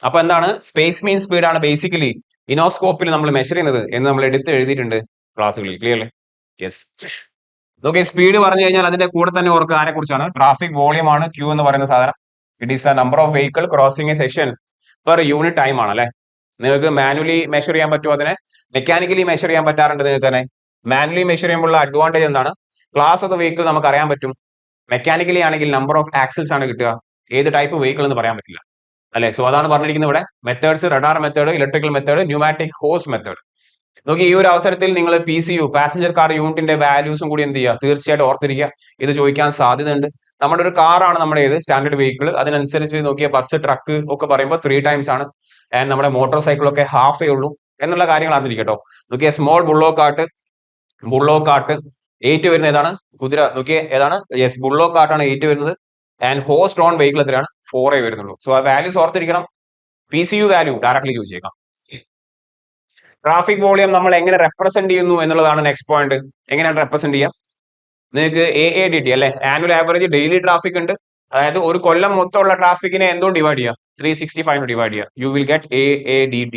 അപ്പൊ എന്താണ്? സ്പേസ് മീൻ സ്പീഡ് ആണ് ബേസിക്കലി ഇനോസ്കോപ്പിൽ നമ്മൾ മെഷർ ചെയ്യുന്നത് എന്ന് നമ്മൾ എടുത്ത് എഴുതിയിട്ടുണ്ട് ക്ലാസ്സുകളിൽ. ക്ലിയർ അല്ലേ? യെസ്. ഓക്കെ, സ്പീഡ് പറഞ്ഞു കഴിഞ്ഞാൽ അതിന്റെ കൂടെ തന്നെ ഓർക്കുക ആരെ കുറിച്ചാണ്? ട്രാഫിക് വോളിയം ആണ് ക്യൂ എന്ന് പറയുന്ന സാധനം. It is the number of vehicle crossing A section per unit time ആണ് അല്ലെ. നിങ്ങൾക്ക് മാനുവലി മെഷർ ചെയ്യാൻ പറ്റുമോ? അതിനെ മെക്കാനിക്കലി മെഷർ ചെയ്യാൻ പറ്റാറുണ്ട് നിങ്ങൾക്ക് തന്നെ. മാനുവലി മെഷർ ചെയ്യുമ്പോൾ അഡ്വാൻറ്റേജ് എന്താണ്? ക്ലാസ് ഓഫ് ദ വെഹിക്കിൾ നമുക്ക് അറിയാൻ പറ്റും. മെക്കാനിക്കലി ആണെങ്കിൽ നമ്പർ ഓഫ് ആക്സിൽസ് ആണ് കിട്ടുക. ഏത് ടൈപ്പ് വെഹിക്കിൾ എന്ന് പറയാൻ പറ്റില്ല അല്ലെ. സോ അതാണ് പറഞ്ഞിരിക്കുന്നത് ഇവിടെ. Methods: radar method, electrical method, pneumatic hose method. നോക്കി, ഈ ഒരു അവസരത്തിൽ നിങ്ങൾ PCU, പാസഞ്ചർ കാർ യൂണിറ്റിന്റെ വാല്യൂസും കൂടി എന്ത് ചെയ്യുക? തീർച്ചയായിട്ടും ഓർത്തിരിക്കുക. ഇത് ചോദിക്കാൻ സാധ്യതയുണ്ട്. നമ്മുടെ ഒരു കാറാണ് നമ്മുടെ ഏത് സ്റ്റാൻഡേർഡ് വെഹിക്കിൾ. അതിനനുസരിച്ച് നോക്കിയ ബസ്, ട്രക്ക് ഒക്കെ പറയുമ്പോൾ 3 times ആണ്. ആൻഡ് നമ്മുടെ മോട്ടോർ സൈക്കിൾ ഒക്കെ ഹാഫേ ഉള്ളൂ എന്നുള്ള കാര്യങ്ങൾ അറിഞ്ഞിരിക്കട്ടോ. നോക്കിയ സ്മോൾ ബുള്ളോ കാർട്ട് 8 വരുന്നത് ഏതാണ്? കുതിര. നോക്കിയേ ഏതാണ്? യെസ്, ബുള്ളോ കാർട്ടാണ് 8 വരുന്നത്. ആൻഡ് ഹോസ് ഡ്രോൺ വെഹിക്കിൾ എത്രയാണ്? 4 വരുന്നുള്ളൂ. സോ ആ വാല്യൂസ് ഓർത്തിരിക്കണം. PCU വാല്യൂ ഡയറക്ട്ലി ചോദിച്ചേക്കാം. ട്രാഫിക് വോളിയം നമ്മൾ എങ്ങനെ റെപ്രസെന്റ് ചെയ്യുന്നു എന്നുള്ളതാണ് നെക്സ്റ്റ് പോയിന്റ്. എങ്ങനെയാണ് റെപ്രസെന്റ് ചെയ്യുക? നിങ്ങൾക്ക് AADT അല്ലെ, ആനുവൽ ആവറേജ് ഡെയിലി ട്രാഫിക് ഉണ്ട്. അതായത് ഒരു കൊല്ലം മൊത്തമുള്ള ട്രാഫിക്കിനെ എന്തുകൊണ്ട് ഡിവൈഡ് ചെയ്യുക? 365 ഡിവൈഡ് ചെയ്യുക. U will get AADT.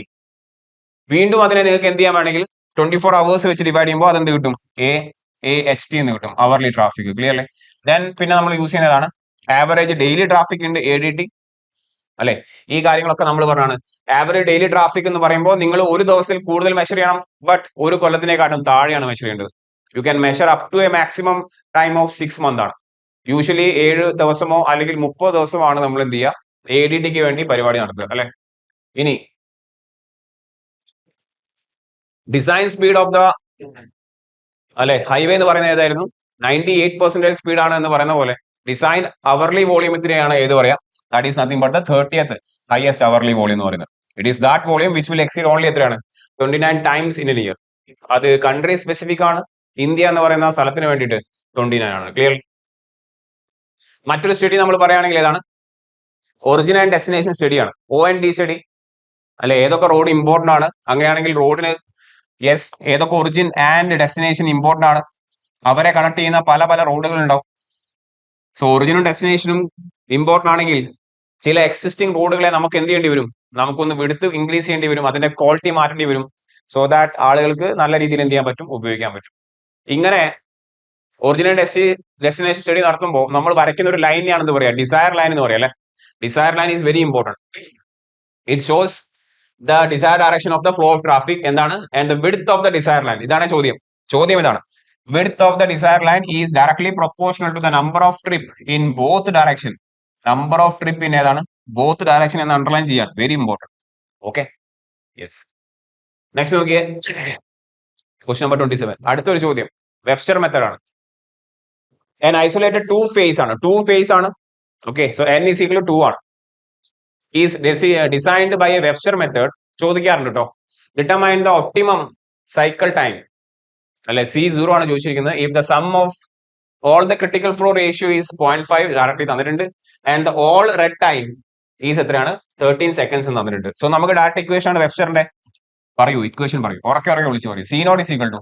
വീണ്ടും അതിനെ നിങ്ങൾക്ക് എന്ത് ചെയ്യാൻ വേണമെങ്കിൽ 24 hours വെച്ച് ഡിവൈഡ് ചെയ്യുമ്പോൾ അതെന്ത് കിട്ടും? AHT എന്ന് കിട്ടും, അവർലി ട്രാഫിക്. ക്ലിയർ അല്ലേ? ദെൻ പിന്നെ നമ്മൾ യൂസ് ചെയ്യുന്നതാണ് ആവറേജ് ഡെയിലി ട്രാഫിക് ഉണ്ട്, ADT അല്ലെ. ഈ കാര്യങ്ങളൊക്കെ നമ്മൾ പറഞ്ഞാണ്. ആവറേജ് ഡെയിലി ട്രാഫിക് എന്ന് പറയുമ്പോൾ നിങ്ങൾ ഒരു ദിവസത്തിൽ കൂടുതൽ മെഷർ ചെയ്യണം, ബട്ട് ഒരു കൊല്ലത്തിനെക്കാട്ടും താഴെയാണ് മെഷർ ചെയ്യേണ്ടത്. You can measure up to a maximum time of 6 months ആണ്. യൂഷ്വലി 7 ദിവസമോ അല്ലെങ്കിൽ 30 ദിവസമോ ആണ് നമ്മൾ എന്ത് ചെയ്യുക? ADTക്ക് വേണ്ടി പരിപാടി നടത്തുക അല്ലെ. ഇനി ഡിസൈൻ സ്പീഡ് ഓഫ് ദ അല്ലെ ഹൈവേ എന്ന് പറയുന്നത് ഏതായിരുന്നു? 98% സ്പീഡ് ആണ് എന്ന് പറയുന്ന പോലെ ഡിസൈൻ അവർലി വോളിയത്തിനെയാണ് ഏത് പറയാം? That is nothing but the 30th highest hourly volume എന്ന് പറയുന്നത്. It is that volume which will exceed only എത്രയാണ്? 29 times ഇൻ എ ഇയർ. അത് കൺട്രി സ്പെസിഫിക് ആണ്. ഇന്ത്യ എന്ന് പറയുന്ന സ്ഥലത്തിന് വേണ്ടിയിട്ട് 29 ആണ്. ക്ലിയർ? മറ്റൊരു സ്റ്റഡി നമ്മൾ പറയുകയാണെങ്കിൽ ഏതാണ്? ഒറിജിൻ ആൻഡ് ഡെസ്റ്റിനേഷൻ സ്റ്റഡിയാണ്, OND സ്റ്റഡി. അല്ലെ ഏതൊക്കെ റോഡ് ഇമ്പോർട്ടന്റ് ആണ്, അങ്ങനെയാണെങ്കിൽ റോഡിന് യെസ് ഏതൊക്കെ ഒറിജിൻ ആൻഡ് ഡെസ്റ്റിനേഷൻ ഇമ്പോർട്ടന്റ് ആണ്, അവരെ കണക്ട് ചെയ്യുന്ന പല പല റോഡുകൾ ഉണ്ടാവും. സോ ഒറിജിനും ഡെസ്റ്റിനേഷനും ഇമ്പോർട്ടന്റ് ആണെങ്കിൽ ചില എക്സിസ്റ്റിംഗ് റോഡുകളെ നമുക്ക് എന്ത് ചെയ്യേണ്ടി വരും, നമുക്കൊന്ന് വിടുത്ത് ഇൻക്രീസ് ചെയ്യേണ്ടി വരും, അതിന്റെ ക്വാളിറ്റി മാറ്റേണ്ടി വരും. സോ ദാറ്റ് ആളുകൾക്ക് നല്ല രീതിയിൽ എന്ത് ചെയ്യാൻ പറ്റും, ഉപയോഗിക്കാൻ പറ്റും. ഇങ്ങനെ ഒറിജിനൽ ഡെസ്റ്റിനേഷൻ സ്റ്റഡി നടത്തുമ്പോൾ നമ്മൾ വരയ്ക്കുന്ന ഒരു ലൈനെയാണ് എന്ത് പറയാ, ഡിസയർ ലൈൻ എന്ന് പറയാം അല്ലെ. Desire line is very important. It shows the desire direction of the flow of traffic എന്താണ്, and the width of the desire line. ഇതാണ് ചോദ്യം ഇതാണ്. Width of the desire line is directly proportional to the number of trip in both direction. Number of trip in ഏതാണ്, both direction എന്ന് underline ചെയ്യാൻ very important. Okay, yes. Next നോക്കിയേ, question number 27. അടുത്തൊരു ചോദ്യം Webster method ആണ്. an isolated two phase ആണ്. Okay, so n is equal to 2 ആണ്. is designed by a Webster method. ചോദിക്കാറുണ്ട് കേട്ടോ, determine the optimum cycle time അല്ലെ, C0 ആണ് ചോദിച്ചിരിക്കുന്നത്. If the sum of all the critical flow ratio is 0.5 directly തന്നിട്ടുണ്ട്, and the all red time is എത്രയാണ്, 13 seconds എന്ന് തന്നിട്ടുണ്ട്. സോ നമുക്ക് ഡയറക്റ്റ് ഇക്വേഷൻ ആണ് വെബ്സ്റ്ററിന്റെ. പറയൂ, ഇക്വേഷൻ പറയൂ, ഉറക്കെ വിളിച്ചു പറയൂ. C0 is equal to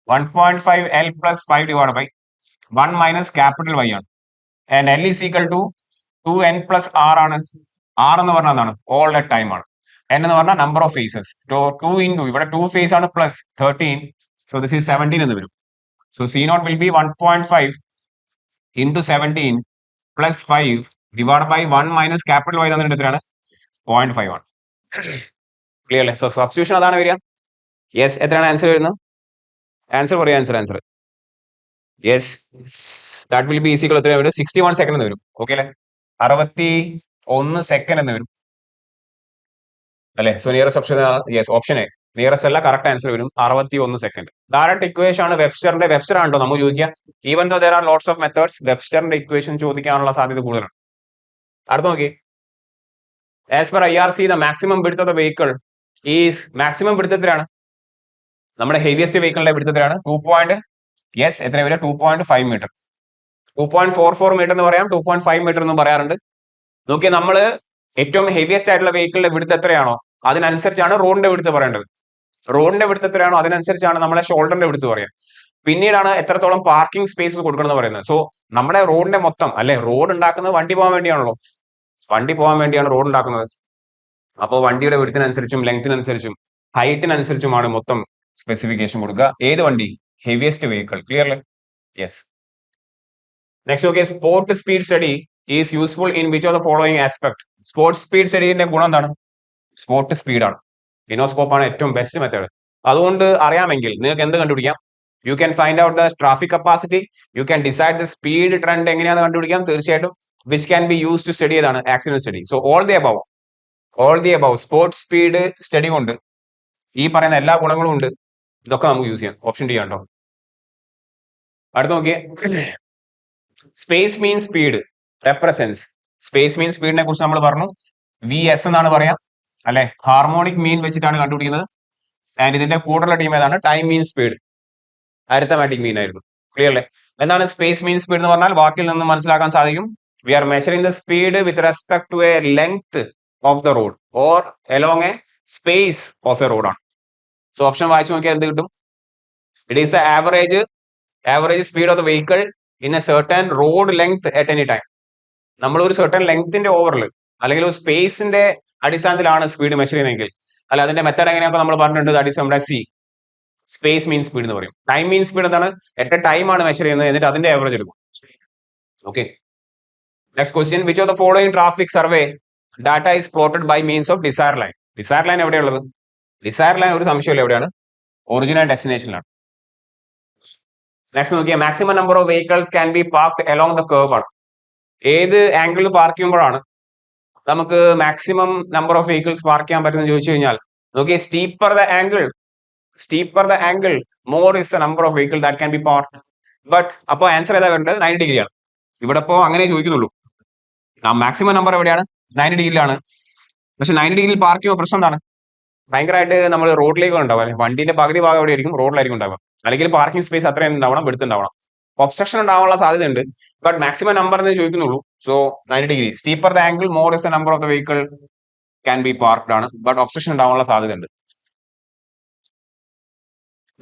1.5 L plus 5 divided by 1 minus capital Y ആണ്. And L is equal to 2n plus R ആണ്. R എന്ന് പറഞ്ഞാൽ എന്താണ്, ഓൾ ദ ടൈം ആണ്. n എന്ന് പറഞ്ഞാൽ നമ്പർ ഓഫ് ഫേസസ്. 2 into ഇവിടെ 2 phase ആണ് പ്ലസ് 13, സോ ദിസ് ഈസ് 17 എന്ന് വരും. So C0 will be 1.5 into 17 plus 5 divided by 1 minus capital Y തന്നിട്ട് എത്രയാണ്, 0.5 ആണ്. ക്ലിയർ അല്ലേ? സോ സബ്സ്റ്റിറ്റ്യൂഷൻ അതാണ് വരിക. യെസ്, എത്രയാണ് ആൻസർ വരുന്നത്, ആൻസർ പറയാം. Answer yes, that will be equal എത്ര വരും, 61 സെക്കൻഡ് എന്ന് വരും. ഓക്കെ അല്ലെ, 61 സെക്കൻഡ് എന്ന് വരും അല്ലെ. So nearest option yes, option A nearest അല്ല, കറക്റ്റ് ആൻസർ വരും 61 സെക്കൻഡ്. ഡയറക്റ്റ് ഇക്വേഷൻ ആണ് വെബ്സ്റ്റർ ആണോ നമുക്ക് ചോദിക്കുക. Even though there are lots of methods, വെബ്സ്റ്ററിന്റെ ഇക്വേഷൻ ചോദിക്കാനുള്ള സാധ്യത കൂടുതലാണ്. അടുത്ത നോക്കി, as per IRC the maximum width of the vehicle is, maximum width എത്രയാണ്, നമ്മുടെ ഹെവിയസ്റ്റ് വെഹിക്കിളിന്റെ വിഡ്ത്ത് എത്രയാണ്, 2. യെസ്, എത്ര വരിക, 2.5 മീറ്റർ. 2.44 മീറ്റർ എന്ന് പറയാം, 2.5 മീറ്റർ എന്നും പറയാറുണ്ട്. നോക്കിയാൽ നമ്മള് ഏറ്റവും ഹെവിയസ്റ്റ് ആയിട്ടുള്ള വെഹിക്കിളിന്റെ വിഡ്ത്ത് എത്രയാണോ അതിനനുസരിച്ചാണ് റോഡിന്റെ വിഡ്ത്ത് പറയേണ്ടത്. റോഡിന്റെ വിഡ്ത്ത് എത്രയാണോ അതിനനുസരിച്ചാണ് നമ്മളെ ഷോൾഡറിന്റെ വിഡ്ത്ത് പറയാം. പിന്നീടാണ് എത്രത്തോളം പാർക്കിംഗ് സ്പേസ് കൊടുക്കണം എന്ന് പറയുന്നത്. സോ നമ്മുടെ റോഡിന്റെ മൊത്തം അല്ലെ, റോഡ് ഉണ്ടാക്കുന്നത് വണ്ടി പോകാൻ വേണ്ടിയാണല്ലോ, വണ്ടി പോകാൻ വേണ്ടിയാണ് റോഡ് ഉണ്ടാക്കുന്നത്. അപ്പോൾ വണ്ടിയുടെ വിഡ്ത്തിനനുസരിച്ചും ലെങ്തിനനുസരിച്ചും ഹൈറ്റിനനുസരിച്ചുമാണ് മൊത്തം സ്പെസിഫിക്കേഷൻ കൊടുക്കുക. ഏത് വണ്ടി, ഹെവിയസ്റ്റ് വെഹിക്കിൾ. ക്ലിയർ അല്ലേ? യെസ്. നെക്സ്റ്റ് നോക്കിയ spot speed study is useful in which of the following aspect. Spot speed സ്റ്റഡിന്റെ ഗുണം എന്താണ്, സ്പോർട്ട് സ്പീഡാണ്. ഇനോസ്കോപ്പ് ആണ് ഏറ്റവും ബെസ്റ്റ് മെത്തേഡ്. അതുകൊണ്ട് അറിയാമെങ്കിൽ നിങ്ങൾക്ക് എന്ത് കണ്ടുപിടിക്കാം, you can find out the traffic capacity, you can decide the speed trend എങ്ങനെയാണെന്ന് കണ്ടുപിടിക്കാം തീർച്ചയായിട്ടും, which can be use to study ഏതാണ്, accident study. So all the above spot speed study കൊണ്ട് ഈ പറയുന്ന എല്ലാ ഗുണങ്ങളും ഉണ്ട്. ഇതൊക്കെ നമുക്ക് യൂസ് ചെയ്യാം. ഓപ്ഷൻ ഡി ആണോ. അടുത്ത നോക്കിയേ, space mean speed represents. Space മീൻ സ്പീഡിനെ കുറിച്ച് നമ്മൾ പറഞ്ഞു, VS എന്നാണ് പറയാം അല്ലെ, ഹാർമോണിക് മീൻ വെച്ചിട്ടാണ് കണ്ടുപിടിക്കുന്നത്. ആൻഡ് ഇതിന്റെ കൂടുതലുള്ള ടീം ഏതാണ്, ടൈം മീൻ സ്പീഡ്, അരിത്തമാറ്റിക് മീൻ ആയിരുന്നു. ക്ലിയർ അല്ലേ? എന്താണ് സ്പേസ് മീൻ സ്പീഡ് എന്ന് പറഞ്ഞാൽ, വാക്കിൽ നിന്ന് മനസ്സിലാക്കാൻ സാധിക്കും, we are measuring the speed with respect to a length of the road or along a space of a road ആണ്. സോ ഓപ്ഷൻ വായിച്ചു നോക്കിയാൽ എന്ത് കിട്ടും, it is the average speed of the vehicle in a certain road length at any time. നമ്മൾ ഒരു certain ലെങ്ത്തിന്റെ ഓവറിൽ അല്ലെങ്കിൽ ഒരു സ്പേസിന്റെ അടിസ്ഥാനത്തിലാണ് സ്പീഡ് മെഷർ ചെയ്യുന്നതെങ്കിൽ, അല്ല അതിന്റെ മെത്തേഡ് എങ്ങനെയാ നമ്മൾ പറഞ്ഞിട്ടുണ്ട്, ദാറ്റ് ഈസ് നമ്മുടെ സ്പേസ് മീൻ സ്പീഡ് എന്ന് പറയും. ടൈം മീൻ സ്പീഡ് എന്താണ്, എട്ട് ടൈം ആണ് മെഷർ ചെയ്യുന്നത്, എന്നിട്ട് അതിന്റെ ആവറേജ് എടുക്കും. Okay, next question, which of the following traffic survey data is plotted by means of desire line. Desire line എവിടെയുള്ളത്, ഡിസയർ ലൈൻ ഒരു സംശയമില്ല എവിടെയാണ്, ഒറിജിനൽ ഡെസ്റ്റിനേഷനിലാണ്. നെക്സ്റ്റ് നോക്കിയാൽ, maximum number of vehicles can be parked along the curve ആണ്. ഏത് ആംഗിളിൽ park ചെയ്യുമ്പോഴാണ് നമുക്ക് maximum number of vehicles park ചെയ്യാൻ പറ്റുന്നത് ചോദിച്ചു കഴിഞ്ഞാൽ, നോക്കിയേ, steeper the angle more is the number of vehicle that can be parked. But അപ്പോൾ ആൻസർ ഏതാ വേണ്ടത്, 90 ഡിഗ്രിയാണ്. ഇവിടെ ഇപ്പോൾ അങ്ങനെ ചോദിക്കുന്നുള്ളൂ, മാക്സിമം നമ്പർ എവിടെയാണ്, 90 ഡിഗ്രിയിലാണ്. പക്ഷെ 90 ഡിഗ്രിയിൽ പാർക്ക് ചെയ്യുമ്പോൾ പ്രശ്നം എന്താണ്, ഭയങ്കരമായിട്ട് നമ്മൾ റോഡിലേക്ക് ഉണ്ടാവുക അല്ലെ, വണ്ടിന്റെ പകുതി ഭാഗം എവിടെയായിരിക്കും, റോഡിലായിരിക്കും ഉണ്ടാവുക. അല്ലെങ്കിൽ പാർക്കിംഗ് സ്പേസ് അത്രയും ഉണ്ടാവണം, എടുത്തുണ്ടാവണം, ഒബ്സ്ട്രക്ഷൻ ഉണ്ടാവാനുള്ള സാധ്യത ഉണ്ട്. ബട്ട് മാക്സിമം നമ്പർ എന്ന് ചോദിക്കുന്നുള്ളൂ. So 90 degree, steeper the angle more is the number of the vehicle can be parked ആണ്, ബട്ട് ഒബ്സ്ട്രക്ഷൻ ഉണ്ടാവാനുള്ള സാധ്യത ഉണ്ട്.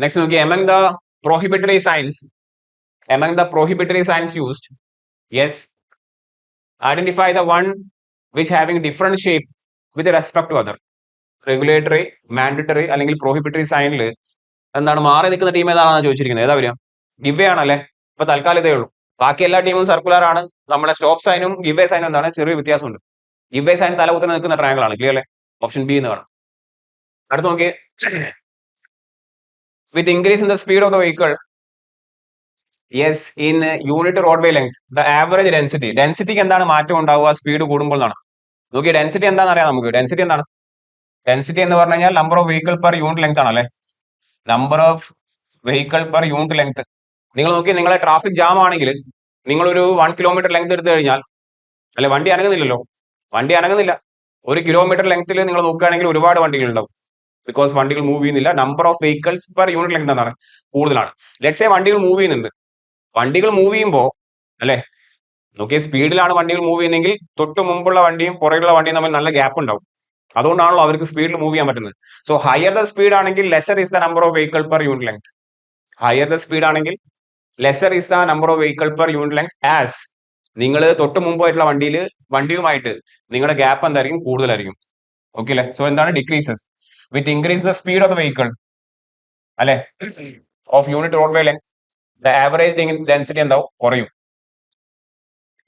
നെക്സ്റ്റ് നോക്കി, among the prohibitory signs used, yes, identify the one which having different shape with respect to other. Regulatory, mandatory അല്ലെങ്കിൽ പ്രോഹിബിറ്ററി സൈനിൽ എന്താണ് മാറി നിൽക്കുന്ന team ഏതാണെന്ന് ചോദിച്ചിരിക്കുന്നത്. ഏതാ വരിക? ഗിവ് ആണല്ലേ. ഇപ്പൊ തൽക്കാലം ഇതേ ഉള്ളൂ. ബാക്കി എല്ലാ ടീമും സർക്കുലർ ആണ്. നമ്മുടെ സ്റ്റോപ്പ് സൈനും ഗിവ് സൈനും എന്താണ്, ചെറിയ വ്യത്യാസമുണ്ട്. ഗിവ് സൈൻ തലകുത്തനെ നിൽക്കുന്ന ട്രയാങ്കിൾ ആണ്. ക്ലിയർ അല്ലേ? ഓപ്ഷൻ ബി എന്ന് കാണാം. അടുത്ത് നോക്കിയേ, with increase in the speed of the vehicle, yes, in unit roadway length the average density. ഡെൻസിറ്റിക്ക് എന്താണ് മാറ്റം ഉണ്ടാവുക സ്പീഡ് കൂടുമ്പോൾ എന്നാണ്. നോക്കിയ ഡെൻസിറ്റി എന്താണെന്ന് അറിയാം നമുക്ക്. ഡെൻസിറ്റി എന്താണ്? ഡെൻസിറ്റി എന്ന് പറഞ്ഞു കഴിഞ്ഞാൽ number of vehicle per unit length ആണ് അല്ലെ. Number of vehicle per unit length. നിങ്ങൾ നോക്കി, നിങ്ങളെ ട്രാഫിക് ജാം ആണെങ്കിൽ നിങ്ങളൊരു 1 കിലോമീറ്റർ ലെങ്ത് എടുത്തു കഴിഞ്ഞാൽ, അല്ലെ, വണ്ടി അനങ്ങുന്നില്ലല്ലോ. വണ്ടി അനങ്ങുന്നില്ല. 1 കിലോമീറ്റർ ലെങ്ത്തിൽ നിങ്ങൾ നോക്കുകയാണെങ്കിൽ ഒരുപാട് വണ്ടികൾ ഉണ്ടാവും. ബിക്കോസ് വണ്ടികൾ മൂവ് ചെയ്യുന്നില്ല. Number of vehicles per unit length എന്താണ്, കൂടുതലാണ്. ലെറ്റ്സ് സേ വണ്ടികൾ മൂവ് ചെയ്യുന്നുണ്ട്. വണ്ടികൾ മൂവ് ചെയ്യുമ്പോൾ അല്ലെ, നോക്കിയ സ്പീഡിലാണ് വണ്ടികൾ മൂവ് ചെയ്യുന്നതെങ്കിൽ തൊട്ട് മുമ്പുള്ള വണ്ടിയും പുറകിലുള്ള വണ്ടിയും തമ്മിൽ നല്ല ഗ്യാപ്പ് ഉണ്ടാവും. അതുകൊണ്ടാണല്ലോ അവർക്ക് സ്പീഡിൽ മൂവ് ചെയ്യാൻ പറ്റുന്നത്. സോ ഹയർ ദ സ്പീഡ് ആണെങ്കിൽ lesser is the number of vehicle per unit length. Higher the speed ആണെങ്കിൽ lesser is the number of vehicle per unit length. As നിങ്ങൾ തൊട്ട് മുമ്പായിട്ടുള്ള വണ്ടിയുമായിട്ട് നിങ്ങളുടെ ഗ്യാപ്പ് എന്തായിരിക്കും, കൂടുതലായിരിക്കും. ഓക്കെ അല്ലെ. സോ എന്താണ്, decreases with increase the speed of the vehicle അല്ലെ, of unit road way length, the average density എന്താവും, കുറയും.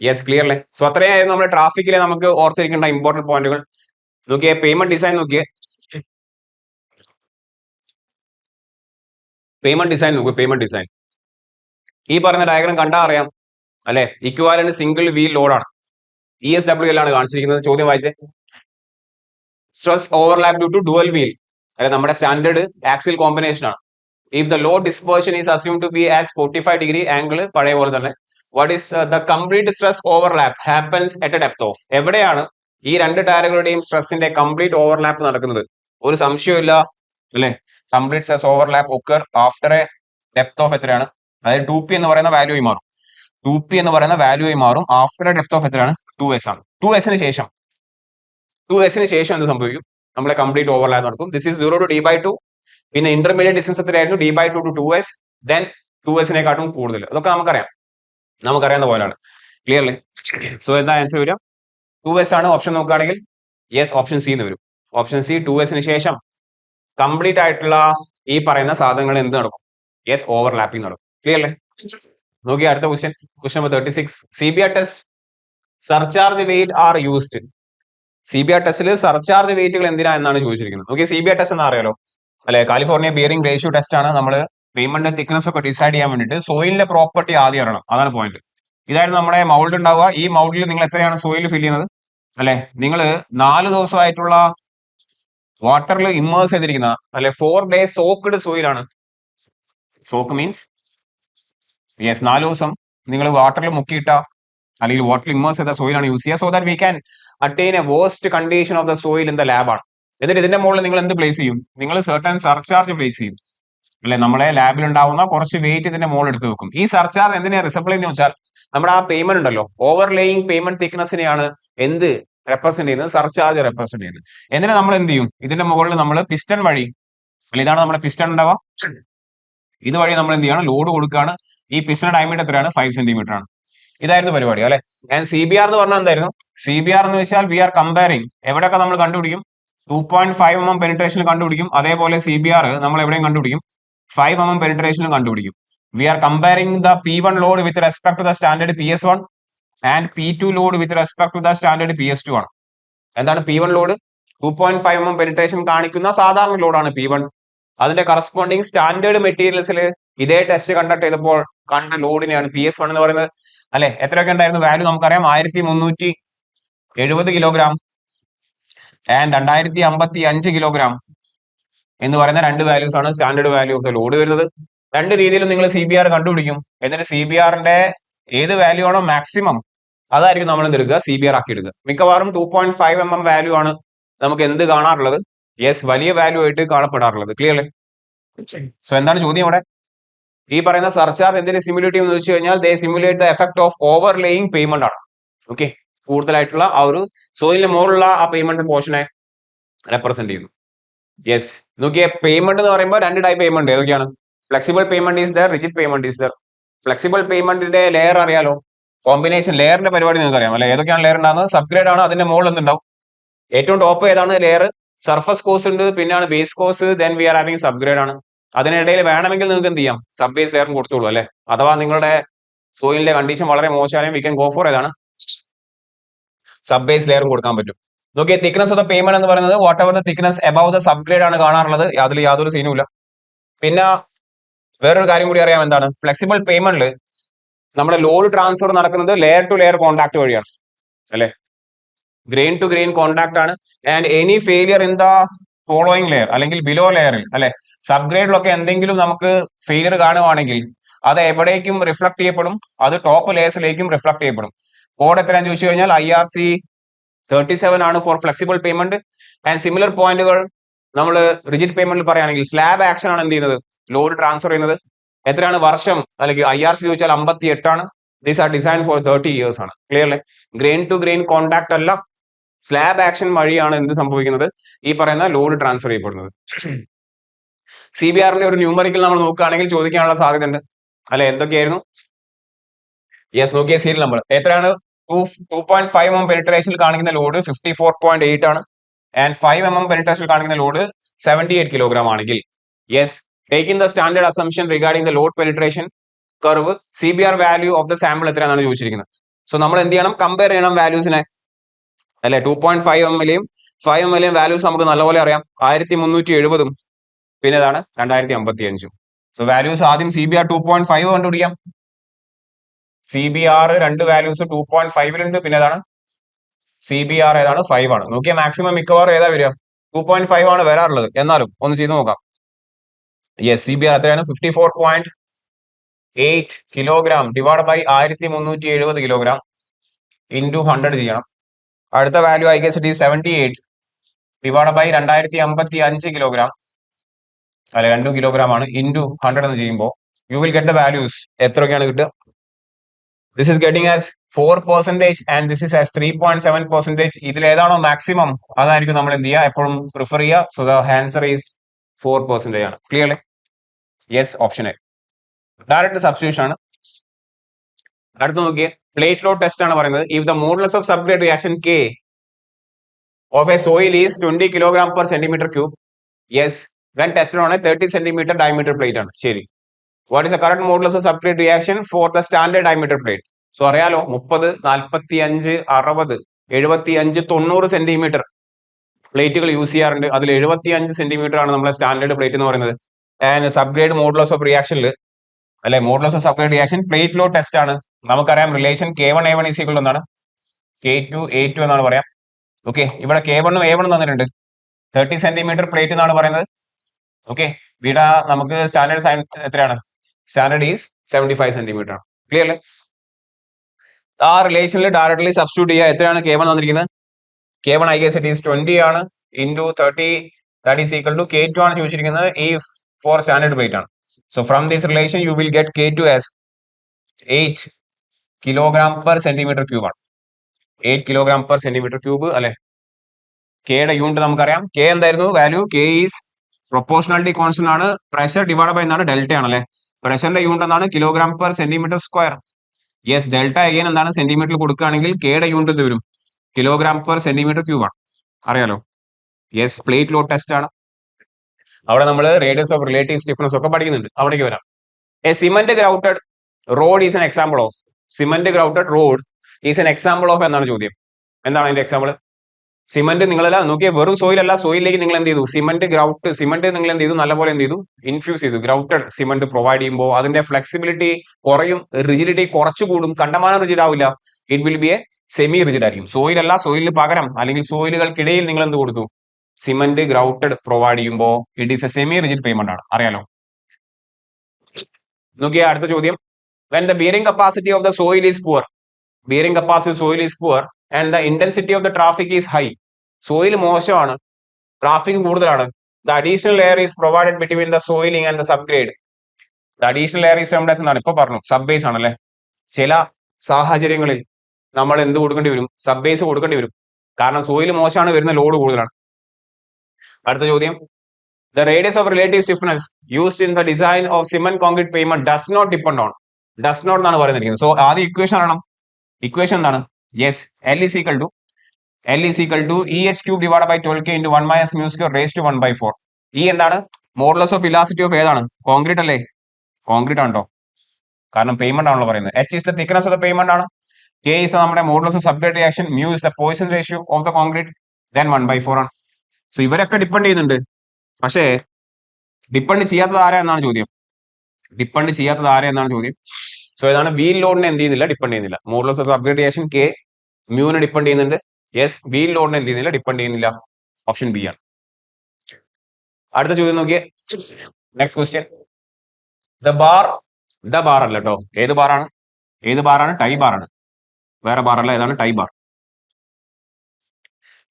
യെസ്, ക്ലിയർ അല്ലേ. സോ അത്രയായിരുന്നു നമ്മുടെ ട്രാഫിക്കിലെ നമുക്ക് ഓർത്തിരിക്കേണ്ട ഇമ്പോർട്ടന്റ് പോയിന്റുകൾ. നോക്കിയേ, പേയ്മെന്റ് ഡിസൈൻ നോക്കിയേ. പേയ്മെന്റ് ഡിസൈൻ ഈ പറഞ്ഞ ഡയഗ്രാം കണ്ടാൽ അറിയാം അല്ലെ. ഇക്വാലന്റ് സിംഗിൾ വീൽ ലോഡാണ്, ESWL ആണ് കാണിച്ചിരിക്കുന്നത്. ചോദ്യം വായിച്ചേ. Stress overlap due to dual wheel, അല്ലെ, നമ്മുടെ സ്റ്റാൻഡേർഡ് ആക്സിൽ കോമ്പിനേഷൻ ആണ്. If the load dispersion is assume to be as 45 degree angle, പഴയ പോലെ തന്നെ. What is the complete stress overlap happens at a depth of. എവിടെയാണ് ഈ രണ്ട് ടയറുകളുടെയും സ്ട്രെസ്സിന്റെ കംപ്ലീറ്റ് ഓവർലാപ്പ് നടക്കുന്നത്? ഒരു സംശയമില്ല അല്ലെ. Complete stress overlap occur after A depth of എത്രയാണ്? അതായത് 2P എന്ന് പറയുന്ന വാല്യൂയി മാറും. 2P എന്ന് പറയുന്ന വാല്യൂയി മാറും ആഫ്റ്റർ എ ഡെപ്ത് ഓഫ് എത്രയാണ്? 2S ആണ്. 2Sന് ശേഷം എന്ത് സംഭവിക്കും? നമ്മളെ കംപ്ലീറ്റ് ഓവർലാപ്പ് നടക്കും. This is 0 to D/2. പിന്നെ ഇന്റർമീഡിയറ്റ് ഡിസ്റ്റൻസ് എത്രയായിരുന്നു? D/2 to 2S. ദെൻ 2Sനെക്കാട്ടും കൂടുതൽ. അതൊക്കെ നമുക്കറിയാവുന്ന പോലെയാണ്. ക്ലിയർലി. സോ എന്താ ആൻസർ വരിക? 2S ആണ്. ഓപ്ഷൻ നോക്കുകയാണെങ്കിൽ യെസ്, ഓപ്ഷൻ സി എന്ന് വരും. ഓപ്ഷൻ സി, 2Sന് ശേഷം കംപ്ലീറ്റ് ആയിട്ടുള്ള ഈ പറയുന്ന സാധനങ്ങൾ എന്ത് നടക്കും? യെസ്, ഓവർലാപ്പിംഗ് നടക്കും. ക്ലിയർലി. നോക്കിയ അടുത്ത question number 36. CBR test surcharge weight are used. CBR ടെസ്റ്റിൽ സർചാർജ് വെയിറ്റുകൾ എന്തിനാ എന്നാണ് ചോദിച്ചിരിക്കുന്നത്. നോക്കിയ CBR ടെസ്റ്റ് എന്ന് അറിയാലോ അല്ലെ. കാലിഫോർണിയ ബിയറിംഗ് റേഷ്യോ ടെസ്റ്റ് ആണ്. നമ്മൾ പേയ്മെന്റ് തിക്നെസ് ഒക്കെ ഡിസൈഡ് ചെയ്യാൻ വേണ്ടിയിട്ട് സോയിലിന്റെ പ്രോപ്പർട്ടി ആദ്യം അറിയണം. അതാണ് പോയിന്റ്. ഇതായിരുന്നു നമ്മുടെ മൗൾഡ് ഉണ്ടാവുക. ഈ മൗൾഡിൽ നിങ്ങൾ എത്രയാണ് സോയിൽ ഫിൽ ചെയ്യുന്നത് അല്ലെ. നിങ്ങൾ 4 ദിവസമായിട്ടുള്ള വാട്ടറിൽ ഇമ്മേഴ്സ് ചെയ്തിരിക്കുന്ന അല്ലെ, 4 days സോക്ക്ഡ് സോയിലാണ്. സോക്ക് മീൻസ് യെസ്, 4 ദിവസം നിങ്ങൾ വാട്ടറിൽ മുക്കിയിട്ട അല്ലെങ്കിൽ വാട്ടറിൽ ഇമ്മേഴ്സ് ചെയ്ത സോയിലാണ് യൂസ് ചെയ്യുക. So that we can attain a worst condition of the soil in the ലാബാണ്. എന്നിട്ട് ഇതിന്റെ മുകളിൽ നിങ്ങൾ എന്ത് പ്ലേസ് ചെയ്യും? നിങ്ങൾ സർട്ടൻ സർചാർജ് പ്ലേസ് ചെയ്യും അല്ലെ. നമ്മളെ ലാബിൽ ഉണ്ടാവുന്ന കുറച്ച് വെയിറ്റ് ഇതിന്റെ മുകളിൽ എടുത്ത് വെക്കും. ഈ സർചാർജ് എന്തിനാ റിസപ്ലൈ എന്ന് വെച്ചാൽ നമ്മുടെ ആ പേയ്മെന്റ് ഉണ്ടല്ലോ, ഓവർലേയിങ് പേയ്മെന്റ് തിക്നെസ്സിനെയാണ് എന്ത് റെപ്രസെന്റ് ചെയ്യുന്നത്? സർചാർജ് റെപ്രസെന്റ് ചെയ്യുന്നത്. എന്തിനാ നമ്മൾ എന്ത് ചെയ്യും? ഇതിന്റെ മുകളിൽ നമ്മൾ പിസ്റ്റൺ വഴി അല്ലെ, ഇതാണ് നമ്മുടെ പിസ്റ്റൺ ഉണ്ടാവുക. ഇതുവഴി നമ്മൾ എന്ത് ചെയ്യണം? ലോഡ് കൊടുക്കുകയാണ്. ഈ പിസ്റ്റൺ ഡയമീറ്റർ എത്രയാണ്? 5 സെന്റിമീറ്റർ ആണ്. ഇതായിരുന്നു പരിപാടി അല്ലെ. ആൻഡ് CBR എന്ന് പറഞ്ഞാൽ എന്തായിരുന്നു? CBR എന്ന് വെച്ചാൽ വി ആർ കമ്പയറിംഗ്. എവിടെയൊക്കെ നമ്മൾ കണ്ടുപിടിക്കും? 2.5 mm പെനിട്രേഷൻ കണ്ടുപിടിക്കും. അതേപോലെ CBR നമ്മൾ എവിടെയും കണ്ടുപിടിക്കും? 5 mm പെനിട്രേഷനും കണ്ടുപിടിക്കും. We are comparing the P1 load with respect to the standard PS1 and P2 load with respect to the standard PS2 ആണ്. എന്താണ് P1 ലോഡ്? 2.5 mm പെനിട്രേഷൻ കാണിക്കുന്ന സാധാരണ ലോഡാണ് P1. അതിന്റെ കറസ്പോണ്ടിങ് സ്റ്റാൻഡേർഡ് മെറ്റീരിയൽസിൽ ഇതേ ടെസ്റ്റ് കണ്ടക്ട് ചെയ്തപ്പോൾ കണ്ട ലോഡിനെയാണ് PS1 എന്ന് പറയുന്നത് അല്ലെ. എത്രയൊക്കെ ഉണ്ടായിരുന്നു വാല്യൂ നമുക്കറിയാം. 1370 കിലോഗ്രാം ആൻഡ് 2055 കിലോഗ്രാം എന്ന് പറയുന്ന രണ്ട് വാല്യൂസ് ആണ് standard value of the load വരുന്നത്. രണ്ട് രീതിയിലും നിങ്ങൾ CBR കണ്ടുപിടിക്കും. എന്നിട്ട് CBRന്റെ ഏത് വാല്യൂ ആണോ മാക്സിമം അതായിരിക്കും നമ്മൾ എന്തെടുക്കുക? CBR ആക്കി എടുക്കുക. മിക്കവാറും 2.5 mm വാല്യൂ ആണ് നമുക്ക് എന്ത് കാണാറുള്ളത്? യെസ്, വലിയ വാല്യൂ ആയിട്ട് കാണപ്പെടാറുള്ളത്. ക്ലിയർലി. സോ എന്താണ് ചോദ്യം ഇവിടെ? ഈ പറയുന്ന സർചാർജ് എന്തിനെ സിമുലേറ്റ് ചെയ്യുമെന്ന് വെച്ച് കഴിഞ്ഞാൽ they simulate the effect of overlaying pavement ആണ്. ഓക്കെ, കൂടുതലായിട്ടുള്ള ആ ഒരു സോയിലിന് മുകളിലുള്ള ആ പേയ്മെന്റ് പോർഷനെ റെപ്രസെന്റ് ചെയ്യുന്നു. യെസ്, നോക്കിയേ പേയ്മെന്റ് എന്ന് പറയുമ്പോൾ രണ്ട് ടൈപ്പ് പേയ്മെന്റ് ഏതൊക്കെയാണ്? Flexible pavement is there, rigid pavement is there. Flexible പേയ്മെന്റിന്റെ ലെയർ അറിയാലോ, കോമ്പിനേഷൻ ലെയറിന്റെ പരിപാടി നിങ്ങൾക്ക് അറിയാം അല്ലെ? ഏതൊക്കെയാണ് ലെയർ ഉണ്ടാകുന്നത്? സബ്ഗ്രേഡ് ആണ്, അതിന്റെ മുകളിൽ എന്തുണ്ടാവും? ഏറ്റവും ടോപ്പ് ഏതാണ് ലെയർ? സർഫസ് കോഴ്സ് ഉണ്ട്, പിന്നെയാണ് base course, then we are having subgrade ആണ്. അതിനിടയിൽ വേണമെങ്കിൽ നിങ്ങൾക്ക് എന്ത് ചെയ്യാം? സബ് ബേസ് ലെയറും കൊടുത്തോളൂ അല്ലെ? അഥവാ നിങ്ങളുടെ സോയിലിന്റെ കണ്ടീഷൻ വളരെ മോശമായാലും വി ക്യാൻ ഗോ ഫോർ ഏതാണ്? സബ് ബേസ് ലെയറും കൊടുക്കാൻ പറ്റും. നോക്കിയേ തിക്നസ് ഓഫ് ദ പേയ്മെന്റ് എന്ന് പറയുന്നത് what ever the thickness above the subgrade ആണ് കാണാറുള്ളത്, അതിൽ യാതൊരു സീനും ഇല്ല. പിന്നെ വേറൊരു കാര്യം കൂടി അറിയാം, എന്താണ്? ഫ്ലെക്സിബിൾ പേയ്മെന്റിൽ നമ്മുടെ ലോഡ് ട്രാൻസ്ഫർ നടക്കുന്നത് ലെയർ ടു ലെയർ കോൺടാക്ട് വഴിയാണ് അല്ലെ? ഗ്രെയിൻ ടു ഗ്രെയിൻ കോൺടാക്ട് ആണ്. And any failure in the following layer അല്ലെങ്കിൽ ബിലോ ലെയറിൽ അല്ലെ, സബ്ഗ്രേഡിലൊക്കെ എന്തെങ്കിലും നമുക്ക് ഫെയിലിയർ കാണുവാണെങ്കിൽ അത് എവിടേക്കും റിഫ്ലക്ട് ചെയ്യപ്പെടും? അത് ടോപ്പ് ലെയേഴ്സിലേക്കും റിഫ്ലക്ട് ചെയ്യപ്പെടും. കോഡ് എത്രയാന്ന് ചോദിച്ചു കഴിഞ്ഞാൽ IRC37 ആണ് for flexible pavement. And similar പോയിന്റുകൾ നമ്മൾ റിജിഡ് പേയ്മെന്റിൽ പറയുകയാണെങ്കിൽ സ്ലാബ് ആക്ഷൻ ആണ് എന്ത് ചെയ്യുന്നത്? ലോഡ് ട്രാൻസ്ഫർ ചെയ്യുന്നത്. എത്രയാണ് വർഷം? അല്ലെങ്കിൽ IRC ചോദിച്ചാൽ 58 ആണ്. These are design for 30 years ആണ്. ക്ലിയർ അല്ലേ? ഗ്രെയിൻ ടു ഗ്രെയിൻ കോൺടാക്ട് അല്ല, സ്ലാബ് ആക്ഷൻ വഴിയാണ് എന്ത് സംഭവിക്കുന്നത്? ഈ പറയുന്ന ലോഡ് ട്രാൻസ്ഫർ ചെയ്യപ്പെടുന്നത്. CBRന്റെ ഒരു ന്യൂമറിക്കൽ നമ്മൾ നോക്കുകയാണെങ്കിൽ ചോദിക്കാനുള്ള സാധ്യത ഉണ്ട് അല്ലെ? എന്തൊക്കെയായിരുന്നു? യെസ്, നോക്കിയ സീരിയൽ നമ്പർ എത്രയാണ്? 2.5 mm പെനിട്രേഷനിൽ കാണിക്കുന്ന ലോഡ് 54.8 ആണ്. ആൻഡ് 5 mm പെനിട്രേഷനിൽ കാണിക്കുന്ന ലോഡ് 78 കിലോഗ്രാം ആണെങ്കിൽ, yes, taking the standard assumption regarding the load penetration curve, CBR value of the sample എത്രയാണെന്നാണ് ചോദിച്ചിരിക്കുന്നത്. സോ നമ്മൾ എന്ത് ചെയ്യണം? കമ്പയർ ചെയ്യണം വാല്യൂസിനെ അല്ലെ? 2.5 mm 5 mm വാല്യൂസ് നമുക്ക് നല്ലപോലെ അറിയാം. 1370 പിന്നെ ഏതാണ്? 2055. സോ വാല്യൂസ് ആദ്യം CBR 2.5 കണ്ടുപിടിക്കാം. CBR രണ്ട് വാല്യൂസ് 2.5 പിന്നെ ഏതാണ്? CBR ഏതാണ്? 5 ആണ്. നോക്കിയാൽ മാക്സിമം മിക്കവാറും ഏതാ വരിക? 2.5 ആണ് വരാറുള്ളത്. എന്നാലും ഒന്ന് ചെയ്ത് നോക്കാം. യെസ്, CBR എത്രയാണ്? 54.8 kilogram divide by 1370 kilogram into 100 ചെയ്യണം. അടുത്ത value I guess it is 78 divide by 2055 kilogram അല്ലെ, 2 കിലോഗ്രാം ആണ്, ഇൻറ്റു 100 എന്ന് ചെയ്യുമ്പോൾ you will get the values. എത്രയൊക്കെയാണ് കിട്ടുക? This is getting as 4% and this is as 3.7%. ഇതിൽ ഏതാണോ മാക്സിമം അതായിരിക്കും നമ്മൾ എന്ത് ചെയ്യുക? എപ്പോഴും പ്രിഫർ ചെയ്യുക. സോ ദ ആൻസർ ഈസ് 4% ആണ്. ക്ലിയർ അല്ലേ? Yes, option A direct substitution ആണ്. അടുത്ത് നോക്കിയേ, പ്ലേറ്റ് ലോഡ് ടെസ്റ്റ് ആണ് പറയുന്നത്. If the modulus of subgrade reaction K of A soil is 20 kilogram per centimetre cube. Yes, when tested on A 30 centimetre diameter plate ആണ്. ശരി. What is the current modulus of subgrade reaction for the standard diameter plate? So അറിയാലോ, 30, 45, 60, 75, 90 centimetre പ്ലേറ്റുകൾ use ചെയ്യാറുണ്ട്. അതിൽ 75 centimetre ആണ് നമ്മുടെ standard plate എന്ന് പറയുന്നത്. ആൻഡ് സബ്ഗ്രേഡ് മോഡുലസ് ഓഫ് റിയാക്ഷനിൽ അല്ലെ, modulus of subgrade reaction plate load test ആണ്. നമുക്കറിയാം റിലേഷൻ K1A1 ഈസ് ഈക്വൽ എന്നാണ്, K2A2 എന്നാണ് പറയാം. ഓക്കെ, ഇവിടെ K1 ഉം A1 തന്നിട്ടുണ്ട്. 30 സെന്റിമീറ്റർ പ്ലേറ്റ് എന്നാണ് പറയുന്നത്. ഓക്കെ, ഇവിടെ നമുക്ക് സ്റ്റാൻഡേർഡ് സയൻസ് എത്രയാണ്? സ്റ്റാൻഡേർഡ് ഈസ് 75 സെന്റിമീറ്റർ ആണ്. ക്ലിയർ അല്ലേ? ആ റിലേഷനിൽ ഡയറക്ട്ലി സബ്സ്റ്റിറ്റ്യൂട്ട് ചെയ്യുക. എത്രയാണ് K1 തന്നിരിക്കുന്നത്? K1 I guess it is 20 ആണ്, into 30 that is equal to K2 ആണ് ചോദിച്ചിരിക്കുന്നത്. ഈ ഫോർ സ്റ്റാൻഡേർഡ് പ്ലേറ്റ് ആണ്. So from this relation you will get K2 as 8 kilogram per centimetre cube ആണ്. 8 കിലോഗ്രാം പെർ സെന്റിമീറ്റർ ക്യൂബ് അല്ലെ? കെയുടെ unit നമുക്കറിയാം. K എന്തായിരുന്നു value? K is proportionality constant ആണ്. പ്രഷർ ഡിവൈഡ് ബൈ എന്താണ്? ഡെൽറ്റ ആണ് അല്ലെ? പ്രഷറിന്റെ യൂണിറ്റ് എന്താണ്? Kilogram per centimetre square. Yes, delta again എന്താണ്? സെന്റിമീറ്ററിൽ കൊടുക്കുകയാണെങ്കിൽ കെയുടെ യൂണിറ്റ് എന്ത് വരും? കിലോഗ്രാം പെർ സെന്റിമീറ്റർ ക്യൂബ് ആണ്. അറിയാലോ? യെസ്, പ്ലേറ്റ് ലോഡ് ടെസ്റ്റ് ആണ്. അവിടെ നമ്മൾ റേഡിയസ് ഓഫ് റിലേറ്റീവ് സ്റ്റിഫ്നെസ് ഒക്കെ പഠിക്കുന്നുണ്ട്. അവിടേക്ക് വരാം. A cement grouted road is an example of. Cement grouted road is an example of എന്നാണ് ചോദ്യം. എന്താണ് അതിന്റെ എക്സാമ്പിൾ? സിമന്റ് നിങ്ങളല്ല നോക്കിയാൽ വെറും സോയിൽ അല്ല, സോയിലേക്ക് നിങ്ങൾ എന്ത് ചെയ്തു? സിമന്റ് ഗ്രൗട്ട് സിമന്റ് നിങ്ങൾ എന്ത് ചെയ്തു? നല്ലപോലെ എന്ത് ചെയ്തു? ഇൻഫ്യൂസ് ചെയ്തു. ഗ്രൗട്ടഡ് സിമന്റ് പ്രൊവൈഡ് ചെയ്യുമ്പോൾ അതിന്റെ ഫ്ലെക്സിബിലിറ്റി കുറയും, റിജിഡിറ്റി കുറച്ചു കൂടും. കണ്ടമാനം റിജിഡ് ആവില്ല. It will be A semi rigid ആയിരിക്കും. സോയിൽ അല്ല, സോയിലിന് പകരം അല്ലെങ്കിൽ സോയിലുകൾക്കിടയിൽ നിങ്ങൾ എന്ത് കൊടുത്തു? സിമന്റ് ഗ്രൗട്ടഡ് പ്രൊവൈഡ് ചെയ്യുമ്പോൾ it is A semi rigid payment ആണ്. അറിയാലോ? നോക്കിയാൽ അടുത്ത ചോദ്യം, when the bearing capacity of the soil is poor, bearing capacity of soil is poor and the intensity of the traffic is high, soil മോശമാണ്, traffic കൂടുതലാണ്, the additional layer is provided between the soiling and the subgrade. The additional layer is termed as എന്നാണ് ഇപ്പൊ പറഞ്ഞു, sub base ആണല്ലേ. ചില സാഹചര്യങ്ങളിൽ നമ്മൾ എന്ത് കൊടുക്കേണ്ടി വരും? സബ് ബേസ് കൊടുക്കേണ്ടി വരും. കാരണം സോയിൽ മോശമാണ്, വരുന്ന ലോഡ് കൂടുതലാണ്. അടുത്ത ചോദ്യം, the radius of relative stiffness used in the design of cement concrete pavement does not depend on, does not എന്നാണ് പറയുന്നിരിക്കുന്നത്. സോ ആദ്യം ഇക്വേഷൻ ആണ്, ഇക്വേഷൻ എന്താണ്? Yes, L is equal to EH cube divided by 12K into 1 minus mu square raised to 1/4. ഈ എന്താണ്? Modulus of elasticity of ഏതാണ്? Concrete അല്ലേ? Concrete ആണോ? കാരണം പേയ്മെന്റ് ആണല്ലോ പറയുന്നത്. H is the thickness of the pavement ആണ്. K is നമ്മുടെ modulus of subgrade reaction, mu is the Poisson ratio of the concrete, then 1/4 ആണ്. സോ ഇവരൊക്കെ ഡിപ്പെൻഡ് ചെയ്യുന്നുണ്ട്. പക്ഷേ ഡിപ്പെൻഡ് ചെയ്യാത്തത് ആരാ എന്നാണ് ചോദ്യം. ഡിപ്പെൻഡ് ചെയ്യാത്തത് ആരാ എന്നാണ് ചോദ്യം. സോ ഏതാണ്? വീൽ ലോഡിനെ എന്ത് ചെയ്യുന്നില്ല? ഡിപ്പെൻഡ് ചെയ്യുന്നില്ല. Modulus of subgrade reaction K മ്യൂവിനെ ഡിപ്പെൻഡ് ചെയ്യുന്നുണ്ട്. യെസ്, വീൽ ലോഡിനെ എന്ത് ചെയ്യുന്നില്ല? ഡിപ്പെൻഡ് ചെയ്യുന്നില്ല. ഓപ്ഷൻ ബി ആണ്. അടുത്ത ചോദ്യം നോക്കിയേ, നെക്സ്റ്റ് ക്വസ്റ്റ്യൻ. ദ ബാർ അല്ല കേട്ടോ, ഏത് ബാറാണ്? ടൈ ബാറാണ്, വേറെ ബാറല്ല. ഏതാണ്? Tie bar.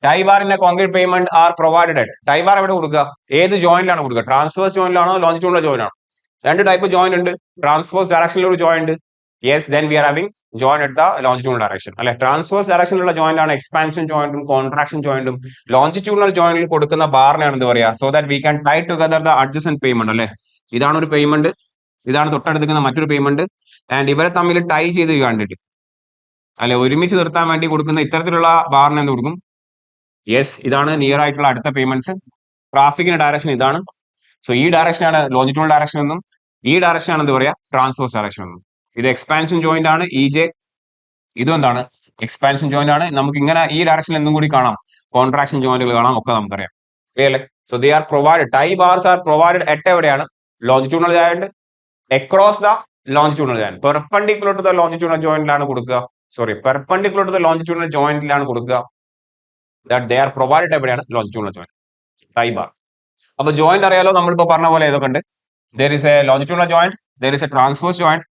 Tie bar in a concrete pavement are provided. Tie bar എവിടെ കൊടുക്കുക? ഏത് ജോയിന്റിലാണ് കൊടുക്കുക? ട്രാൻസ്വേഴ്സ് ജോയിന്റിലാണോ ലോഞ്ചിറ്റ്യൂഡിനൽ ജോയിന്റ് ആണോ? രണ്ട് ടൈപ്പ് ജോയിന്റ് ഉണ്ട്. ട്രാൻസ്വേഴ്സ് ഡയറക്ഷനിലൊരു joint. Yes, then we are having joint at the longitudinal direction അല്ലെ. ട്രാൻസ്വേഴ്സ് ഡയറക്ഷനിലുള്ള ജോയിന്റ് ആണ് എക്സ്പാൻഷൻ ജോയിന്റും കോൺട്രാക്ഷൻ ജോയിന്റും. ലോഞ്ചിറ്റ്യൂഡിനൽ ജോയിന്റിൽ കൊടുക്കുന്ന ബാറിനാണ് എന്ത് പറയാ? So that we can tie together the adjacent pavement അല്ലെ. ഇതാണ് ഒരു പേയ്മെന്റ്, ഇതാണ് തൊട്ടടുക്കുന്ന മറ്റൊരു പേയ്മെന്റ്. ആൻഡ് ഇവരെ തമ്മിൽ ടൈ ചെയ്ത് കണ്ടിട്ട് അല്ലെ, ഒരുമിച്ച് നിർത്താൻ വേണ്ടി കൊടുക്കുന്ന ഇത്തരത്തിലുള്ള ബാറിന് എന്ത് കൊടുക്കും? യെസ്, ഇതാണ് നിയർ ആയിട്ടുള്ള അടുത്ത പേയ്മെന്റ്സ്. ട്രാഫിക്കിന്റെ ഡയറക്ഷൻ ഇതാണ്. സോ ഈ ഡയറക്ഷനാണ് ലോഞ്ചിറ്റ്യൂഡിനൽ ഡയറക്ഷൻ എന്നും ഈ ഡയറക്ഷനാണ് എന്ത് പറയാ? ട്രാൻസ്വേഴ്സ് ഡയറക്ഷൻ എന്നും. ഇത് എക്സ്പാൻഷൻ ജോയിന്റ് ആണ് EJ. ഇതും എന്താണ്? എക്സ്പാൻഷൻ ജോയിന്റ് ആണ്. നമുക്ക് ഇങ്ങനെ ഈ ഡയറക്ഷനിൽ എന്തും കൂടി കാണാം, കോൺട്രാക്ഷൻ ജോയിന്റുകൾ കാണാം, ഒക്കെ നമുക്കറിയാം. അല്ലേ? So they are provided, tie bars are provided at എവിടെയാണ്? Longitudinal joint across the longitudinal joint. Perpendicular to the longitudinal ജോയിന്റിലാണ് കൊടുക്കുക. പെർപെൻഡിക്കുലർ ടു ദ ലോഞ്ചിറ്റ്യൂഡിനൽ ജോയിന്റിലാണ് കൊടുക്കുക. ദാറ്റ് ദേ ആർ പ്രൊവൈഡഡ് എവിടെയാണ്? Longitudinal joint, tie bar. അപ്പൊ joint അറിയാലോ, നമ്മളിപ്പോ പറഞ്ഞ പോലെ ഏതൊക്കെ ഉണ്ട്? there is a longitudinal joint, there is a transverse joint,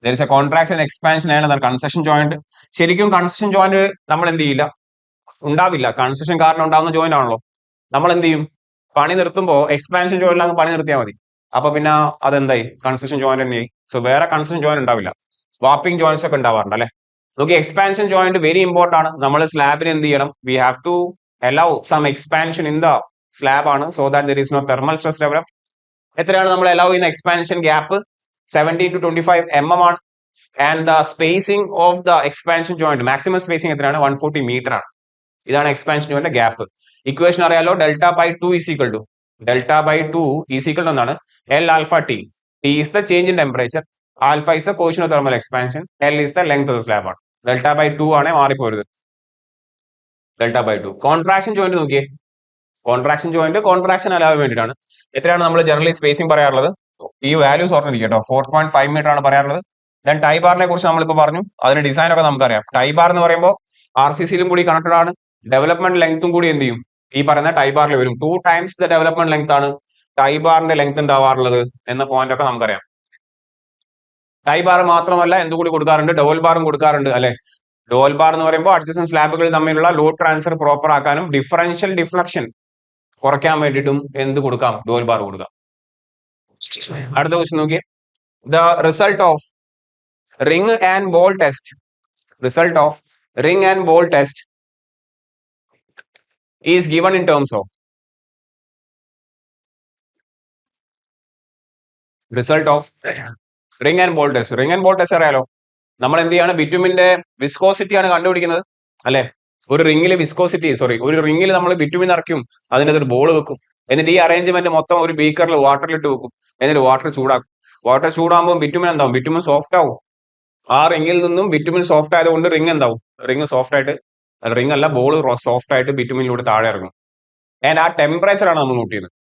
there is a contraction expansion and another concession joint. ശരിക്കും കൺസെഷൻ ജോയിന്റ് നമ്മൾ എന്ത് ചെയ്യില്ല, ഉണ്ടാവില്ല. കൺസെഷൻ കാരണം ഉണ്ടാകുന്ന ജോയിന്റ് ആണല്ലോ. നമ്മൾ എന്ത് ചെയ്യും? പണി നിർത്തുമ്പോൾ എക്സ്പാൻഷൻ ജോയിന്റിലാണ് പണി നിർത്തിയാൽ മതി. അപ്പൊ പിന്നെ അതെന്തായി? കൺസെഷൻ ജോയിന്റ് തന്നെയായി. സോ വേറെ കൺസെഷൻ ജോയിന്റ് ഉണ്ടാവില്ല. വാപ്പിംഗ് ജോയിന്റ്സ് ഒക്കെ ഉണ്ടാവാറുണ്ട് അല്ലെ. നോക്കി, എക്സ്പാൻഷൻ ജോയിന്റ് വെരി ഇമ്പോർട്ടന്റ് ആണ്. നമ്മൾ സ്ലാബിന് എന്ത് ചെയ്യണം? We have to allow some expansion in the slab ആണ്, so that there is no thermal stress develop. എത്രയാണ് നമ്മൾ allow ചെയ്യുന്ന എക്സ്പാൻഷൻ ഗ്യാപ്പ്? 17 to 25 mm ആണ്. And the spacing of the expansion joint, maximum spacing എത്രയാണ്? 140 metre ആണ്. ഇതാണ് expansion joint gap. Equation അറിയാലോ, Δ/2 is equal to എന്താണ്? L alpha T. T is the change in temperature, alpha is the coefficient of thermal expansion, L is the length of the slab ആണ്. Δ/2 ആണ്, മാറിപ്പോരുത്. Δ/2. Contraction joint നോക്കിയേ, contraction joint contraction അലാവാൻ വേണ്ടിയിട്ടാണ്. എത്രയാണ് നമ്മൾ generally spacing പറയാറുള്ളത്? ഈ values ഓർമ്മിരിക്കും കേട്ടോ. 4.5 metre ആണ് പറയാറുള്ളത്. ദെൻ ടൈ ബാറിനെ കുറിച്ച് നമ്മളിപ്പോൾ പറഞ്ഞു, അതിന്റെ ഡിസൈൻ ഒക്കെ നമുക്കറിയാം. ടൈ ബാർ എന്ന് പറയുമ്പോൾ RCCയിലും കൂടി കണക്റ്റഡ് ആണ്. ഡെവലപ്മെന്റ് ലെങ്ത്തും കൂടി എന്ത് ചെയ്യും? ഈ പറയുന്ന ടൈ ബാറിൽ വരും. 2 times ദ ഡെവലപ്മെന്റ് ലെങ്ത് ആണ് ടൈ ബാറിന്റെ ലെങ്ത് ഉണ്ടാവാറുള്ളത് എന്ന പോയിന്റ് ഒക്കെ നമുക്കറിയാം. ടൈ ബാർ മാത്രമല്ല, എന്തുകൂടി കൊടുക്കാറുണ്ട്? ഡബിൾ ബാറും കൊടുക്കാറുണ്ട് അല്ലെ. ഡോൽ ബാർ എന്ന് പറയുമ്പോൾ അഡ്ജസന്റ് സ്ലാബുകൾ തമ്മിലുള്ള ലോഡ് ട്രാൻസ്ഫർ പ്രോപ്പർ ആക്കാനും ഡിഫറൻഷ്യൽ ഡിഫ്ലക്ഷൻ കുറയ്ക്കാൻ വേണ്ടിയിട്ടും എന്ത് കൊടുക്കാം? ഡോൽ ബാർ കൊടുക്കാം. അടുത്ത ക്വസ്റ്റ്യൻ നോക്കിയേ, the result of ring and ball test, result of ring and ball test is given in terms of, result of ring and ball test. Ring and ball test അറിയാലോ, നമ്മൾ എന്ത് ചെയ്യാണ്? ബിറ്റുമിന്റെ വിസ്കോസിറ്റി ആണ് കണ്ടുപിടിക്കുന്നത് അല്ലെ. ഒരു റിംഗില് വിസ്കോസിറ്റി, ഒരു റിംഗിൽ നമ്മൾ ബിറ്റുമിൻ നിറയ്ക്കും, അതിൻ്റെ ഒരു ബോൾ വെക്കും. എന്നിട്ട് ഈ അറേഞ്ച്മെന്റ് മൊത്തം ഒരു ബീക്കറിൽ വാട്ടറിലിട്ട് വെക്കും. എന്നിട്ട് വാട്ടർ ചൂടാക്കും. വാട്ടർ ചൂടാകുമ്പോൾ ബിറ്റുമിൻ എന്താവും? ബിറ്റുമിൻ സോഫ്റ്റ് ആവും. ആ റിംഗിൽ നിന്നും ബിറ്റുമിൻ സോഫ്റ്റ് ആയതുകൊണ്ട് റിംഗ് എന്താവും? റിംഗ് സോഫ്റ്റ് ആയിട്ട്, റിംഗ് അല്ല, ബോൾ സോഫ്റ്റ് ആയിട്ട് ബിറ്റുമിനിലൂടെ താഴെ ഇറങ്ങും. ആൻഡ് ആ ടെമ്പറേച്ചർ ആണ് നമ്മൾ നോട്ട് ചെയ്യുന്നത്.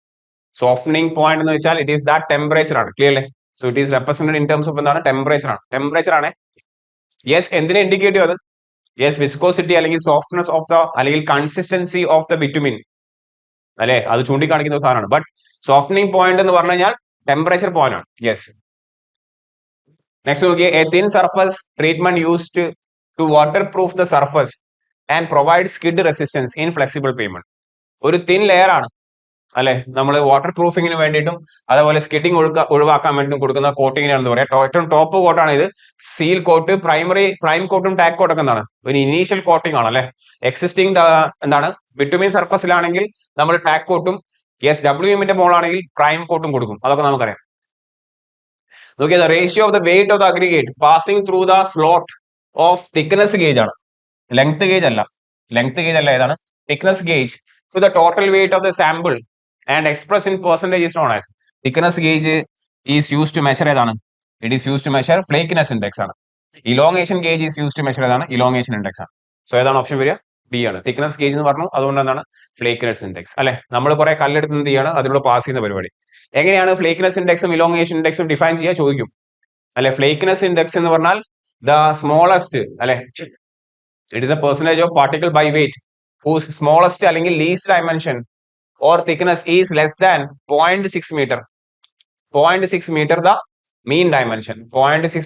സോഫ്റ്റനിങ് പോയിന്റ് എന്ന് വെച്ചാൽ ഇറ്റ് ഈസ് ദാറ്റ് ടെമ്പറേച്ചർ ആണ്. ക്ലിയർ അല്ലേ? So it is represented in terms of എന്താണ്? ടെമ്പറേച്ചർ ആണ്. ടെമ്പറേച്ചർ ആണ്. യെസ്, എന്തിനെ ഇൻഡിക്കേറ്റ് ചെയ്യും അത്? യെസ്, വിസ്കോസിറ്റി അല്ലെങ്കിൽ സോഫ്റ്റ്നെസ് ഓഫ് ദ, അല്ലെങ്കിൽ കൺസിസ്റ്റൻസി ഓഫ് ദ ബിറ്റുമിൻ അല്ലെ, അത് ചൂണ്ടിക്കാണിക്കുന്ന ഒരു സാധനമാണ്. ബട്ട് സോഫ്റ്റനിങ് പോയിന്റ് എന്ന് പറഞ്ഞു കഴിഞ്ഞാൽ ടെമ്പറേച്ചർ പോയിന്റ് ആണ്. യെസ്, നെക്സ്റ്റ് നോക്കിയേ, a thin surface treatment used to water proof the surface and provide skid resistance in flexible pavement. ഒരു തിൻ ലെയർ ആണ് അല്ലെ, നമ്മൾ വാട്ടർ പ്രൂഫിങ്ങിന് വേണ്ടിയിട്ടും അതേപോലെ സ്കിഡിങ് ഒഴിവാക്കാൻ വേണ്ടിയിട്ടും കൊടുക്കുന്ന കോട്ടിങ്ങിനാണെന്ന് പറയാം. ഏറ്റവും ടോപ്പ് കോട്ടാണ് ഇത്. സീൽ കോട്ട്, പ്രൈം കോട്ടും ടാക് കോട്ടൊക്കെ എന്താണ്? ഒരു ഇനീഷ്യൽ കോട്ടിംഗ് ആണ് അല്ലെ. എക്സിസ്റ്റിംഗ് എന്താണ്? ബിറ്റുമിൻ സർഫസിലാണെങ്കിൽ നമ്മൾ ടാക് കോട്ടും WMന്റെ മോളാണെങ്കിൽ പ്രൈം കോട്ടും കൊടുക്കും. അതൊക്കെ നമുക്കറിയാം. നോക്കിയാൽ the ratio of the weight of the aggregate passing through the slot of thickness gauge ആണ്, ലെങ്ത് ഗേജ് അല്ല. ഏതാണ്? Thickness gauge to the total weight of the sample and express in percentage is known as. Thickness gauge is use to measure ഏതാണ്? It is use to measure flakiness index ആണ്. Elongation gauge is use to measure ഏതാണ്? Elongation index ആണ്. So ഏതാണ് option വരിക? B ആണ്. Thickness gauge എന്ന് പറഞ്ഞു, അതുകൊണ്ട് എന്താണ് ഫ്ലേക്കിനെസ് ഇൻഡെക്സ് അല്ലെ. നമ്മൾ കുറെ കല്ലെടുത്ത് എന്ത് ചെയ്യാണ്, അതിലൂടെ പാസ് ചെയ്യുന്ന പരിപാടി. എങ്ങനെയാണ് ഫ്ലേക്കിനെസ് ഇൻഡെക്സും ഇലോങ്ങേഷൻ ഇൻഡെക്സും ഡിഫൈൻ ചെയ്യുക ചോദിക്കും അല്ലെ. ഫ്ലേക്കിനെസ് ഇൻഡെക്സ് എന്ന് പറഞ്ഞാൽ ദ സ്മോളസ്റ്റ് അല്ലെ, it is a percentage of particle by weight whose smallest അല്ലെങ്കിൽ least dimension or thickness is less than 0.6 metre. 0.6 metre the mean dimension. 0.6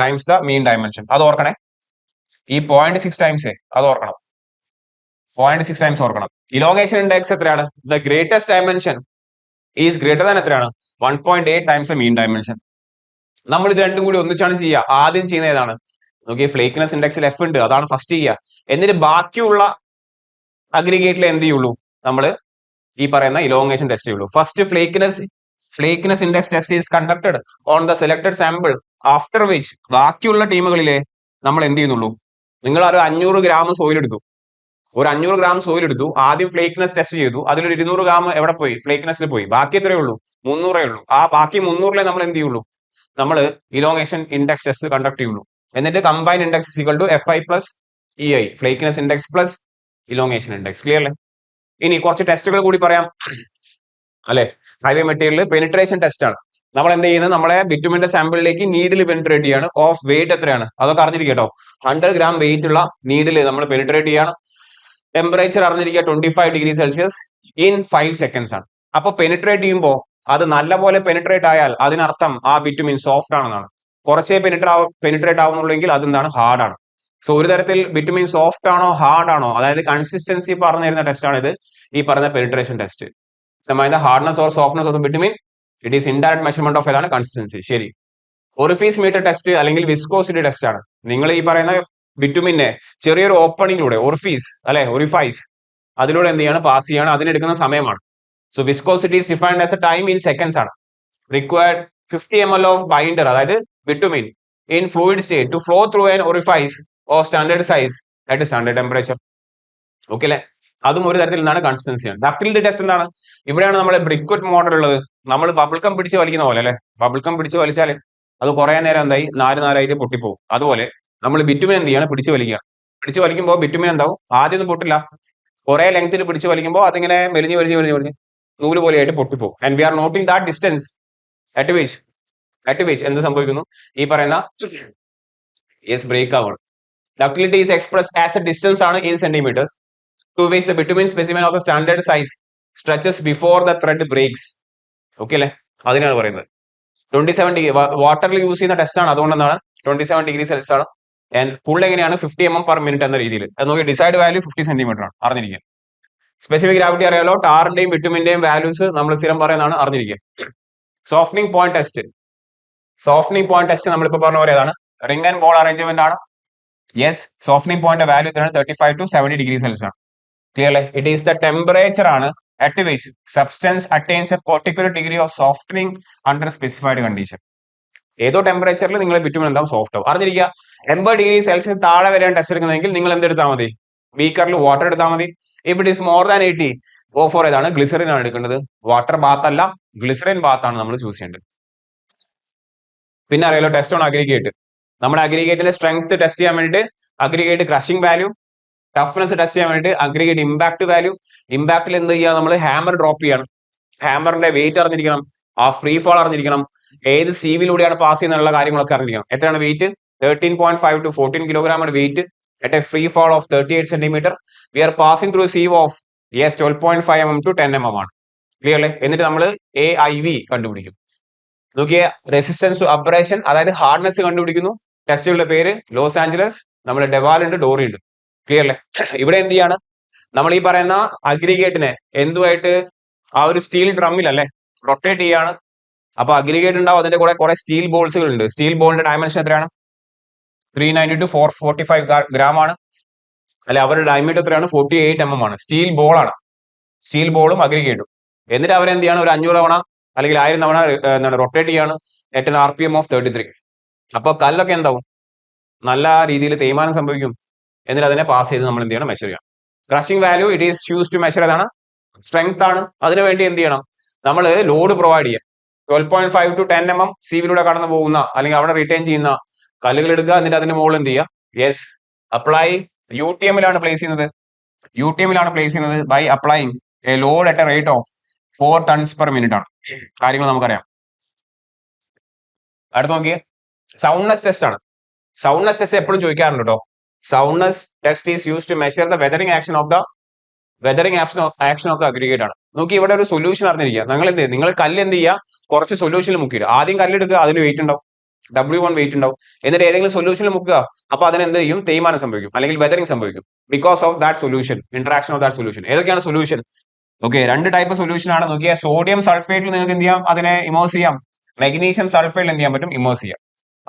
times the mean dimension. അത് ഓർക്കണേ, ഈ 0.6 ടൈംസ് അത് ഓർക്കണം. 0.6 ടൈംസ് ഓർക്കണം. ഇലോങ്ങേഷൻ ഇൻഡെക്സ് എത്രയാണ്? The greatest dimension is greater than എത്രയാണ്? 1.8 times മീൻ dimension. നമ്മൾ ഇത് രണ്ടും കൂടി ഒന്നിച്ചാണ് ചെയ്യുക. ആദ്യം ചെയ്യുന്ന ഏതാണ്? നോക്കി, ഫ്ലേക്കിനെസ് ഇൻഡെക്സിൽ F ഉണ്ട്, അതാണ് ഫസ്റ്റ് ചെയ്യുക. എന്നിട്ട് ബാക്കിയുള്ള അഗ്രിഗേറ്റിൽ എന്ത് ചെയ്യുള്ളൂ? നമ്മൾ ഈ പറയുന്ന ഇലോങ്ങേഷൻ ടെസ്റ്റ് ചെയ്യുള്ളൂ. First ഫ്ലേക്കിനെസ് index test is conducted on the selected sample, after which ബാക്കിയുള്ള ടീമുകളിലെ നമ്മൾ എന്ത് ചെയ്യുന്നുള്ളൂ? നിങ്ങൾ ഒരു 500 ഗ്രാം സോയിൽ എടുത്തു, ഒരു 500 ഗ്രാം സോയിൽ എടുത്തു, ആദ്യം ഫ്ലേക്കിനെസ് ടെസ്റ്റ് ചെയ്തു, അതിലൊരു 200 ഗ്രാം എവിടെ പോയി? ഫ്ലേക്കിനെസ്സിൽ പോയി. ബാക്കി എത്രയേ ഉള്ളൂ? 300 ഉള്ളൂ. ആ ബാക്കി 300 നമ്മൾ എന്ത് ചെയ്യുള്ളൂ? നമ്മൾ ഇലോങ്ങേഷൻ ഇൻഡെക്സ് ടെസ്റ്റ് കണ്ടക്ട് ചെയ്യുള്ളൂ. എന്നിട്ട് combine index equal to FI plus EI, flakiness index plus elongation index. Clear അല്ലേ? ഇനി കുറച്ച് ടെസ്റ്റുകൾ കൂടി പറയാം അല്ലെ. ഹൈവേ മെറ്റീരിയൽ പെനിട്രേഷൻ ടെസ്റ്റ് ആണ്. നമ്മൾ എന്ത് ചെയ്യുന്നത്? നമ്മളെ ബിറ്റുമിന്റെ സാമ്പിളിലേക്ക് നീഡിൽ പെനിട്രേറ്റ് ചെയ്യാണ്. ഓഫ് വെയിറ്റ് എത്രയാണ്? അതൊക്കെ അറിഞ്ഞിരിക്കുക കേട്ടോ. 100 ഗ്രാം വെയിറ്റ് ഉള്ള നീഡിൽ നമ്മൾ പെനിട്രേറ്റ് ചെയ്യാണ്. ടെമ്പറേച്ചർ അറിഞ്ഞിരിക്കുക 25 ഡിഗ്രി സെൽഷ്യസ് ഇൻ 5 സെക്കൻഡ്സ് ആണ്. അപ്പൊ പെനിട്രേറ്റ് ചെയ്യുമ്പോൾ അത് നല്ലപോലെ പെനിട്രേറ്റ് ആയാൽ അതിനർത്ഥം ആ ബിറ്റുമിൻ സോഫ്റ്റ് ആണെന്നാണ്. കുറച്ചേ പെനിട്രേറ്റ് ആവുന്നുള്ളെങ്കിൽ അതെന്താണ്? ഹാർഡ് ആണ്. സോ ഒരു തരത്തിൽ ബിറ്റുമിൻ സോഫ്റ്റ് ആണോ ഹാർഡ് ആണോ, അതായത് കൺസിസ്റ്റൻസി പറഞ്ഞു തരുന്ന ടെസ്റ്റ് ആണ് ഇത്, ഈ പറഞ്ഞ penetration test. Hardness or softness of bitumen, it is indirect measurement of ഏതാണ്? കൺസിസ്റ്റൻസി. ശരി. ഒറിഫീസ് മീറ്റർ ടെസ്റ്റ് അല്ലെങ്കിൽ വിസ്കോസിറ്റി ടെസ്റ്റ് ആണ്. നിങ്ങൾ ഈ പറയുന്ന ബിറ്റുമിനെ ചെറിയൊരു ഓപ്പണിങ്ങിലൂടെ, ഒറിഫീസ് അല്ലെ, ഒറിഫൈസ്, അതിലൂടെ എന്ത് ചെയ്യാണ്? പാസ് ചെയ്യാണ്. അതിനെടുക്കുന്ന സമയമാണ്. So viscosity is defined as a time in seconds ആണ്. റിക്വയർഡ് 50 ml ഓഫ് ബൈൻഡർ, അതായത് bitumen in fluid state to flow through an orifice of standard size at standard temperature. Okay അല്ലെ? അതും ഒരു തരത്തിൽ എന്താണ്? കൺസിസ്റ്റൻസിയാണ്. ഡക്റ്റിലിറ്റി ടെസ്റ്റ് എന്താണ്? ഇവിടെയാണ് നമ്മൾ ബ്രിക്വറ്റ് മോഡൽ ഉള്ളത്. നമ്മൾ ബബിൾക്കം പിടിച്ച് വലിക്കുന്ന പോലെ അല്ലെ. ബബിൾക്കം പിടിച്ച് വലിച്ചാൽ അത് കുറെ നേരം എന്തായി? നാലായിട്ട് പൊട്ടിപ്പോകും. അതുപോലെ നമ്മൾ ബിറ്റുമിൻ എന്ത് ചെയ്യാണ്? പിടിച്ച് വലിക്കുകയാണ്. പിടിച്ച് വലിക്കുമ്പോൾ ബിറ്റുമിൻ എന്താവും? ആദ്യം ഒന്നും പൊട്ടില്ല. കുറെ ലെങ്ത്തിൽ പിടിച്ച് വലിക്കുമ്പോൾ അതിങ്ങനെ വലിഞ്ഞ് നൂല് പോലെയായിട്ട് പൊട്ടിപ്പോകും. And we are noting that distance at which എന്ത് സംഭവിക്കുന്നു? ഈ പറയുന്ന ബ്രേക്ക് ആവണം. Ductility is express as a distance ആണ് in centimetres to which the bitumen specimen of the standard size stretches before the thread breaks. Okay അല്ലെ? അതിനാണ് പറയുന്നത്. 27 degree വാട്ടറിൽ യൂസ് ചെയ്യുന്ന ടെസ്റ്റ് ആണ്. അതുകൊണ്ട് എന്താണ്? 27 ഡിഗ്രി സെൽഷ്യസ് ആണ്. ആൻഡ് പുൾ എങ്ങനെയാണ്? 50 mm per minute എന്ന രീതിയിൽ. അത് നോക്കി, ഡിസൈഡ് വാല്യൂ 50 സെന്റിമീറ്റർ ആണ്. അറിഞ്ഞിരിക്കുക. സ്പെസിഫിക് ഗ്രാവിറ്റി അറിയാലോ. ടാറിന്റെയും ബിറ്റുമിന്റെയും വാല്യൂസ് നമ്മൾ സ്ഥിരം പറയുന്നതാണ്. അറിഞ്ഞിരിക്കുക. സോഫ്റ്റനിങ് പോയിന്റ് ടെസ്റ്റ് നമ്മളിപ്പോ പറഞ്ഞ പോലെ ഏതാണ്? റിംഗ് ആൻഡ് ബോൾ അറേഞ്ച്മെന്റ് ആണ്. യെസ്, സോഫ്റ്റനിങ് പോയിന്റ് വാല്യൂ എത്രയാണ്? 35 to 70 ഡിഗ്രി സെൽഷ്യസ് ആണ്. Clearly? It is the temperature ആണ് at which substance attains a particular degree of softening under specified condition. ഏതോ ടെമ്പറേച്ചറിൽ നിങ്ങൾ ബിറ്റുമിൻ എന്താവും? സോഫ്റ്റ് ആവും. അറിഞ്ഞിരിക്കുക. 80 ഡിഗ്രി സെൽഷ്യസ് താഴെ വരെയാണ് ടെസ്റ്റ് എടുക്കുന്നതെങ്കിൽ നിങ്ങൾ എന്തെടുത്താൽ മതി? ബീക്കറിൽ വാട്ടർ എടുത്താൽ മതി. If it is more than 80, go for ഏതാണ്? ഗ്ലിസറിൻ ആണ് എടുക്കേണ്ടത്. വാട്ടർ ബാത്ത് അല്ല, ഗ്ലിസറിൻ ബാത്ത് ആണ് നമ്മൾ ചൂസ് ചെയ്യേണ്ടത്. പിന്നെ അറിയാലോ, ടെസ്റ്റ് ഓൺ അഗ്രിഗേറ്റ്. നമ്മുടെ അഗ്രിഗേറ്റിന്റെ സ്ട്രെങ്ത് ടെസ്റ്റ് ചെയ്യാൻ വേണ്ടിയിട്ട് aggregate crushing value, toughness test ചെയ്യാൻ വേണ്ടിയിട്ട് അഗ്രിഗേറ്റ് ഇമ്പാക്ട് വാല്യൂ. ഇമ്പാക്റ്റിൽ എന്ത് ചെയ്യുക? നമ്മൾ ഹാമർ ഡ്രോപ്പ് ചെയ്യണം. ഹാമറിന്റെ വെയിറ്റ് അറിഞ്ഞിരിക്കണം. ആ ഫ്രീ ഫാൾ അറിഞ്ഞിരിക്കണം. ഏത് സീവിലൂടെയാണ് പാസ് ചെയ്യുന്നുള്ള കാര്യങ്ങളൊക്കെ അറിഞ്ഞിരിക്കണം. എത്രയാണ് വെയിറ്റ്? 13.5 to 14 കിലോഗ്രാം ആണ് wait at a free fall of 38 centimeter. We are passing through a sieve of 12.5 mm to 10 mm ആണ്. ക്ലിയർലി? എന്നിട്ട് നമ്മൾ AIV കണ്ടുപിടിക്കും. നോക്കിയ റെസിസ്റ്റൻസ് ടു അബ്രേഷൻ, അതായത് ഹാർഡ്നെസ് കണ്ടുപിടിക്കുന്നു. ടെസ്റ്റുകളുടെ പേര് ലോസ് ആഞ്ചലസ്, നമ്മൾ ഡെവാൽ ഉണ്ട്, ഡോറി ഉണ്ട്. ക്ലിയർലി? ഇവിടെ എന്ത് ചെയ്യാണ്? നമ്മൾ ഈ പറയുന്ന അഗ്രിഗേറ്റിനെ എന്തുമായിട്ട് ആ ഒരു സ്റ്റീൽ ഡ്രമ്മിൽ അല്ലെ റൊട്ടേറ്റ് ചെയ്യാണ്. അപ്പൊ അഗ്രിഗേറ്റ് ഉണ്ടാവും, അതിന്റെ കൂടെ കുറെ സ്റ്റീൽ ബോൾസുകൾ ഉണ്ട്. സ്റ്റീൽ ബോളിന്റെ ഡയമെൻഷൻ എത്രയാണ്? 390 to 445 ഗ്രാം ആണ്. അല്ലെ അവരുടെ ഡയമീറ്റർ എത്രയാണ് 48 mm ആണ്. സ്റ്റീൽ ബോൾ ആണ്, സ്റ്റീൽ ബോളും അഗ്രിഗേറ്റും. എന്നിട്ട് അവരെന്ത് ചെയ്യാണ്, ഒരു 500 തവണ അല്ലെങ്കിൽ 1000 തവണ എന്താണ് റൊട്ടേറ്റ് ചെയ്യാണ് at an RPM of 33. അപ്പോൾ കല്ലൊക്കെ എന്താവും, നല്ല രീതിയിൽ തേയ്മാനം സംഭവിക്കും. എന്നിട്ട് അതിനെ പാസ് ചെയ്ത് നമ്മൾ എന്ത് ചെയ്യണം, മെഷർ ചെയ്യണം. Crushing value it is use to measure ഏതാണ്, സ്ട്രെങ്ത് ആണ്. അതിനു വേണ്ടി എന്ത് ചെയ്യണം, നമ്മൾ ലോഡ് പ്രൊവൈഡ് ചെയ്യാം. 12.5 to 10 mm സീവിലൂടെ കടന്നു പോകുന്ന അല്ലെങ്കിൽ അവിടെ റിട്ടേൺ ചെയ്യുന്ന കല്ലുകൾ എടുക്കുക. എന്നിട്ട് അതിന്റെ മുകളിൽ എന്ത് ചെയ്യുക, യെസ് അപ്ലൈ UTM-ലാണ് പ്ലേസ് ചെയ്യുന്നത്. UTM-ലാണ് പ്ലേസ് ചെയ്യുന്നത് by applying a load at a rate of 4 tons per minute ആണ്. കാര്യങ്ങൾ നമുക്കറിയാം. അടുത്ത് നോക്കിയേ, സൗണ്ട്നെസ് ടെസ്റ്റ് ആണ്. സൗണ്ട്നെസ് ടെസ്റ്റ് എപ്പോഴും ചോദിക്കാറുണ്ട് കേട്ടോ. Soundness test is use to measure the weathering action of the aggregate ആണ്. നോക്കി ഇവിടെ ഒരു സൊല്യൂഷൻ അറിഞ്ഞിരിക്കുക. നിങ്ങൾ കല്ല് എന്ത് ചെയ്യുക, കുറച്ച് സൊല്യൂഷനിൽ മുക്കിയിടുക. ആദ്യം കല്ലെടുക്കുക, അതിന് വെയിറ്റ് ഉണ്ടാവും, W1 വെയിറ്റ് ഉണ്ടാവും. എന്നിട്ട് ഏതെങ്കിലും സൊല്യൂഷനിൽ മുക്കുക. അപ്പൊ അതിന് എന്ത് ചെയ്യും, തേയ്മാനം സംഭവിക്കും അല്ലെങ്കിൽ വെതറിംഗ് സംഭവിക്കും. Because of that solution, interaction of that solution. ഏതൊക്കെയാണ് സൊല്യൂഷൻ? ഓക്കെ, 2 ടൈപ്പ് സൊല്യൂഷൻ ആണ്. നോക്കിയാൽ സോഡിയം സൾഫേറ്റിൽ നിങ്ങൾക്ക് എന്ത് ചെയ്യാം, അതിനെ ഇമേഴ്സ് ചെയ്യാം. മെഗ്നീഷ്യം സൾഫേറ്റിൽ എന്ത് ചെയ്യാൻ പറ്റും, ഇമേഴ്സ് ചെയ്യാം.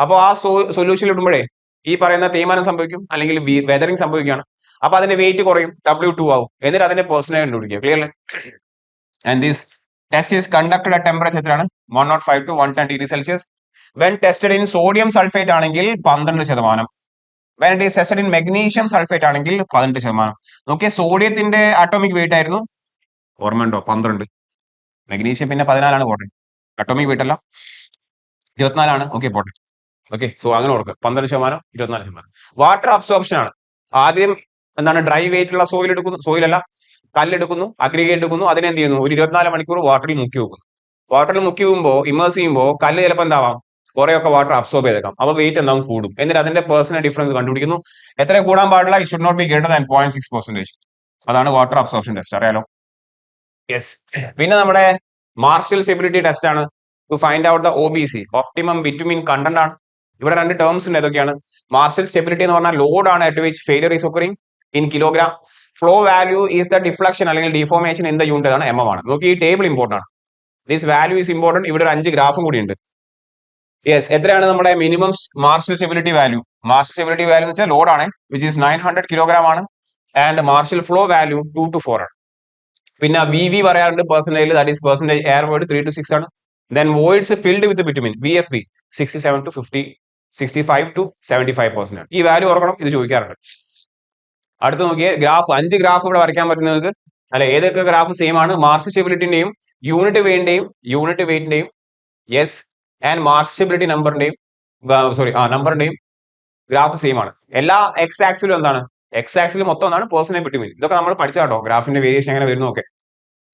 അപ്പോൾ ആ സൊല്യൂഷനിൽ ഇടുമ്പോഴേ ഈ പറയുന്ന തേയ്മാനം സംഭവിക്കും അല്ലെങ്കിൽ വെതറിംഗ് സംഭവിക്കുകയാണ്. അപ്പൊ അതിന്റെ വെയിറ്റ് കുറയും, W2 ആവും. എന്നിട്ട് അതിന്റെ പേഴ്സണായി കണ്ടുപിടിക്കുക. ക്ലിയർ അല്ലേ? And this test is conducted at temperature എത്രയാണ്, 105 to 110 degree Celsius. When tested in sodium sulphate ആണെങ്കിൽ 12%. When it is tested in magnesium sulphate ആണെങ്കിൽ 18%. നോക്കിയ സോഡിയത്തിന്റെ ആറ്റോമിക് വെയിറ്റ് ആയിരുന്നു, ഓർമ്മയുണ്ടോ, 12. മെഗ്നീഷ്യം പിന്നെ 14 പോട്ടെ, അറ്റോമിക് വെയിറ്റ് അല്ല 24. ഓക്കെ പോട്ടെ. ഓക്കെ, സോ അങ്ങനെ കൊടുക്കുക, 12%, 24%. വാട്ടർ അബ്സോർപ്ഷൻ ആണ്. ആദ്യം എന്താണ്, ഡ്രൈ വെയിറ്റ് ഉള്ള സോയിൽ എടുക്കുന്നു, സോയിലല്ല കല്ലെടുക്കുന്നു, അഗ്രിഗേറ്റ് എടുക്കുന്നു. അതിനെ എന്ത് ചെയ്യുന്നു, ഒരു 24 മണിക്കൂർ വാട്ടറിൽ മുക്കി വെക്കുന്നു. വാട്ടറിൽ മുക്കി വെക്കുമ്പോൾ ഇമേഴ്സ് ചെയ്യുമ്പോൾ കല്ല് ചിലപ്പോൾ എന്താവാം, കുറെയൊക്കെ വാട്ടർ അബ്സോർബ് ചെയ്തേക്കാം. അപ്പോൾ വെയിറ്റ് എന്താവും, കൂടും. എന്നിട്ട് അതിന്റെ പേഴ്സണൽ ഡിഫറൻസ് കണ്ടുപിടിക്കുന്നു. എത്ര കൂടാൻ പാടില്ല, it should not be greater than 0.6%. അതാണ് വാട്ടർ അബ്സോർപ്ഷൻ ടെസ്റ്റ്, അറിയാലോ. യെസ്, പിന്നെ നമ്മുടെ മാർഷ്യൽ സ്റ്റെബിലിറ്റി ടെസ്റ്റ് ആണ്. To find out the OBC, optimum bitumen content ആണ്. ഇവിടെ 2 ടേംസ് ഉണ്ട്. ഏതൊക്കെയാണ്? മാർഷ്യൽ സ്റ്റെബിലിറ്റി എന്ന് പറഞ്ഞാൽ ലോഡ് ആണ് at which failure is occurring in kilogram. Flow value is the deflection അല്ലെങ്കിൽ ഡിഫോർമേഷൻ ഇൻ ദ യൂണിറ്റ്, ആണ് MM ആണ്. നോക്കി, ഈ ടേബിൾ ഇമ്പോർട്ടന്റ് ആണ്. This value is important. ഇവിടെ ഒരു 5 ഗ്രാഫും കൂടി ഉണ്ട്. യെസ്, എത്രയാണ് നമ്മുടെ minimum martial stability value? Martial stability value എന്ന് വെച്ചാൽ ലോഡ് ആണ്, വിച്ച് ഈസ് 900 കിലോഗ്രാം ആണ്. And martial flow value 2 to 4 ആണ്. പിന്നെ VV പറയാറുണ്ട് percentage, that is percentage air word 3 to 6 ആണ്. Then voids filled with bitumen VFB 67 to 50, 65 to 75%. ഈ value ഓർക്കണം, ഇത് ചോദിക്കാറുണ്ട്. അടുത്ത് നോക്കിയേ, ഗ്രാഫ് 5 ഗ്രാഫ് ഇവിടെ വരയ്ക്കാൻ പറ്റും നിങ്ങൾക്ക്. അല്ലെ, ഏതൊക്കെ ഗ്രാഫ് സെയിം ആണ്? മാർഷ്യൽ സ്റ്റെബിലിറ്റിന്റെയും യൂണിറ്റ് വെയിറ്റിന്റെയും യെസ് ആൻഡ് മാർഷ്യൽ സ്റ്റെബിലിറ്റി നമ്പറിന്റെയും നമ്പറിന്റെയും ഗ്രാഫ് സെയിം ആണ്. എല്ലാ എക്സ് ആക്സിലും എന്താണ്, എക്സ് ആക്സിൽ മൊത്തം എന്താണ്, പേഴ്സണൽ ബിറ്റുമിൻ. ഇതൊക്കെ നമ്മൾ പഠിച്ചാട്ടോ, ഗ്രാഫിന്റെ വേരിയേഷൻ എങ്ങനെ വരുന്നു. ഓക്കെ,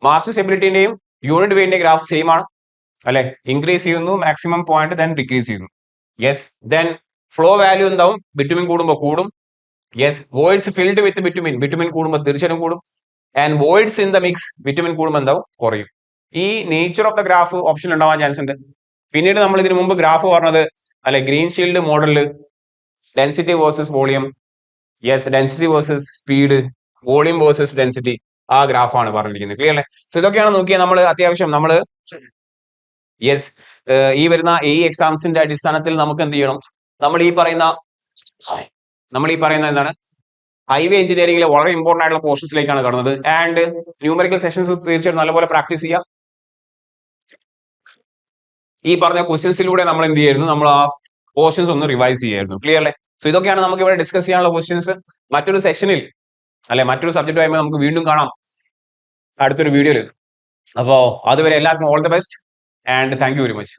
മാർഷ്യൽ സ്റ്റെബിലിറ്റിന്റെയും യൂണിറ്റ് വെയിറ്റിന്റെയും ഗ്രാഫ് സെയിം ആണ്. അല്ലെ, ഇൻക്രീസ് ചെയ്യുന്നു മാക്സിമം പോയിന്റ്, ദെൻ ഡിക്രീസ് ചെയ്യുന്നു. യെസ്, ദെൻ ഫ്ലോ വാല്യൂ എന്താവും, ബിറ്റുമിൻ കൂടുമ്പോൾ കൂടും. Yes, voids filled with bitumen കൂടുമ്പോൾ തീർച്ചയായും കൂടും. And voids in the mix, bitumen കൂടുമ്പോൾ എന്താവും, കുറയും. ഈ nature of the graph option ഉണ്ടാവാൻ ചാൻസ് ഉണ്ട്. പിന്നീട് നമ്മൾ ഇതിനു മുമ്പ് ഗ്രാഫ് പറഞ്ഞത് അല്ലെ, ഗ്രീൻ ഷീൽഡ് മോഡലില് density versus volume, yes density versus speed, volume versus density, ആ ഗ്രാഫാണ് പറഞ്ഞിരിക്കുന്നത്. ക്ലിയർ അല്ലേ? സോ ഇതൊക്കെയാണ് നോക്കിയാൽ നമ്മൾ അത്യാവശ്യം യെസ് ഈ വരുന്ന എക്സാംസിന്റെ അടിസ്ഥാനത്തിൽ നമുക്ക് എന്ത് ചെയ്യണം, നമ്മൾ ഈ പറയുന്ന എന്താണ്, ഹൈവേ എഞ്ചിനീയറിംഗിലെ വളരെ ഇമ്പോർട്ടന്റ് ആയിട്ടുള്ള പോർഷൻസിലേക്കാണ് കടന്നത്. ആൻഡ് ന്യൂമറിക്കൽ സെഷൻസ് തീർച്ചയായിട്ടും നല്ലപോലെ പ്രാക്ടീസ് ചെയ്യുക. ഈ പറഞ്ഞ ക്വസ്റ്റ്യൻസിലൂടെ നമ്മൾ എന്ത് ചെയ്യായിരുന്നു, നമ്മൾ ആ പോർഷൻസ് ഒന്ന് റിവൈസ് ചെയ്യായിരുന്നു. ക്ലിയർ അല്ലേ? സോ ഇതൊക്കെയാണ് നമുക്ക് ഇവിടെ ഡിസ്കസ് ചെയ്യാനുള്ള ക്വസ്റ്റ്യൻസ്. മറ്റൊരു സെഷനിൽ അല്ലെ, മറ്റൊരു സബ്ജക്റ്റുമായി നമുക്ക് വീണ്ടും കാണാം അടുത്തൊരു വീഡിയോയിൽ. അപ്പോൾ അതുവരെ എല്ലാവർക്കും all the best and thank you very much.